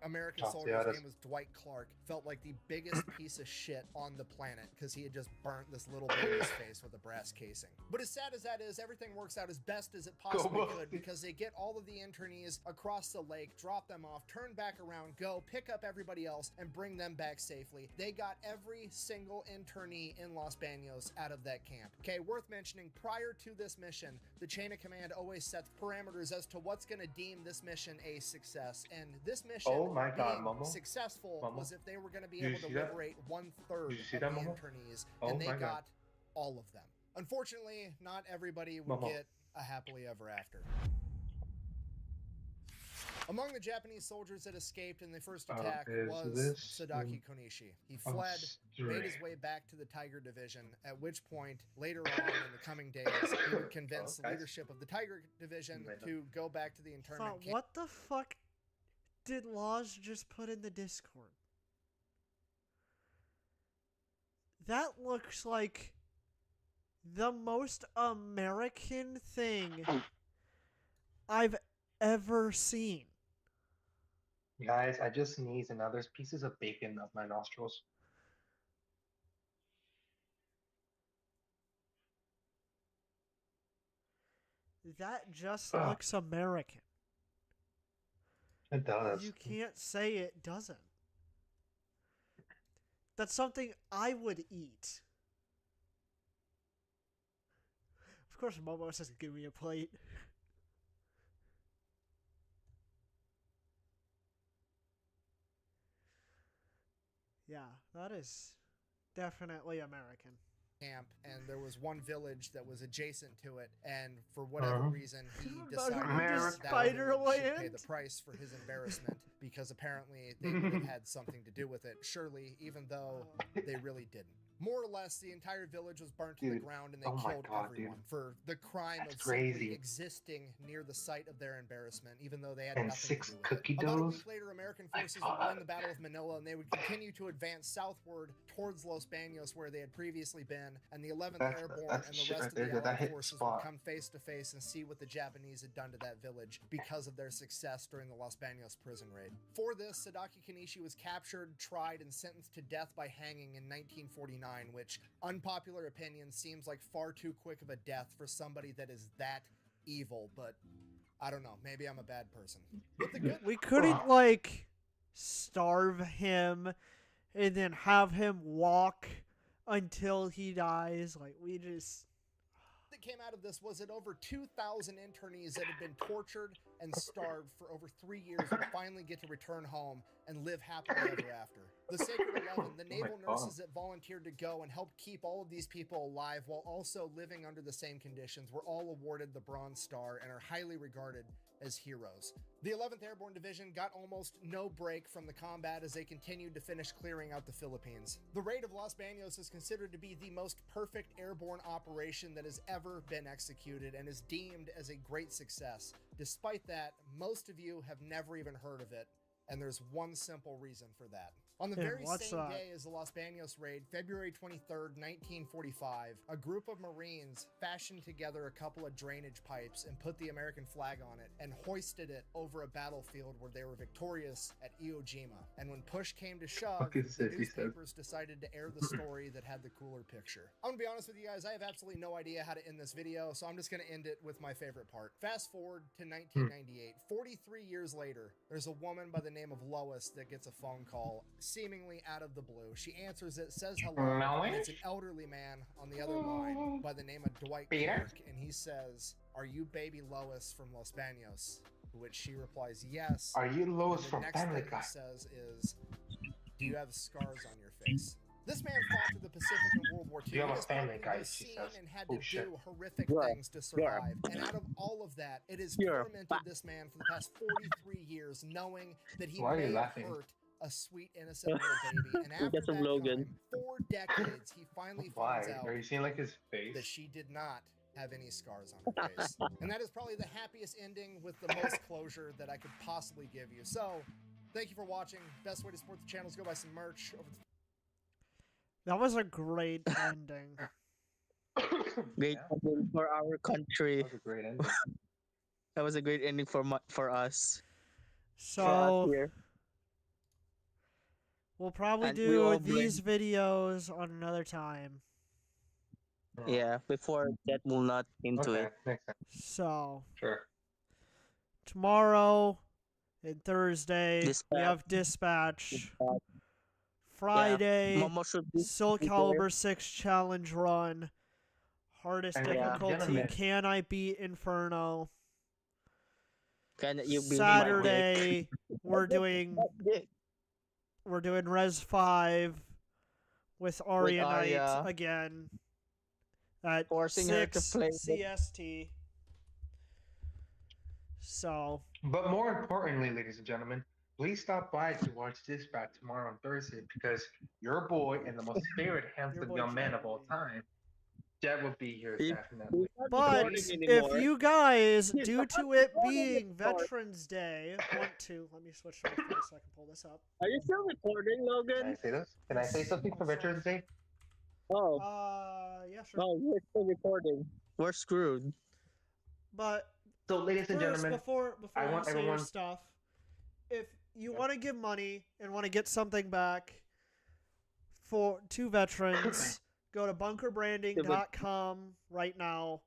American soldier's name was Dwight Clark, felt like the biggest piece of shit on the planet because he had just burnt this little baby's face with a brass casing. But as sad as that is, everything works out as best as it possibly could because they get all of the internees across the lake, drop them off, turn back around, go, pick up everybody else, and bring them back safely. They got every single internee in Los Banos out of that camp. Okay, worth mentioning, prior to this mission, the chain of command always sets parameters as to what's going to deem this mission a success. And this mission Oh my God, being Momo. successful Momo. was if they were going to be Did you able to see that? liberate 1/3 Did you see of that, the Momo? internees, Oh and they my God. got all of them. Unfortunately, not everybody would Momo. get a happily ever after. Among the Japanese soldiers that escaped in the first attack is was this Sadaki Konishi. He a fled, made his string? way back to the Tiger Division, at which point, later on in the coming days, he would convince the Okay. leadership of the Tiger Division to go back to the internment camp. What the fuck did Laws just put in the Discord? That looks like the most American thing I've ever seen. Guys, I just sneezed and now there's pieces of bacon up my nostrils. That just Ugh. looks American. It does. You can't say it doesn't. That's something I would eat. Of course, Momo says, "Give me a plate." Yeah, that is definitely American. Camp, and there was one village that was adjacent to it, and for whatever reason he decided that village should pay the price for his embarrassment because apparently they would have had something to do with it, surely, even though they really didn't. More or less, the entire village was burnt to the ground, and they killed everyone for the crime of simply existing near the site of their embarrassment, even though they had nothing to do with it. About a week later, American forces would win the Battle of Manila, and they would continue to advance southward towards Los Banos, where they had previously been, and the 11th Airborne and the rest of the Allied forces would come face to face and see what the Japanese had done to that village because of their success during the Los Banos prison raid. For this, Sadaki Kanishi was captured, tried, and sentenced to death by hanging in 1949, which, unpopular opinion, seems like far too quick of a death for somebody that is that evil, but I don't know, maybe I'm a bad person. But the good We couldn't, like, starve him and then have him walk until he dies. Like, we just... that came out of this was that over 2,000 internees that had been tortured and starved for over 3 years would finally get to return home and live happily ever after. The Sacred 11, the naval nurses that volunteered to go and help keep all of these people alive while also living under the same conditions, were all awarded the Bronze Star and are highly regarded as heroes. The 11th Airborne Division got almost no break from the combat as they continued to finish clearing out the Philippines. The raid of Los Banos is considered to be the most perfect airborne operation that has ever been executed and is deemed as a great success. Despite that, most of you have never even heard of it, and there's one simple reason for that. On the And very what's same that? day as the Los Baños raid, February 23rd, 1945, a group of Marines fashioned together a couple of drainage pipes and put the American flag on it and hoisted it over a battlefield where they were victorious at Iwo Jima. And when push came to shove, the newspapers decided to air the story that had the cooler picture. I'm gonna be honest with you guys, I have absolutely no idea how to end this video, so I'm just gonna end it with my favorite part. Fast forward to 1998, 43 years later, there's a woman by the name of Lois that gets a phone call seemingly out of the blue. She answers it, says hello, and it's an elderly man on the other line by the name of Dwight Clark, and he says, "Are you baby Lois from Los Baños?" To which she replies, "Yes." Are you Lois and the from next Family thing Guy? he says is, "Do you have scars on your face?" This man fought through the Pacific in World War II. Do you have He a has Family probably Guy, she seen says. and had Oh, to shit. do horrific Yeah. things to survive. And out of all of that, it has tormented this man for the past 43 years, knowing that he Why are you may have laughing? hurt a sweet innocent little baby. And after That's that from Logan. time, 4 decades, he finally Why? finds out Are you seeing like his face? that she did not have any scars on her face. And that is probably the happiest ending with the most closure that I could possibly give you. So, thank you for watching. Best way to support the channel is go buy some merch over the That was a great ending. Great ending for our country. That was a great ending. That was a great ending for us. So here. we'll probably And we do all these videos on another time. Yeah, before that will not into Okay, it. makes sense. So Sure. tomorrow and Thursday we Dispatch. have Dispatch. Yeah. Friday, Momo should be Soul there. Calibur 6 challenge run. Hardest And difficulty, gentlemen. can I beat Inferno? Can you be Saturday, we're doing Dick. Res 5 with Aria Knight Arya. again at Forcing her to 6 play. CST. So, But more importantly, ladies and gentlemen, please stop by to watch Dispatch tomorrow on Thursday because your boy and the most favorite handsome boy young man Jet of all will be time, Jet will be here He- definitely. but recording if anymore. you guys, He's due not to it recording being anymore. Veterans Day, want to let me switch to my face so I can pull this up. Are you still recording, Can I Logan? say this? Can I say something for Veterans Day? Oh, Yeah, sure. no, we're still recording. We're screwed. But So, ladies and first, gentlemen, before I you want say everyone- your stuff, if you want to give money and want to get something back to veterans, go to bunkerbranding.com right now.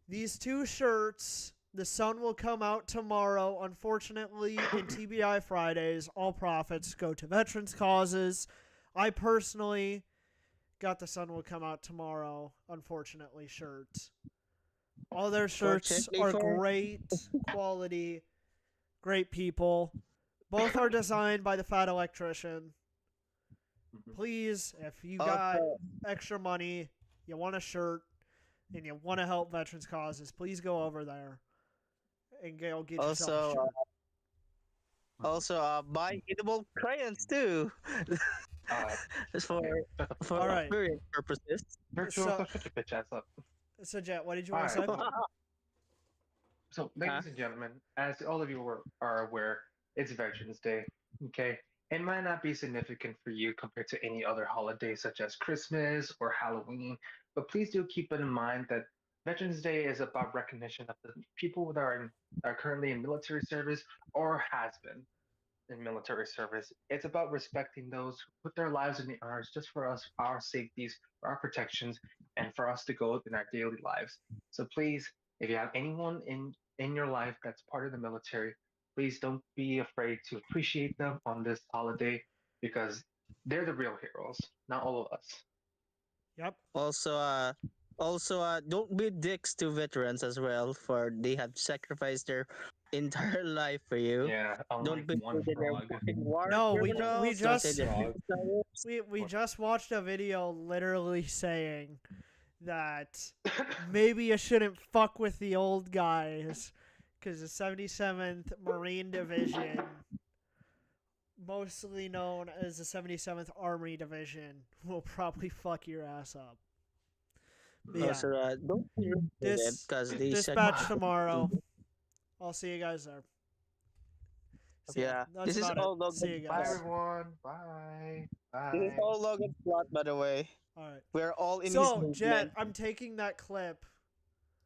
These 2 shirts, the sun will come out tomorrow. Unfortunately, in TBI Fridays, all profits go to veterans causes. I personally got the sun will come out tomorrow, unfortunately, shirts. All their shirts are great quality, great people. Both are designed by the Fat Electrician. Please, if you got extra money, you want a shirt, and you want to help veterans causes, please go over there and go get yourself a shirt. Also, buy eatable crayons too. for All right. experience purposes. Virtual, So- shut your bitch ass up. So, Jet, what did you want to say? Alright. So, ladies and gentlemen, as all of you are aware, it's Veterans Day. Okay, it might not be significant for you compared to any other holiday such as Christmas or Halloween, but please do keep it in mind that Veterans Day is about recognition of the people that are currently in military service or has been in military service. It's about respecting those who put their lives in the arms just for us, our safeties, for our protections, and for us to go in our daily lives. So please, if you have anyone in your life that's part of the military, please don't be afraid to appreciate them on this holiday because they're the real heroes, not all of us. Yep. Also, don't be dicks to veterans as well, for they have sacrificed their entire life for you. Yeah, Don't be one frog. No, we criminals, just don't say we just watched a video literally saying that maybe you shouldn't fuck with the old guys because the 77th Marine Division, mostly known as the 77th Army Division, will probably fuck your ass up. But yeah, Also, don't be rude to them, 'cause they dispatch tomorrow. I'll see you guys there. So, Yeah. that's This is about all it. Logan's See you Bye, guys. everyone. Bye. Bye. This is all Logan's plot, by the way. All right. We're all in his So, movement. Jet, I'm taking that clip